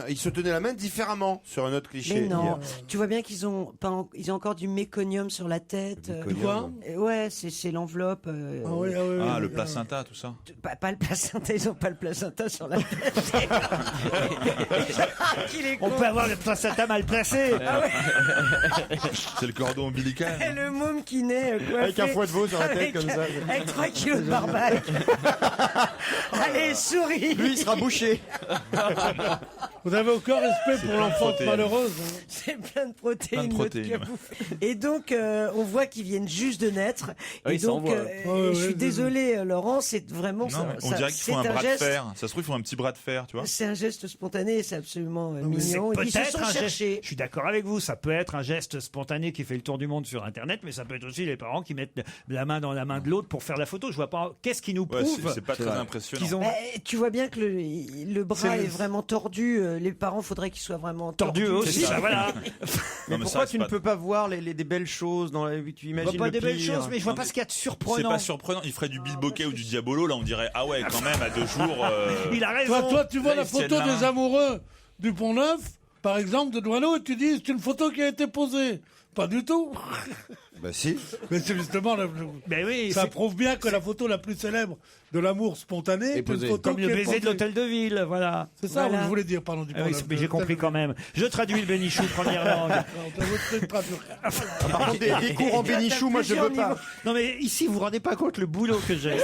Speaker 4: ils se tenaient la main différemment sur un autre cliché.
Speaker 21: Mais non,
Speaker 4: hier.
Speaker 21: tu vois bien qu'ils ont ils ont encore du méconium sur la tête.
Speaker 4: Méconium.
Speaker 21: Ouais, c'est l'enveloppe.
Speaker 7: Ah, le placenta, tout ça.
Speaker 21: Pas le placenta, ils ont pas le placenta sur la tête.
Speaker 3: On peut avoir le placenta mal placé.
Speaker 7: C'est le cordon ombilical.
Speaker 21: Et le môme qui naît coiffé
Speaker 5: Avec un foie de veau sur la tête,
Speaker 21: avec-
Speaker 5: comme ça.
Speaker 21: Avec 3 kilos de barbac. Allez, souris.
Speaker 5: Lui, il sera bouché.
Speaker 6: Vous avez aucun respect pour l'enfant
Speaker 7: protéines.
Speaker 6: malheureuse. hein.
Speaker 21: C'est plein de protéines.
Speaker 7: Plein de
Speaker 21: l'autre
Speaker 7: protéines,
Speaker 21: qui a
Speaker 7: ouais.
Speaker 21: bouffé. Et donc, on voit qu'ils viennent juste de naître.
Speaker 8: Oui,
Speaker 21: et
Speaker 8: ça
Speaker 21: donc,
Speaker 8: envoie.
Speaker 6: Ouais,
Speaker 21: je suis
Speaker 6: ouais,
Speaker 21: désolé, Laurent, c'est vraiment
Speaker 7: Non, mais on dirait qu'ils font un bras de fer. Ça se trouve, ils font un petit bras de fer, tu vois.
Speaker 21: C'est un geste spontané, c'est absolument
Speaker 3: Mais c'est
Speaker 21: mignon. Ils se
Speaker 3: peut-être
Speaker 21: sont
Speaker 3: un geste.
Speaker 21: cherchés.
Speaker 3: Je suis d'accord avec vous. Ça peut être un geste spontané qui fait le tour du monde sur Internet, mais ça peut être aussi les parents qui mettent la main dans la main de l'autre pour faire la photo. Je vois pas. Qu'est-ce qui nous
Speaker 7: Ouais,
Speaker 3: prouve
Speaker 7: c'est pas très impressionnant.
Speaker 3: qu'ils ont
Speaker 21: Tu vois bien que le bras est vraiment tordu. Les parents, faudrait qu'ils soient vraiment
Speaker 3: tordu
Speaker 21: tordus.
Speaker 3: aussi. Bah voilà.
Speaker 5: Mais
Speaker 7: mais
Speaker 5: pourquoi
Speaker 7: ça,
Speaker 5: tu
Speaker 7: c'est
Speaker 5: ne
Speaker 7: pas-
Speaker 5: peux pas voir des belles choses dans la vie? Tu
Speaker 3: Je
Speaker 5: imagines
Speaker 3: vois pas
Speaker 5: le
Speaker 3: des belles
Speaker 5: pire.
Speaker 3: choses, mais je vois
Speaker 7: Non,
Speaker 3: pas ce qu'il y a de
Speaker 7: C'est
Speaker 3: surprenant.
Speaker 7: pas surprenant. Il ferait du Bill Bokeh ou du Diabolo, là on dirait ah ouais quand même à 2 jours.
Speaker 3: Il a raison.
Speaker 6: Toi, tu vois
Speaker 7: Là,
Speaker 6: la
Speaker 7: ils se tiennent
Speaker 6: photo
Speaker 7: la
Speaker 6: des
Speaker 7: main.
Speaker 6: amoureux du Pont-Neuf, par exemple, de Douaneau, et tu dis c'est une photo qui a été posée. Pas du tout.
Speaker 4: Bah si.
Speaker 6: Mais c'est justement,
Speaker 3: Ben oui,
Speaker 6: ça
Speaker 3: c'est-
Speaker 6: prouve bien que la photo la plus célèbre de l'amour spontané est une
Speaker 8: posée.
Speaker 6: photo
Speaker 3: Comme le
Speaker 6: qui est
Speaker 3: baiser de
Speaker 6: posée.
Speaker 3: l'hôtel de ville, voilà.
Speaker 6: C'est ça,
Speaker 21: Voilà.
Speaker 6: vous voulez dire, pardon, du
Speaker 3: Ah oui, mais j'ai compris quand même. Je traduis le bénichou première langue.
Speaker 5: Par contre, des cours en bénichou, moi je veux pas.
Speaker 3: Non mais ici, vous vous rendez pas compte le boulot que j'ai.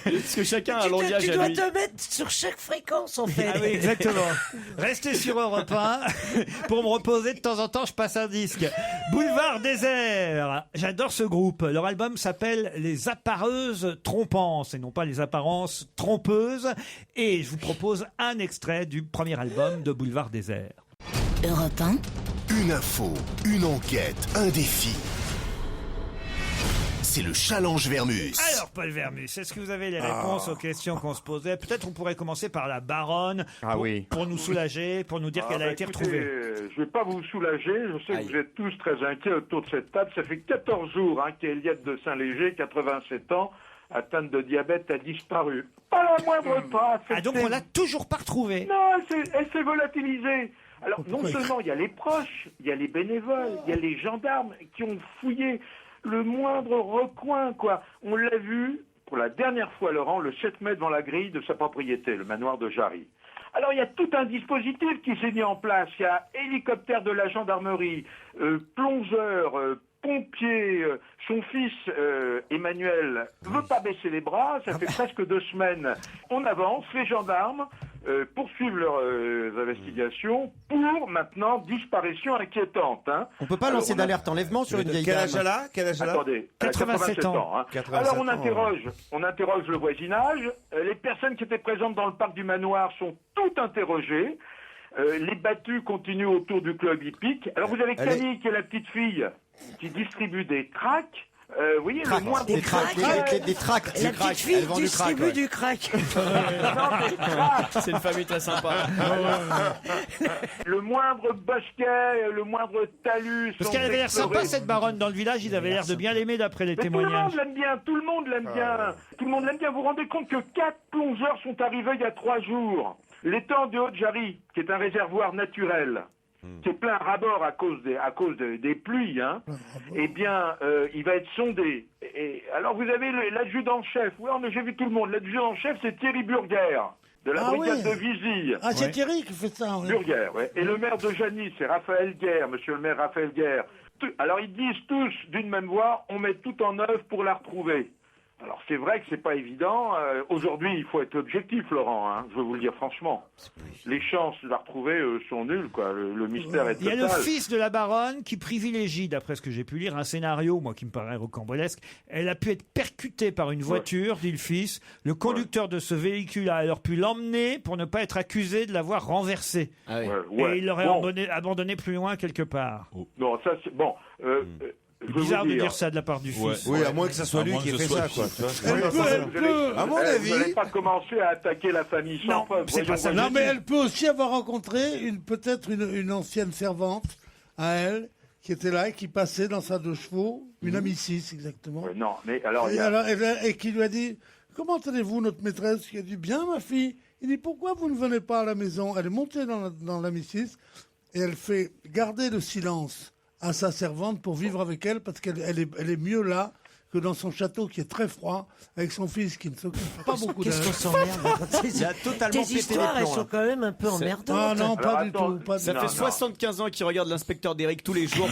Speaker 8: Parce que chacun a un
Speaker 21: Tu
Speaker 8: langage à
Speaker 21: dois
Speaker 8: lui.
Speaker 21: te mettre sur chaque fréquence, en fait.
Speaker 3: Ah oui, exactement. Restez sur Europe 1. Pour me reposer, de temps en temps, je passe un disque. Boulevard Désert. J'adore ce groupe. Leur album s'appelle Les Appareuses Trompances et non pas Les Apparences Trompeuses. Et je vous propose un extrait du premier album de Boulevard Désert.
Speaker 11: Europe 1.
Speaker 2: Une info, une enquête, un défi. C'est le challenge Vermus.
Speaker 3: Alors, Paul Vermus, est-ce que vous avez les réponses aux questions qu'on se posait? Peut-être on pourrait commencer par la baronne pour nous soulager, pour nous dire qu'elle a été
Speaker 10: écoutez,
Speaker 3: retrouvée.
Speaker 10: Je ne vais pas vous soulager. Je sais que vous êtes tous très inquiets autour de cette table. Ça fait 14 jours qu'Eliette de Saint-Léger, 87 ans, atteinte de diabète, a disparu. Pas la moindre trace.
Speaker 3: Ah, donc on l'a toujours pas retrouvée?
Speaker 10: Non, elle s'est volatilisée. Alors, non seulement il y a les proches, il y a les bénévoles, il y a les gendarmes qui ont fouillé le moindre recoin, quoi. On l'a vu, pour la dernière fois, Laurent, le 7 mai devant la grille de sa propriété, le manoir de Jarry. Alors, il y a tout un dispositif qui s'est mis en place. Il y a hélicoptère de la gendarmerie, plongeur, pompier. Son fils, Emmanuel, veut pas baisser les bras. Ça fait presque 2 semaines. On avance, les gendarmes poursuivent leurs investigations pour, maintenant, disparition inquiétante.
Speaker 5: On peut pas lancer d'alerte enlèvement sur une vieille
Speaker 4: Quel
Speaker 5: dame.
Speaker 4: âge elle a? Quel âge elle a?
Speaker 10: Attendez, elle a
Speaker 3: 87 ans.
Speaker 10: hein.
Speaker 4: 87
Speaker 10: Alors
Speaker 4: ans,
Speaker 10: on interroge le voisinage. Les personnes qui étaient présentes dans le parc du manoir sont toutes interrogées. Les battues continuent autour du club hippique. Alors vous avez
Speaker 4: Elle est-
Speaker 10: Camille qui est la petite fille qui distribue des tracts. Vous voyez, le moindre
Speaker 5: Des tracts, des tracts.
Speaker 21: La petite fille distribue du crack.
Speaker 8: C'est une famille très sympa.
Speaker 10: Le moindre bosquet, le moindre talus.
Speaker 3: Parce
Speaker 10: sont
Speaker 3: qu'elle avait l'air sympa,
Speaker 10: explorés.
Speaker 3: cette baronne dans le village. Ils avaient l'air de bien l'aimer d'après les
Speaker 10: Mais tout le
Speaker 3: témoignages.
Speaker 10: monde l'aime bien, tout le monde l'aime bien. Tout le monde l'aime bien. Vous vous rendez compte que 4 plongeurs sont arrivés il y a 3 jours. L'étang du Haut-de-Jarry, qui est un réservoir naturel, qui est plein à ras-bord à cause des pluies, eh bien, il va être sondé. Et alors, vous avez l'adjudant-chef. Oui, j'ai vu tout le monde. L'adjudant-chef, c'est Thierry Burger, de la brigade de Visille.
Speaker 6: Ah, c'est Thierry qui fait ça. oui.
Speaker 10: Burger, ouais. Et le maire de Jany, c'est Raphaël Guerre, monsieur le maire Raphaël Guerre. Alors, ils disent tous d'une même voix, on met tout en œuvre pour la retrouver. Alors, c'est vrai que c'est pas évident. Aujourd'hui, il faut être objectif, Laurent, je veux vous le dire franchement. Les chances de la retrouver sont nulles, quoi. Le mystère est
Speaker 3: Il y a
Speaker 10: total.
Speaker 3: le fils de la baronne qui privilégie, d'après ce que j'ai pu lire, un scénario, moi, qui me paraît rocambolesque. Elle a pu être percutée par une voiture, dit le fils. Le conducteur de ce véhicule a alors pu l'emmener pour ne pas être accusé de l'avoir renversée. Et il l'aurait abandonné plus loin quelque part.
Speaker 10: Non, ça, c'est... Bon,
Speaker 3: C'est bizarre de dire ça de la part du fils.
Speaker 4: Oui, à moins que ça soit lui qui ait fait ça, quoi.
Speaker 10: À mon avis, vous n'allez pas commencer à attaquer la famille sans preuve.
Speaker 6: Non, mais elle peut aussi avoir rencontré peut-être une ancienne servante à elle qui était là et qui passait dans sa 2 chevaux, une amie 6 exactement.
Speaker 10: Non, mais alors,
Speaker 6: et qui lui a dit comment allez-vous, notre maîtresse? Qui a dit bien, ma fille. Il dit pourquoi vous ne venez pas à la maison? Elle est montée dans l'amie 6 et elle fait garder le silence à sa servante pour vivre avec elle parce qu'elle est mieux là que dans son château qui est très froid avec son fils qui ne s'occupe pas beaucoup d'elle.
Speaker 21: Qu'est-ce qu'on s'emmerde?
Speaker 5: Il a totalement
Speaker 21: Tes
Speaker 5: pété les
Speaker 21: histoires, elles
Speaker 5: plombs,
Speaker 21: sont
Speaker 5: là.
Speaker 21: quand même un peu emmerdantes.
Speaker 6: Ah non, pas du tout.
Speaker 8: Ça fait 75 ans qu'il regarde l'inspecteur d'Eric tous les jours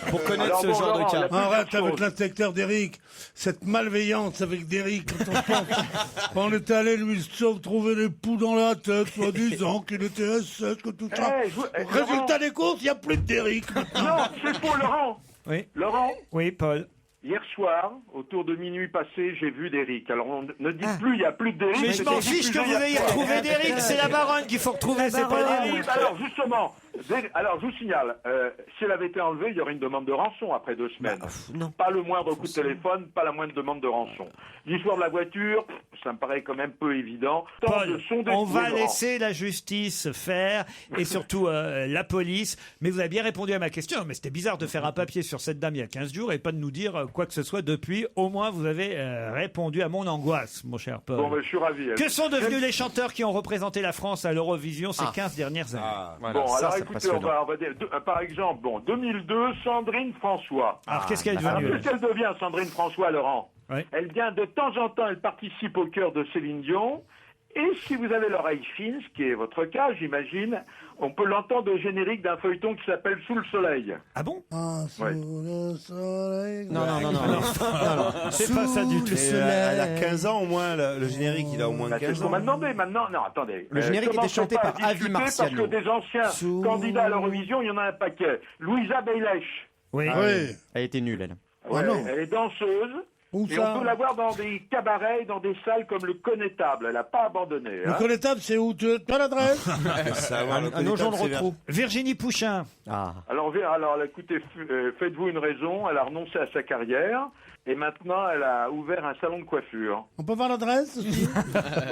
Speaker 8: pour connaître ce genre de cas.
Speaker 6: Arrête avec l'inspecteur d'Eric, cette malveillance avec d'Eric. Quand on était allé lui trouver des poux dans la tête, en disant qu'il était SS, que tout ça. Résultat des courses, il n'y a plus d'Eric.
Speaker 10: Non, c'est faux, Laurent.
Speaker 3: Oui.
Speaker 10: Laurent.
Speaker 3: Oui, Paul.
Speaker 10: Hier soir, autour de minuit passé, j'ai vu d'Eric. Alors, on ne dit plus, il n'y a plus d'Eric.
Speaker 3: Mais je m'en fiche que vous ayez retrouvé d'Eric, c'est la baronne qu'il faut retrouver, c'est pas d'Eric.
Speaker 10: Alors, justement, alors je vous signale, si elle avait été enlevée, il y aurait une demande de rançon après 2 semaines. Pas le moindre coup de téléphone, pas la moindre demande de rançon. L'histoire de la voiture, ça me paraît quand même peu évident.
Speaker 3: Paul, on va laisser la justice faire et surtout la police. Mais vous avez bien répondu à ma question. Mais c'était bizarre de faire un papier sur cette dame il y a 15 jours et pas de nous dire quoi que ce soit depuis. Au moins, vous avez répondu à mon angoisse, mon cher Paul.
Speaker 10: Bon, ben, je suis ravi.
Speaker 3: Que sont devenus les chanteurs qui ont représenté la France à l'Eurovision ces 15 dernières années?
Speaker 10: Bon, alors écoutez, écoutez, on va dire, par exemple, 2002, Sandrine François.
Speaker 3: Alors, qu'est-ce qu'elle est devenue,
Speaker 10: Qu'est-ce qu'elle devient, Sandrine François, Laurent?
Speaker 3: Oui.
Speaker 10: Elle vient de temps en temps, elle participe au cœur de Céline Dion. Et si vous avez l'oreille fine, ce qui est votre cas, j'imagine, on peut l'entendre au générique d'un feuilleton qui s'appelle Sous le soleil.
Speaker 3: Ah bon?
Speaker 6: Sous le soleil.
Speaker 5: Non.
Speaker 3: C'est pas ça du tout.
Speaker 4: Elle a 15 ans au moins, le générique, il a au moins
Speaker 10: Bah,
Speaker 4: 15
Speaker 10: on
Speaker 4: ans.
Speaker 10: m'a demandé maintenant. Non, attendez.
Speaker 5: Le générique était
Speaker 10: commencez
Speaker 5: chanté
Speaker 10: pas à
Speaker 5: par Avi
Speaker 10: discuter
Speaker 5: Marciano.
Speaker 10: Parce que des anciens candidats à l'Eurovision, il y en a un paquet. Louisa Bailèche.
Speaker 3: Oui.
Speaker 5: Elle était nulle, elle.
Speaker 10: Ouais,
Speaker 6: non.
Speaker 10: elle est danseuse.
Speaker 6: Où
Speaker 10: Et
Speaker 6: ça?
Speaker 10: on peut la voir dans des cabarets, dans des salles comme le Connétable. Elle n'a pas abandonné.
Speaker 6: Le
Speaker 10: hein.
Speaker 6: connétable, c'est où? Tu as l'adresse?
Speaker 5: Un autre genre de retrouve.
Speaker 3: Virginie Pouchin.
Speaker 5: Ah.
Speaker 10: Alors, écoutez, faites-vous une raison. Elle a renoncé à sa carrière. Et maintenant, elle a ouvert un salon de coiffure.
Speaker 6: On peut voir l'adresse aussi?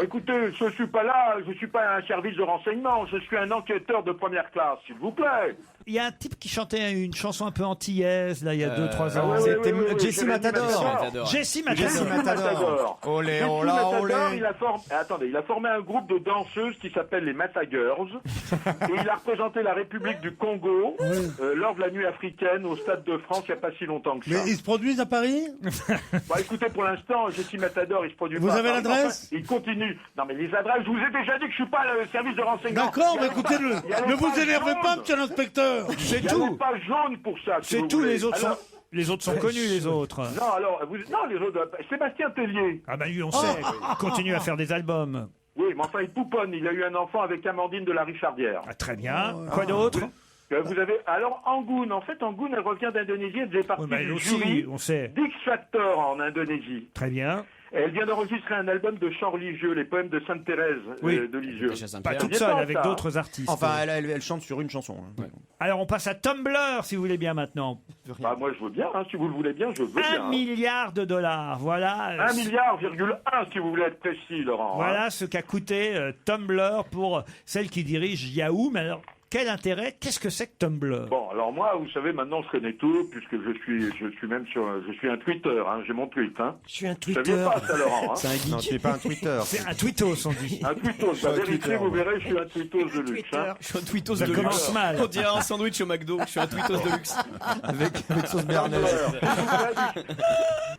Speaker 10: Écoutez, je suis pas là, je suis pas un service de renseignement, je suis un enquêteur de première classe, s'il vous plaît.
Speaker 3: Il y a un type qui chantait une chanson un peu antillaise, là, il y a 2-3 ans.
Speaker 5: C'était Jessie Matador.
Speaker 3: Jessie
Speaker 10: Jessie
Speaker 3: Matador.
Speaker 5: Olé,
Speaker 10: Jessie
Speaker 5: olá,
Speaker 10: Matador,
Speaker 5: olé.
Speaker 10: il a formé un groupe de danseuses qui s'appelle les Mata Girls. Et il a représenté la République du Congo lors de la nuit africaine au Stade de France il n'y a pas si longtemps que ça.
Speaker 6: Mais ils se produisent à Paris?
Speaker 10: Bah écoutez, pour l'instant, Jessie Matador, il se produit
Speaker 6: Vous
Speaker 10: pas.
Speaker 6: avez
Speaker 10: Enfin,
Speaker 6: l'adresse?
Speaker 10: il continue. Non mais les adresses, je vous ai déjà dit que je suis pas le service de renseignement.
Speaker 6: D'accord,
Speaker 10: Il y a
Speaker 6: mais écoutez-le.
Speaker 10: il y a
Speaker 6: Ne
Speaker 10: les
Speaker 6: vous
Speaker 10: pages
Speaker 6: énervez pas,
Speaker 10: jaunes.
Speaker 6: monsieur l'inspecteur.
Speaker 3: C'est
Speaker 10: Il y a
Speaker 3: tout.
Speaker 10: les pages jaunes pour ça. si
Speaker 3: C'est
Speaker 10: vous
Speaker 3: tout,
Speaker 10: voulez.
Speaker 3: les autres
Speaker 10: Alors,
Speaker 3: sont... Les autres sont connus, les autres.
Speaker 10: Non, alors, non, les autres. Sébastien Tellier.
Speaker 3: Ah bah lui, on sait. Il continue à faire des albums.
Speaker 10: Oui, mais enfin, il pouponne. Il a eu un enfant avec Amandine de la Richardière.
Speaker 3: Ah, très bien. Quoi d'autre?
Speaker 10: Vous avez. Alors, Angoune. En fait, Angoune, elle revient d'Indonésie. Elle faisait partie
Speaker 3: Oui, mais elle
Speaker 10: du
Speaker 3: aussi,
Speaker 10: jury
Speaker 3: on sait.
Speaker 10: d'X Factor en Indonésie.
Speaker 3: Très bien.
Speaker 10: Elle vient d'enregistrer un album de chants religieux, les poèmes de Sainte-Thérèse de Lisieux.
Speaker 3: Pas toute seule, avec d'autres artistes.
Speaker 5: Enfin, elle chante sur une chanson. hein.
Speaker 3: Alors, on passe à Tumblr, si vous voulez bien, maintenant.
Speaker 10: Bah, moi, je veux bien. Hein, si vous le voulez bien, je veux bien.
Speaker 3: 1 milliard de dollars, voilà.
Speaker 10: 1 milliard, virgule 1, si vous voulez être précis, Laurent.
Speaker 3: Voilà
Speaker 10: hein.
Speaker 3: ce qu'a coûté Tumblr pour celle qui dirige Yahoo. Mais alors, quel intérêt? Qu'est-ce que c'est que Tumblr?
Speaker 10: Bon, alors moi, vous savez, maintenant, je connais tout, puisque je suis même je suis un Twitter, hein, j'ai mon tweet, hein.
Speaker 21: Je suis un
Speaker 10: Vous saviez
Speaker 21: Twitter.
Speaker 10: pas ça, Laurent, hein.
Speaker 5: C'est un geek. Non, tu n'es pas un Twitter.
Speaker 3: C'est un tweetos, on dit.
Speaker 10: Un tweetos, bah, vérifiez, vous verrez, je suis un tweetos de luxe, hein.
Speaker 8: Je suis un tweetos
Speaker 3: Ça
Speaker 8: de
Speaker 3: commence
Speaker 8: luxe.
Speaker 3: mal.
Speaker 8: On dirait un sandwich au McDo. Je suis un tweetos de luxe.
Speaker 5: Avec sauce béarnaise.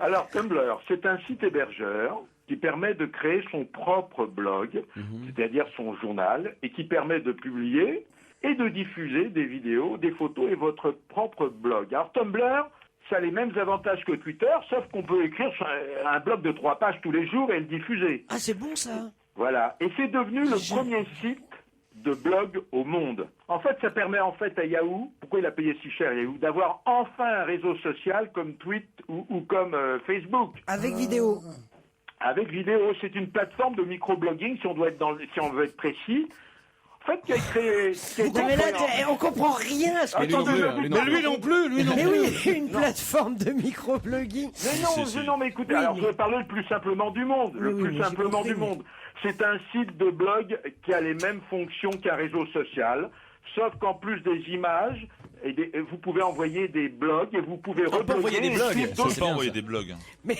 Speaker 10: Alors, Tumblr, c'est un site hébergeur qui permet de créer son propre blog, c'est-à-dire son journal, et qui permet de publier et de diffuser des vidéos, des photos et votre propre blog. Alors, Tumblr, ça a les mêmes avantages que Twitter, sauf qu'on peut écrire sur un blog de 3 pages tous les jours et le diffuser.
Speaker 21: Ah, c'est bon ça.
Speaker 10: Voilà. Et c'est devenu le premier site de blog au monde. En fait, ça permet en fait à Yahoo, pourquoi il a payé si cher Yahoo, d'avoir enfin un réseau social comme Twitter ou comme Facebook.
Speaker 21: Avec vidéo.
Speaker 10: Avec vidéo, c'est une plateforme de microblogging, si on veut être précis. En fait, qui a créé...
Speaker 21: Non, mais là, on comprend rien à ce que tu dis.
Speaker 6: Mais lui non plus, lui non
Speaker 21: Mais
Speaker 6: plus.
Speaker 21: oui, une plateforme de microblogging.
Speaker 10: Mais non, mais écoutez, alors je vais parler le plus simplement du monde. Le plus simplement du monde. C'est un site de blog qui a les mêmes fonctions qu'un réseau social, sauf qu'en plus des images, et vous pouvez envoyer des blogs et vous pouvez
Speaker 7: On peut envoyer des blogs. On peut pas envoyer des blogs.
Speaker 21: Mais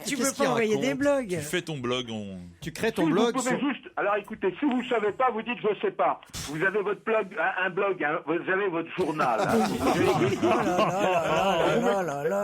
Speaker 21: tu peux pas envoyer des blogs.
Speaker 7: Tu fais ton blog,
Speaker 5: tu crées
Speaker 10: Si, vous pouvez juste. Alors écoutez, si vous ne savez pas, vous dites je sais pas. Vous avez votre blog, un blog, hein, vous avez votre journal.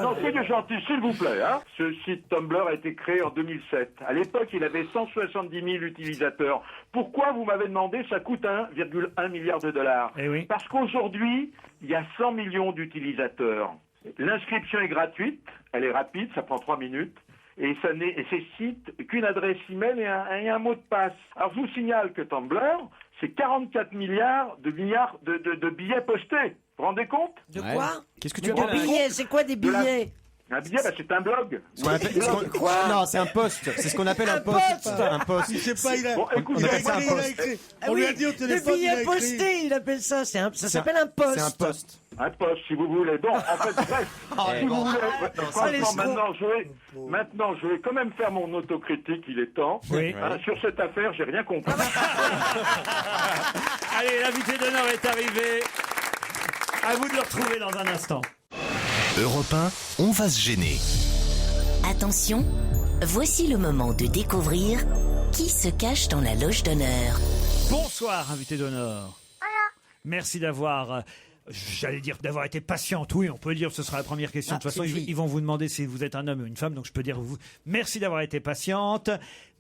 Speaker 10: Non, c'est gentil, s'il vous plaît. Hein. Ce site Tumblr a été créé en 2007. À l'époque, il avait 170 000 utilisateurs. Pourquoi, vous m'avez demandé, ça coûte 1,1 milliard de dollars? Parce qu'aujourd'hui, il y a 100 millions d'utilisateurs. L'inscription est gratuite, elle est rapide, ça prend 3 minutes. Et ça nécessite qu'une adresse email et un mot de passe. Alors je vous signale que Tumblr, c'est 44 milliards de billets postés. Vous vous rendez compte?
Speaker 21: De quoi?
Speaker 5: Qu'est-ce que
Speaker 21: tu veux dire? Billets, c'est quoi des billets?
Speaker 10: Un billet, c'est un blog.
Speaker 5: Non, c'est un post. C'est ce qu'on appelle un post. Un post.
Speaker 6: Il sait pas, il a,
Speaker 10: Bon, écoute,
Speaker 6: il a
Speaker 5: ça un
Speaker 6: écrit, il a
Speaker 5: post.
Speaker 6: écrit.
Speaker 21: Ah
Speaker 6: On lui
Speaker 21: oui,
Speaker 6: a dit au
Speaker 21: le
Speaker 6: téléphone, il a
Speaker 21: billet
Speaker 6: écrit.
Speaker 21: posté, il appelle ça. Ça s'appelle un post.
Speaker 5: C'est un post.
Speaker 10: Un poste, si vous voulez. Bon, en fait, bref, si vous voulez, franchement, maintenant, je vais quand même faire mon autocritique, il est temps.
Speaker 3: Oui.
Speaker 10: Hein, sur cette affaire, j'ai rien compris.
Speaker 3: Allez, l'invité d'honneur est arrivé. À vous de le retrouver dans un instant.
Speaker 2: Europe 1, on va se gêner.
Speaker 11: Attention, voici le moment de découvrir qui se cache dans la loge d'honneur.
Speaker 3: Bonsoir, invité d'honneur. Merci d'avoir... J'allais dire d'avoir été patiente, oui, on peut le dire, ce sera la première question. De toute façon,
Speaker 21: c'est une fille.
Speaker 3: ils vont vous demander si vous êtes un homme ou une femme, donc je peux dire vous. Merci d'avoir été patiente.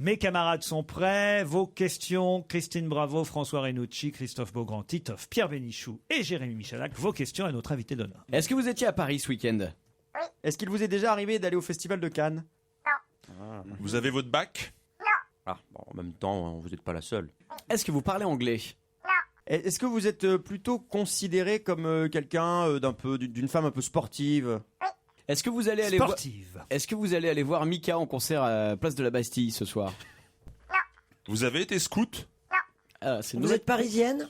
Speaker 3: Mes camarades sont prêts. Vos questions, Christine Bravo, François Renucci, Christophe Beaugrand, Titoff, Pierre Bénichou et Jérémy Michalak. Vos questions à notre invité d'honneur.
Speaker 8: Est-ce que vous étiez à Paris ce week-end?
Speaker 5: Est-ce qu'il vous est déjà arrivé d'aller au festival de Cannes?
Speaker 7: Vous avez votre bac?
Speaker 5: Ah, bon, en même temps, vous n'êtes pas la seule.
Speaker 8: Est-ce que vous parlez anglais?
Speaker 5: Est-ce que vous êtes plutôt considéré comme quelqu'un d'une femme un peu sportive?
Speaker 8: Est-ce que vous allez aller Est-ce que vous allez aller voir Mika en concert à Place de la Bastille ce soir?
Speaker 7: Vous avez été scout?
Speaker 8: Ah, c'est une
Speaker 21: Vous
Speaker 8: nouvelle-
Speaker 21: êtes parisienne?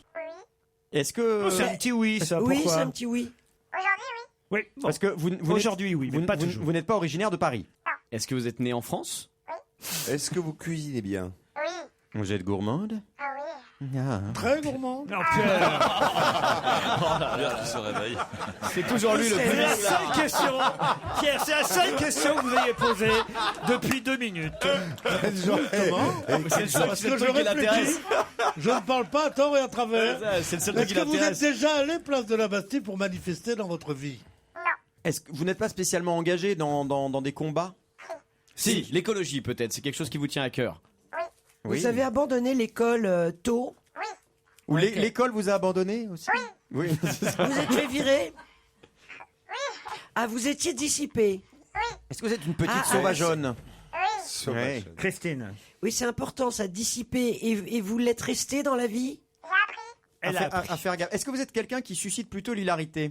Speaker 5: Est-ce que
Speaker 3: Oh, c'est un petit oui, ça.
Speaker 21: Oui,
Speaker 3: pourquoi
Speaker 21: c'est un petit oui.
Speaker 3: Oui, bon.
Speaker 5: Parce que vous
Speaker 3: Aujourd'hui, oui, mais pas toujours.
Speaker 5: vous n'êtes pas originaire de Paris.
Speaker 8: Est-ce que vous êtes né en France?
Speaker 4: Est-ce que vous cuisinez bien?
Speaker 5: Vous êtes gourmande? Ah.
Speaker 6: Très gourmand.
Speaker 3: Non, Pierre.
Speaker 7: Pierre qui se réveille.
Speaker 8: C'est toujours lui le
Speaker 3: C'est
Speaker 8: plus.
Speaker 3: la seule question, Pierre, c'est la seule question que vous ayez posée depuis 2 minutes.
Speaker 8: C'est le seul
Speaker 6: Parce que je
Speaker 8: truc qui l'intéresse.
Speaker 6: réfléchis, je ne parle pas à tort et à travers.
Speaker 8: C'est le seul truc
Speaker 6: Est-ce
Speaker 8: qui
Speaker 6: que vous êtes
Speaker 8: l'intéresse.
Speaker 6: déjà allé place de la Bastille pour manifester dans votre vie?
Speaker 5: Est-ce que vous n'êtes pas spécialement engagé dans des combats?
Speaker 8: Si, l'écologie peut-être, c'est quelque chose qui vous tient à cœur.
Speaker 5: Oui.
Speaker 21: Vous avez abandonné l'école tôt.
Speaker 5: Ou l'école vous a abandonné aussi? Oui.
Speaker 21: Vous êtes fait virer. Ah, vous étiez dissipé.
Speaker 5: Est-ce que vous êtes une petite
Speaker 21: Ah,
Speaker 5: sauvageonne?
Speaker 4: Sauvage.
Speaker 3: Christine.
Speaker 21: Oui, c'est important, ça, dissiper. Et vous l'êtes resté dans la vie?
Speaker 3: Elle a appris.
Speaker 5: À faire gaffe. Est-ce que vous êtes quelqu'un qui suscite plutôt l'hilarité?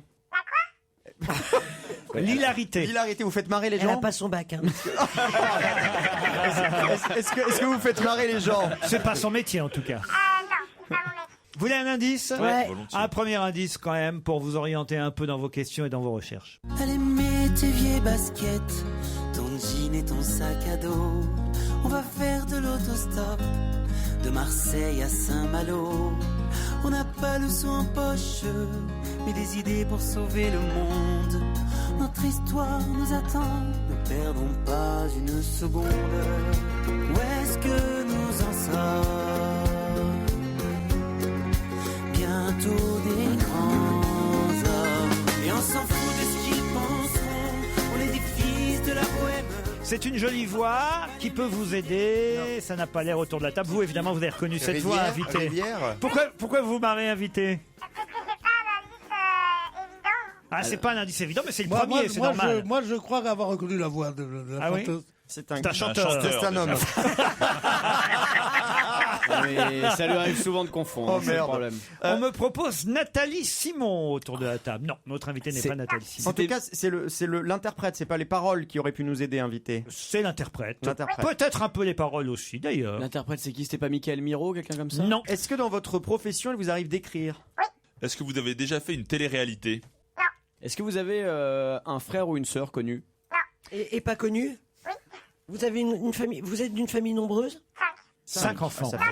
Speaker 3: L'hilarité.
Speaker 5: L'hilarité, vous faites marrer les
Speaker 21: Elle n'a
Speaker 5: gens?
Speaker 21: pas son bac. Hein.
Speaker 5: Est-ce que vous faites marrer les gens?
Speaker 3: C'est pas son métier en tout cas. Vous voulez un indice?
Speaker 21: Ouais.
Speaker 7: Volontiers.
Speaker 3: Un premier indice quand même pour vous orienter un peu dans vos questions et dans vos recherches.
Speaker 13: Allez, mets tes vieilles baskets, ton jean et ton sac à dos. On va faire de l'autostop, de Marseille à Saint-Malo. On n'a pas le sou en poche, mais des idées pour sauver le monde. Notre histoire nous attend, ne perdons pas une seconde. Où est-ce que nous en sommes? Bientôt des grands hommes. Et on s'en fout de ce qu'ils penseront. On est des fils de la bohème.
Speaker 3: C'est une jolie voix qui peut vous aider. Ça n'a pas l'air autour de la table. Vous, évidemment, vous avez reconnu cette voix, invité.
Speaker 4: Rivière.
Speaker 3: Pourquoi vous vous marrez, invité? Ah, c'est pas un indice évident, mais c'est le premier, c'est normal.
Speaker 6: Moi, je crois avoir reconnu la voix de la
Speaker 3: Ah oui
Speaker 6: chanteuse.
Speaker 5: C'est un
Speaker 3: C'est un chanteur.
Speaker 4: C'est un homme.
Speaker 8: Mais ça lui arrive souvent de confondre,
Speaker 5: Oh,
Speaker 8: c'est le
Speaker 5: merde.
Speaker 8: problème.
Speaker 3: On me propose Nathalie Simon autour de la table. Non, notre invité n'est
Speaker 8: C'est-
Speaker 3: pas Nathalie Simon.
Speaker 5: En tout cas, c'est l'interprète, c'est pas les paroles qui auraient pu nous aider, invité.
Speaker 3: C'est l'interprète.
Speaker 5: L'interprète.
Speaker 3: Peut-être un peu les paroles aussi, d'ailleurs.
Speaker 8: L'interprète, c'est qui? C'était pas Michael Miro, quelqu'un comme ça?
Speaker 3: Non.
Speaker 5: Est-ce que dans votre profession, il vous arrive d'écrire?
Speaker 7: Est-ce que vous avez déjà fait une télé-réalité?
Speaker 8: Est-ce que vous avez un frère ou une sœur connue?
Speaker 21: Et pas connu? Vous avez une famille. Vous êtes d'une famille nombreuse?
Speaker 3: 5 enfants.
Speaker 5: Ça fait-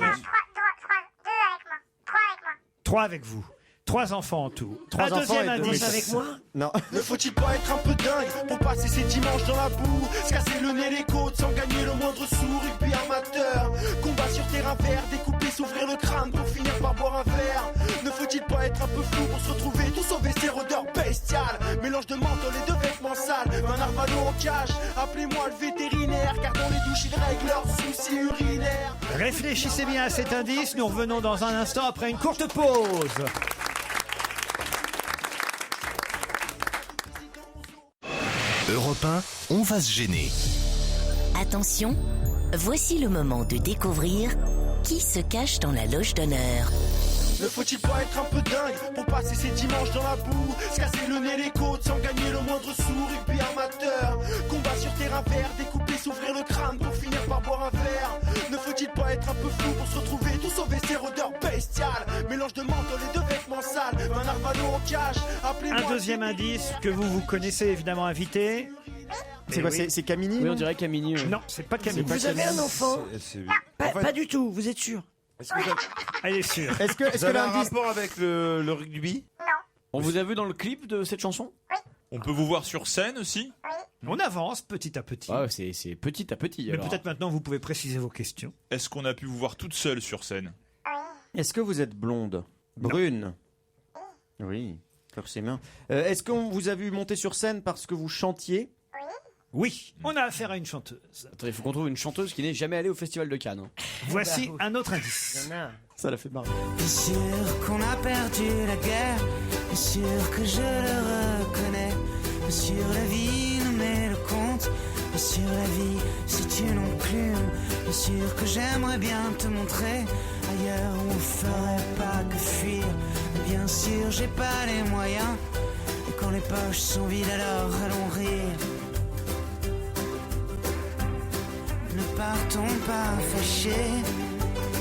Speaker 3: 3 avec vous. 3 enfants en tout.
Speaker 5: Trois
Speaker 3: Un
Speaker 5: enfants
Speaker 3: deuxième
Speaker 5: et deux
Speaker 3: indice.
Speaker 21: Avec moi?
Speaker 5: Non.
Speaker 16: Ne faut-il pas être un peu dingue pour passer ses dimanches dans la boue, se casser le nez les côtes sans gagner le moindre sou, rugby amateur, combat sur terrain vert, découper, s'ouvrir le crâne pour finir par boire un verre. Ne faut-il pas être un peu fou pour se retrouver tout sauver ses odeurs bestiales, mélange de menthol et de vêtements sales, un arvalo en cage, appelez-moi le vétérinaire, car dans les douches ils règlent leurs soucis urinaires.
Speaker 3: Réfléchissez bien à cet indice. Nous revenons dans un instant après une courte pause.
Speaker 2: Europe 1, on va se gêner.
Speaker 11: Attention, voici le moment de découvrir qui se cache dans la loge d'honneur.
Speaker 16: Ne faut-il pas être un peu dingue pour passer ses dimanches dans la boue, se casser le nez les côtes sans gagner le moindre sou, rugby amateur, combat sur terrain vert, découper, s'ouvrir le crâne pour finir par boire un verre. Ne faut-il pas être un peu fou pour se retrouver tout sauver ses odeurs bestiales, mélange de menthol et de vêtements sales, un arvalo en cage, appelez-moi
Speaker 3: Un deuxième indice que vous connaissez évidemment, invité.
Speaker 5: C'est quoi? C'est Camini?
Speaker 8: Oui,
Speaker 5: non
Speaker 8: on dirait Camini.
Speaker 3: Non, c'est pas Camille.
Speaker 21: Vous avez un enfant?
Speaker 4: En fait,
Speaker 21: Pas du tout, vous êtes sûr?
Speaker 4: est-ce que vous avez,
Speaker 3: Elle est sûre.
Speaker 5: Est-ce que
Speaker 4: vous avez un
Speaker 5: l'indice...
Speaker 4: rapport avec le rugby?
Speaker 8: On vous a vu dans le clip de cette chanson?
Speaker 7: On peut vous voir sur scène aussi?
Speaker 3: On avance petit à petit.
Speaker 8: Ah, c'est petit à petit.
Speaker 3: Mais
Speaker 8: alors.
Speaker 3: peut-être maintenant vous pouvez préciser vos questions.
Speaker 7: Est-ce qu'on a pu vous voir toute seule sur scène?
Speaker 5: Est-ce que vous êtes blonde? Brune? Oui, forcément. Est-ce qu'on vous a vu monter sur scène parce que vous chantiez?
Speaker 3: Oui, on a affaire à une chanteuse.
Speaker 8: Attendez, il faut qu'on trouve une chanteuse qui n'est jamais allée au Festival de Cannes.
Speaker 3: Voici un autre indice.
Speaker 5: Ça l'a fait marrer.
Speaker 13: Bien sûr qu'on a perdu la guerre, bien sûr que je le reconnais, bien sûr la vie nous met le compte, bien sûr la vie c'est une enclume, bien sûr que j'aimerais bien te montrer ailleurs où on ferait pas que fuir, bien sûr j'ai pas les moyens, et quand les poches sont vides alors allons rire. Ne partons pas fâchés,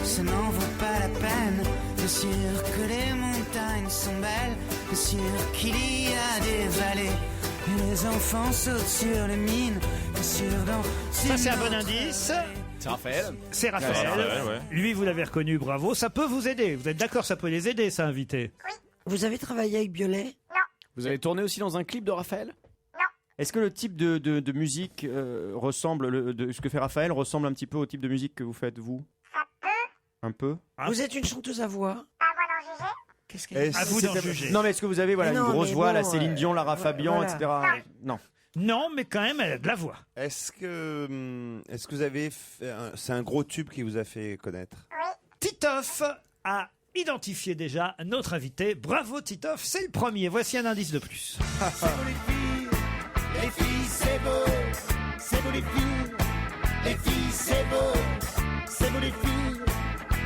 Speaker 13: ça n'en vaut pas la peine. Bien sûr que les montagnes sont belles, bien sûr qu'il y a des vallées, et les enfants sautent sur les mines, bien sûr dans...
Speaker 3: Ça, c'est un bon indice.
Speaker 8: C'est Raphaël.
Speaker 3: C'est Raphaël.
Speaker 7: Ouais, Raphaël, ouais.
Speaker 3: Lui, vous l'avez reconnu, bravo. Ça peut vous aider. Vous êtes d'accord, ça peut les aider, ça, invité.
Speaker 21: Vous avez travaillé avec Biolay?
Speaker 8: Vous avez tourné aussi dans un clip de Raphaël?
Speaker 5: Est-ce que le type de musique ressemble, de ce que fait Raphaël ressemble un petit peu au type de musique que vous faites, vous? Un peu.
Speaker 21: Vous êtes une chanteuse à voix? Qu'est-ce qu'elle
Speaker 3: À vous d'en juger.
Speaker 5: Non, mais est-ce que vous avez
Speaker 21: Mais
Speaker 5: une
Speaker 21: non,
Speaker 5: grosse
Speaker 21: mais
Speaker 5: voix,
Speaker 21: bon,
Speaker 5: la Céline Dion, Lara Fabian,
Speaker 21: voilà.
Speaker 5: etc. Non.
Speaker 3: Non, mais quand même, elle a de la voix.
Speaker 4: Est-ce que vous avez c'est un gros tube qui vous a fait connaître?
Speaker 3: Titoff a identifié déjà notre invité. Bravo, Titoff, c'est le premier. Voici un indice de plus.
Speaker 18: Les filles, c'est beau les filles. Les filles, c'est beau les filles.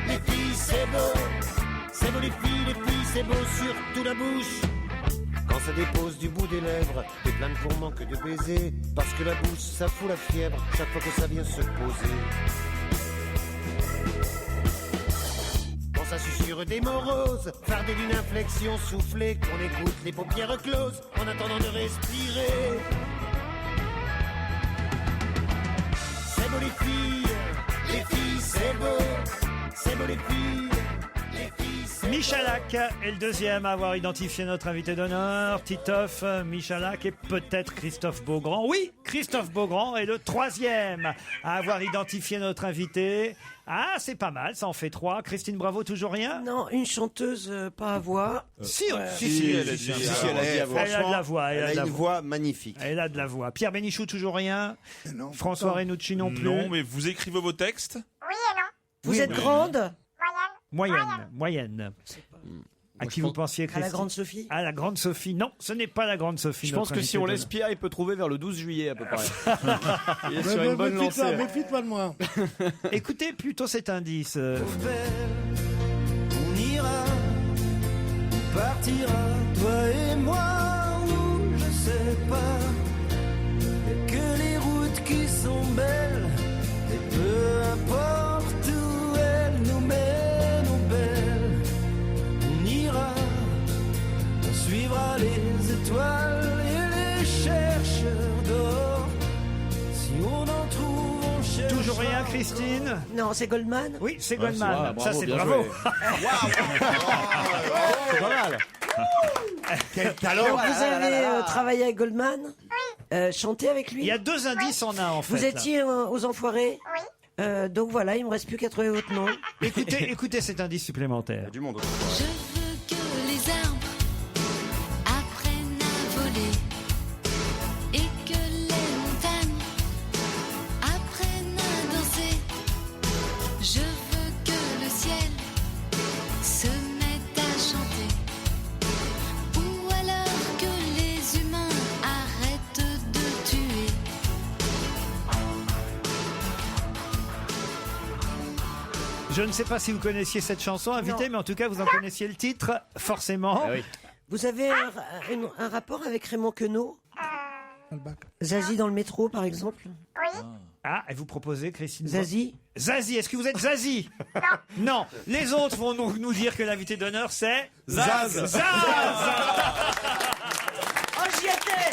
Speaker 18: Les filles, c'est beau les filles, c'est beau surtout la bouche. Quand ça dépose du bout des lèvres, des plaintes pour manque de baiser. Parce que la bouche, ça fout la fièvre chaque fois que ça vient se poser. Quand ça susurre des moroses, fardé d'une inflexion soufflée, qu'on écoute les paupières closes en attendant de respirer. C'est beau les filles, c'est beau les filles.
Speaker 3: Michalak est le deuxième à avoir identifié notre invité d'honneur. Titoff, Michalak et peut-être Christophe Beaugrand. Oui, Christophe Beaugrand est le troisième à avoir identifié notre invité. Ah, c'est pas mal, ça en fait 3. Christine Bravo, toujours rien?
Speaker 21: Non, une chanteuse pas à voix.
Speaker 3: Si,
Speaker 4: elle a dit à voix.
Speaker 3: Elle a de la voix.
Speaker 4: Elle a une voix magnifique.
Speaker 3: Elle a de la voix. Pierre Bénichou, toujours rien?
Speaker 6: Non.
Speaker 3: François Renucci non plus?
Speaker 7: Non, mais vous écrivez vos textes?
Speaker 21: Vous êtes grande?
Speaker 3: Moyenne. À qui vous pensiez,
Speaker 21: À
Speaker 3: Christine?
Speaker 21: la grande Sophie?
Speaker 3: À la grande Sophie. Non, ce n'est pas la grande Sophie.
Speaker 8: Je pense
Speaker 3: notre
Speaker 8: que si
Speaker 3: invité
Speaker 8: on
Speaker 3: d'honneur.
Speaker 8: laisse Pierre, il peut trouver vers le 12 juillet à peu près. Il est sur une bonne lancée.
Speaker 6: Méfie-toi de moi.
Speaker 3: Écoutez plutôt cet indice.
Speaker 13: On ira, on partira, toi et moi, où je sais pas. Et que les routes qui sont belles, et peu importe où elles nous mènent, aux belles, on ira, on suivra les étoiles et les chercheurs d'or. Si on en trouve, on cherche.
Speaker 3: Toujours rien, Christine?
Speaker 21: Non, c'est Goldman?
Speaker 3: Oui, c'est
Speaker 8: Ouais,
Speaker 3: Goldman.
Speaker 8: ça va,
Speaker 3: Ça,
Speaker 8: bravo,
Speaker 3: c'est
Speaker 8: bien
Speaker 3: bravo.
Speaker 8: C'est pas mal.
Speaker 4: Quel talent!
Speaker 21: Donc, vous avez travaillé avec Goldman? Chanté avec lui?
Speaker 3: Il y a 2 indices en un, en fait.
Speaker 21: Vous
Speaker 3: là.
Speaker 21: étiez aux Enfoirés? Oui. Donc voilà, il me reste plus qu'à trouver votre nom.
Speaker 3: Écoutez cet indice supplémentaire.
Speaker 5: Du monde.
Speaker 20: Je veux que les arbres apprennent à voler et que les montagnes apprennent à danser. Je veux que le ciel se mette à chanter ou alors que les humains arrêtent de tuer.
Speaker 3: Je ne sais pas si vous connaissiez cette chanson, invité, mais en tout cas, vous en connaissiez le titre, forcément.
Speaker 8: Ah oui.
Speaker 21: Vous avez un rapport avec Raymond Queneau? Zazie dans le métro, par exemple?
Speaker 3: Ah, et vous proposez, Christine?
Speaker 21: Zazie?
Speaker 3: Zazie, est-ce que vous êtes Zazie? Non. Les autres vont nous dire que l'invité d'honneur, c'est...
Speaker 4: Zaz.
Speaker 3: Zaz.
Speaker 21: Oh, j'y étais!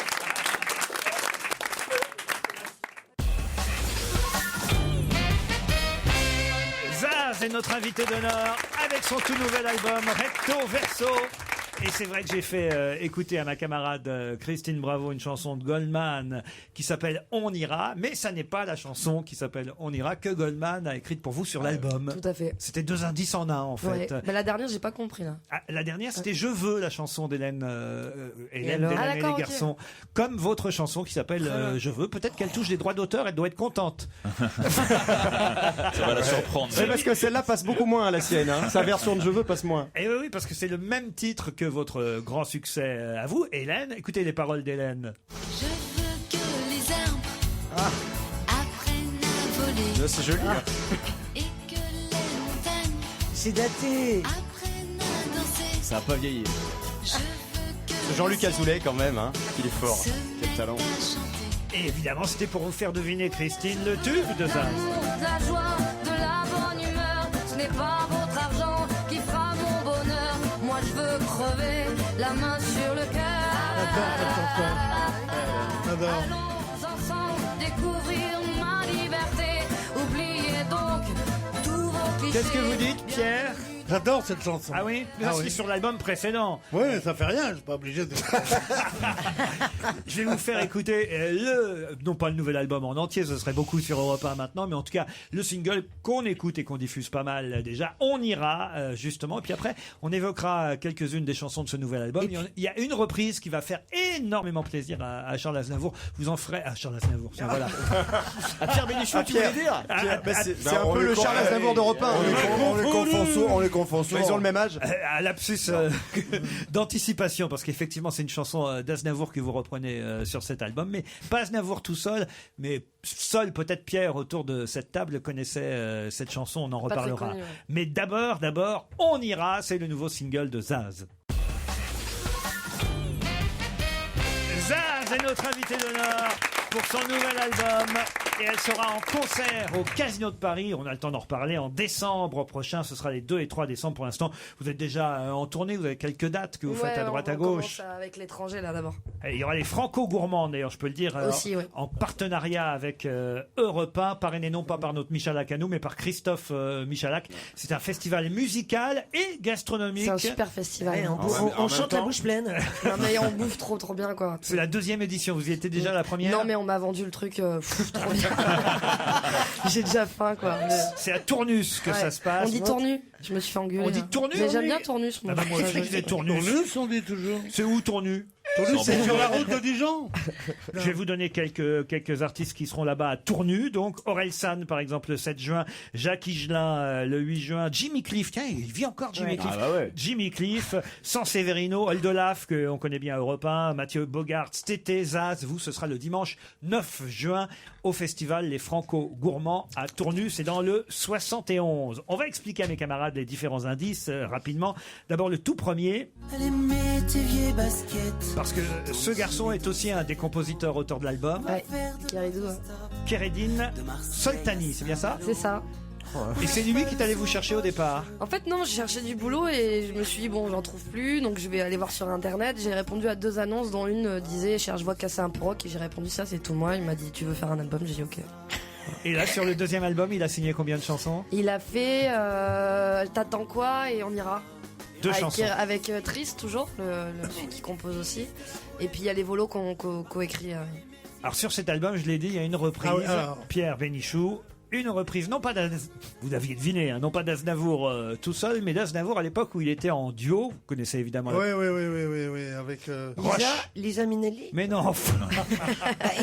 Speaker 3: Zaz est notre invité d'honneur avec son tout nouvel album Recto Verso. Et c'est vrai que j'ai fait écouter à ma camarade Christine Bravo une chanson de Goldman qui s'appelle On ira, mais ça n'est pas la chanson qui s'appelle On ira que Goldman a écrite pour vous sur l'album.
Speaker 1: Tout à fait.
Speaker 3: C'était 2 indices en un en fait.
Speaker 1: Ouais. Bah, la dernière, j'ai pas compris là.
Speaker 3: Ah, la dernière, c'était Je veux, la chanson d'Hélène
Speaker 1: alors
Speaker 3: d'Hélène et les
Speaker 1: ok.
Speaker 3: garçons. Comme votre chanson qui s'appelle Je veux. Peut-être qu'elle touche des droits d'auteur, elle doit être contente.
Speaker 7: Ça va la surprendre.
Speaker 5: C'est parce que celle-là passe beaucoup moins à la sienne. Hein. Sa version de Je veux passe moins.
Speaker 3: Et oui, parce que c'est le même titre que votre grand succès à vous, Hélène. Écoutez les paroles d'Hélène.
Speaker 20: Je veux que les arbres apprennent à voler.
Speaker 5: C'est joli. Hein.
Speaker 20: Et que les montagnes
Speaker 21: C'est daté.
Speaker 20: apprennent à danser.
Speaker 8: Ça a pas vieilli.
Speaker 20: Je veux que
Speaker 5: C'est Jean-Luc Azoulay quand même, hein. Il est fort. Quel talent.
Speaker 3: Et évidemment, c'était pour vous faire deviner, Christine, le tube de Zaz.
Speaker 15: De la joie, de la bonne humeur, ce n'est pas votre argent qui fera mon bonheur. Moi je veux crever la main sur le cœur. Allons ensemble découvrir ma liberté. Oubliez donc tous vos clichés.
Speaker 3: Qu'est-ce que vous dites, Pierre?
Speaker 6: J'adore cette chanson.
Speaker 3: Ah oui? C'est sur l'album précédent.
Speaker 6: Oui, ça fait rien, je suis pas obligé de.
Speaker 3: Je vais vous faire écouter non pas le nouvel album en entier, ce serait beaucoup sur Europe 1 maintenant, mais en tout cas le single qu'on écoute et qu'on diffuse pas mal déjà. On ira justement, et puis après on évoquera quelques-unes des chansons de ce nouvel album. Il y a une reprise qui va faire énormément plaisir à Charles Aznavour. Vous en ferez à Charles Aznavour. Tiens, voilà.
Speaker 5: À Pierre Bénichou, tu voulais dire C'est un
Speaker 4: on
Speaker 5: peu
Speaker 4: les
Speaker 5: le Charles Aznavour d'Europe 1.
Speaker 4: On les confond souvent.
Speaker 5: Ils ont le même âge.
Speaker 3: Un lapsus d'anticipation, parce qu'effectivement c'est une chanson d'Aznavour que vous reprenez sur cet album, mais pas Aznavour tout seul, mais seul peut-être Pierre autour de cette table connaissait cette chanson, on en
Speaker 1: Pas très
Speaker 3: reparlera.
Speaker 1: connu, ouais.
Speaker 3: Mais d'abord, On ira, c'est le nouveau single de Zaz. Zaz est notre invitée d'honneur pour son nouvel album et elle sera en concert au Casino de Paris. On a le temps d'en reparler en décembre prochain. Ce sera les 2 et 3 décembre pour l'instant. Vous êtes déjà en tournée, vous avez quelques dates que vous faites à droite à gauche.
Speaker 1: On commence avec l'étranger là d'abord.
Speaker 3: Et il y aura les Franco-Gourmands d'ailleurs, je peux le dire,
Speaker 1: Aussi, ouais.
Speaker 3: en partenariat avec Europe 1, parrainé non pas par notre Michalak à nous, mais par Christophe Michalak. C'est un festival musical et gastronomique.
Speaker 1: C'est un super festival.
Speaker 21: Ouais, on chante la bouche pleine.
Speaker 1: Non mais on bouffe trop bien quoi.
Speaker 3: C'est la 2e édition, vous y étiez déjà la première?
Speaker 1: Non mais on m'a vendu le truc trop bien. J'ai déjà faim quoi.
Speaker 3: C'est à Tournus que ça se passe.
Speaker 1: On dit Tournus. Je me suis fait engueuler.
Speaker 3: On dit
Speaker 1: hein.
Speaker 3: Tournus,
Speaker 1: Mais
Speaker 3: on
Speaker 1: j'aime
Speaker 3: dit
Speaker 1: bien Tournus.
Speaker 3: Ah bah, moi aussi, je disais Tournus.
Speaker 6: Tournus, on dit toujours.
Speaker 3: C'est où Tournus?
Speaker 6: Tournus, c'est sur la route de Dijon.
Speaker 3: Je vais vous donner quelques artistes qui seront là-bas à Tournus. Donc, Orelsan, par exemple, le 7 juin. Jacques Higelin, le 8 juin. Jimmy Cliff. Tiens, il vit encore, Jimmy Cliff.
Speaker 8: Ah bah ouais.
Speaker 3: Jimmy Cliff. San Severino. Oldelaf, qu'on connaît bien à Europe 1. Mathieu Bogart. Tété, Zaz. Vous, ce sera le dimanche 9 juin au festival Les Franco-Gourmands à Tournus. C'est dans le 71. On va expliquer à mes camarades les différents indices rapidement. D'abord, le tout premier.
Speaker 13: Elle aimait tes vieilles baskets.
Speaker 3: Parce que ce garçon est aussi un des compositeurs auteurs de l'album.
Speaker 1: Ouais, Kéredou, ouais.
Speaker 3: Kéredine Soltani, c'est bien ça?
Speaker 1: C'est ça.
Speaker 3: Et c'est lui qui est allé vous chercher au départ?
Speaker 1: En fait non, je cherchais du boulot et je me suis dit bon j'en trouve plus donc je vais aller voir sur internet. J'ai répondu à 2 annonces dont une disait cherche voix casser un proc et j'ai répondu ça c'est tout moi. Il m'a dit tu veux faire un album, j'ai dit ok.
Speaker 3: Et là sur le 2e album il a signé combien de chansons?
Speaker 1: Il a fait T'attends quoi et on ira.
Speaker 3: 2 chansons.
Speaker 1: Avec Triste toujours, celui qui compose aussi. Et puis il y a les volos qu'on coécrit.
Speaker 3: Alors sur cet album, je l'ai dit, il y a une reprise.
Speaker 6: Ah oui, alors.
Speaker 3: Pierre Bénichou. Une reprise, non pas vous aviez deviné, hein, non pas d'Aznavour tout seul, mais d'Aznavour à l'époque où il était en duo. Vous connaissez évidemment.
Speaker 6: Oui, avec.
Speaker 21: Lisa Minnelli.
Speaker 3: Mais non.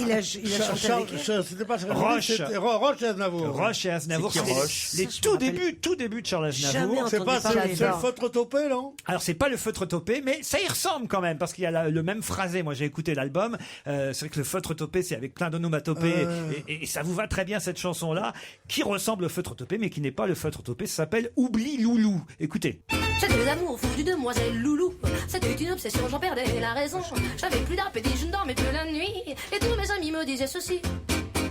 Speaker 21: Il a chanté avec elle.
Speaker 6: C'était pas
Speaker 3: Roche.
Speaker 6: C'était Roche et Aznavour.
Speaker 3: Roche et Aznavour.
Speaker 5: C'est qui, Roche?
Speaker 3: Les tout débuts de Charles Aznavour.
Speaker 6: C'est pas c'est le feutre topé, non?
Speaker 3: Alors c'est pas le feutre topé, mais ça y ressemble quand même parce qu'il y a le même phrasé. Moi j'ai écouté l'album. C'est vrai que le feutre topé c'est avec plein d'onomatopées et ça vous va très bien cette chanson là qui ressemble au feutre topé mais qui n'est pas le feutre topé. Ça s'appelle Oublie Loulou. Écoutez.
Speaker 15: J'avais des amours fous du demoiselle Loulou. C'était une obsession, j'en perdais la raison. J'avais plus d'appétit, je ne dormais plus la nuit. Et tous mes amis me disaient ceci.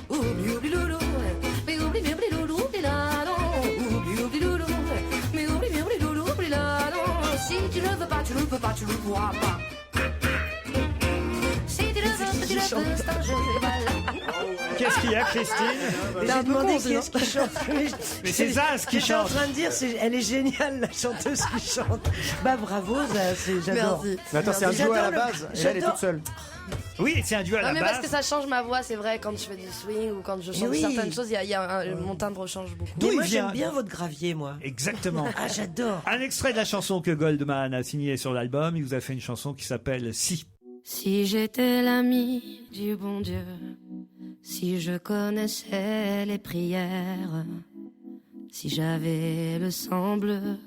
Speaker 15: Oublie, oublie Loulou. Mais oublie Loulou, oublie là, non. Oublie Loulou. Mais oublie Loulou, oublie là, non. Si tu ne veux pas, tu ne peux pas, tu ne pourras pas. Si tu le veux, tu le peux, c'est un jeu, voilà.
Speaker 3: Qu'est-ce qu'il y a, Christine?
Speaker 21: J'ai demandé qui est-ce qui chante.
Speaker 3: Mais c'est Zaz qui
Speaker 21: Je suis en
Speaker 3: chante.
Speaker 21: train de dire, elle est géniale, la chanteuse qui chante. Bah bravo, Zaz, j'adore.
Speaker 1: Merci.
Speaker 5: Mais attends, c'est un duo à la base. Et là, elle est toute seule.
Speaker 3: Oui, c'est un duo à
Speaker 1: Non,
Speaker 3: la
Speaker 1: mais
Speaker 3: base.
Speaker 1: parce que ça change ma voix, c'est vrai, quand je fais du swing ou quand je chante
Speaker 21: oui.
Speaker 1: certaines choses, mon timbre change beaucoup.
Speaker 3: D'où
Speaker 21: Mais
Speaker 3: il
Speaker 21: moi,
Speaker 3: vient
Speaker 21: j'aime bien votre gravier, moi.
Speaker 3: Exactement.
Speaker 21: Ah, j'adore.
Speaker 3: Un extrait de la chanson que Goldman a signée sur l'album. Il vous a fait une chanson qui s'appelle Si.
Speaker 15: Si j'étais l'ami du bon Dieu, si je connaissais les prières, si j'avais le sang bleu,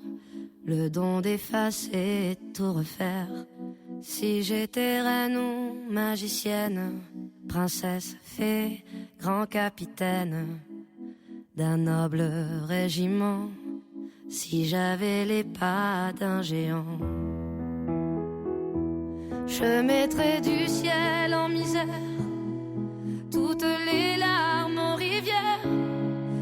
Speaker 15: le don d'effacer tout refaire, si j'étais reine ou magicienne, princesse, fée, grand capitaine d'un noble régiment, si j'avais les pas d'un géant, je mettrais du ciel en misère toutes les larmes en rivière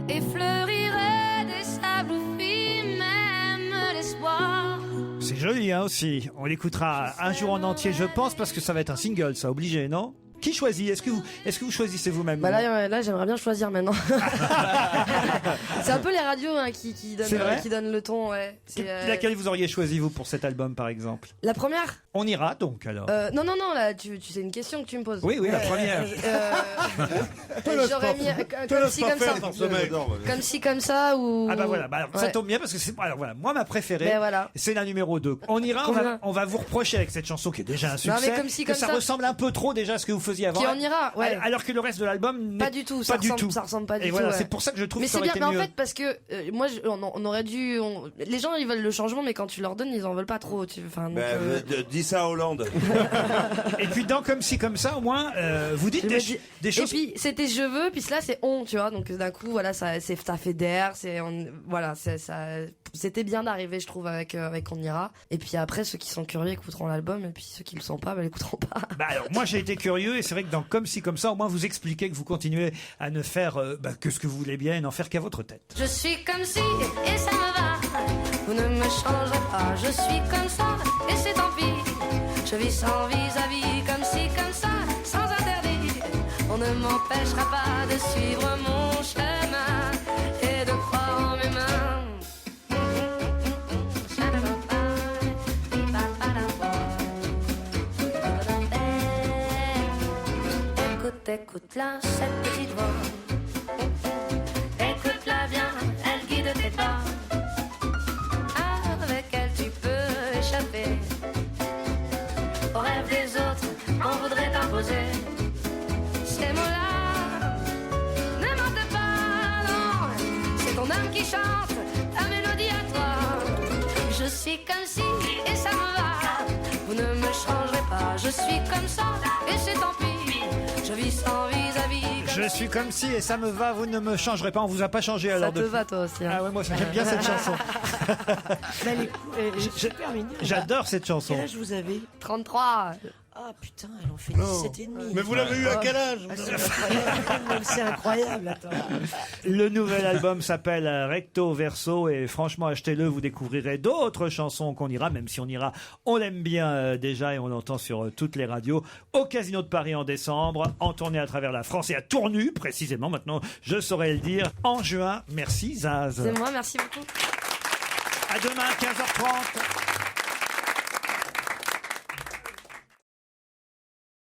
Speaker 15: et fleurirais des sables où fuit même l'espoir.
Speaker 3: C'est joli, hein, aussi. On l'écoutera un jour en entier, je pense, parce que ça va être un single, ça, obligé, non? Qui choisit? Est-ce que vous choisissez vous-même?
Speaker 1: Bah là, j'aimerais bien choisir maintenant. C'est un peu les radios qui donnent le ton, ouais.
Speaker 3: Laquelle vous auriez choisi, vous, pour cet album, par exemple?
Speaker 1: La première?
Speaker 3: On ira donc, alors.
Speaker 1: Non, là, c'est une question que tu me poses.
Speaker 3: Oui, la première.
Speaker 1: J'aurais mis comme ci, comme ça. Comme ci, comme ça, ou...
Speaker 3: Ah bah voilà, alors, ça tombe bien parce que c'est... Alors voilà, moi, ma préférée,
Speaker 1: Ben voilà.
Speaker 3: c'est la numéro 2. On ira, on va vous reprocher avec cette chanson qui est déjà un succès,
Speaker 1: mais comme ci,
Speaker 3: que
Speaker 1: comme
Speaker 3: ça
Speaker 1: ça
Speaker 3: ressemble un peu trop déjà à ce que vous faisiez avant.
Speaker 1: Qui on ira, ouais.
Speaker 3: Alors que le reste de l'album
Speaker 1: Pas du tout, ça ressemble pas du tout.
Speaker 3: Et voilà,
Speaker 1: ouais.
Speaker 3: c'est pour ça que je trouve
Speaker 1: mais
Speaker 3: que ça
Speaker 1: c'est
Speaker 3: aurait
Speaker 1: bien,
Speaker 3: été
Speaker 1: mais
Speaker 3: mieux.
Speaker 1: en fait, parce que moi, on aurait dû... Les gens, ils veulent le changement, mais quand tu leur donnes, ils en veulent pas trop.
Speaker 4: Dis ça à Hollande.
Speaker 3: Et puis dans Comme ci, comme ça, au moins, vous dites des choses...
Speaker 1: Et puis, c'était je veux, puis là, c'est on, tu vois. Donc d'un coup, voilà, ça fait d'air. Voilà, c'était bien d'arriver, je trouve, avec On ira. Et puis après, ceux qui sont curieux écouteront l'album, et puis ceux qui le sont pas, l'écouteront pas.
Speaker 3: Bah alors, moi, j'ai été curieux, et c'est vrai que dans Comme ci, comme ça, au moins, vous expliquez que vous continuez à ne faire que ce que vous voulez bien et n'en faire qu'à votre tête.
Speaker 15: Je suis comme si et ça me va, vous ne me changerez pas, je suis comme ça et c'est tant pis. Je vis sans vis-à-vis, comme si, comme ça, sans interdit. On ne m'empêchera pas de suivre mon chemin et de croire en mes mains. Écoute-la, cette petite voix. Écoute-la bien, elle guide tes pas. Avec elle tu peux échapper aux rêves des autres, on voudrait t'imposer. Ces mots-là ne mentent pas, non. C'est ton âme qui chante, ta mélodie à toi. Je suis comme si et ça me va. Vous ne me changerez pas, je suis comme ça et c'est tant pis. Je vis sans vis-à-vis.
Speaker 3: Je suis comme si et ça me va, vous ne me changerez pas. On vous a pas changé alors.
Speaker 1: Ça te va toi aussi. Hein.
Speaker 3: Ah ouais, moi j'aime bien cette chanson.
Speaker 21: Super mignonne.
Speaker 3: J'adore cette chanson.
Speaker 21: Quel âge vous avez?
Speaker 1: 33.
Speaker 21: Ah putain, elle en fait 17 et demi.
Speaker 6: Mais vous l'avez eu à quel âge?
Speaker 21: C'est incroyable, attends.
Speaker 3: Le nouvel album s'appelle Recto Verso et franchement achetez-le, vous découvrirez d'autres chansons qu'on ira, même si On ira, on l'aime bien déjà et on l'entend sur toutes les radios. Au Casino de Paris en décembre, en tournée à travers la France et à Tournu précisément, maintenant je saurais le dire, en juin. Merci Zaz.
Speaker 1: C'est moi, merci beaucoup.
Speaker 3: À demain 15h30.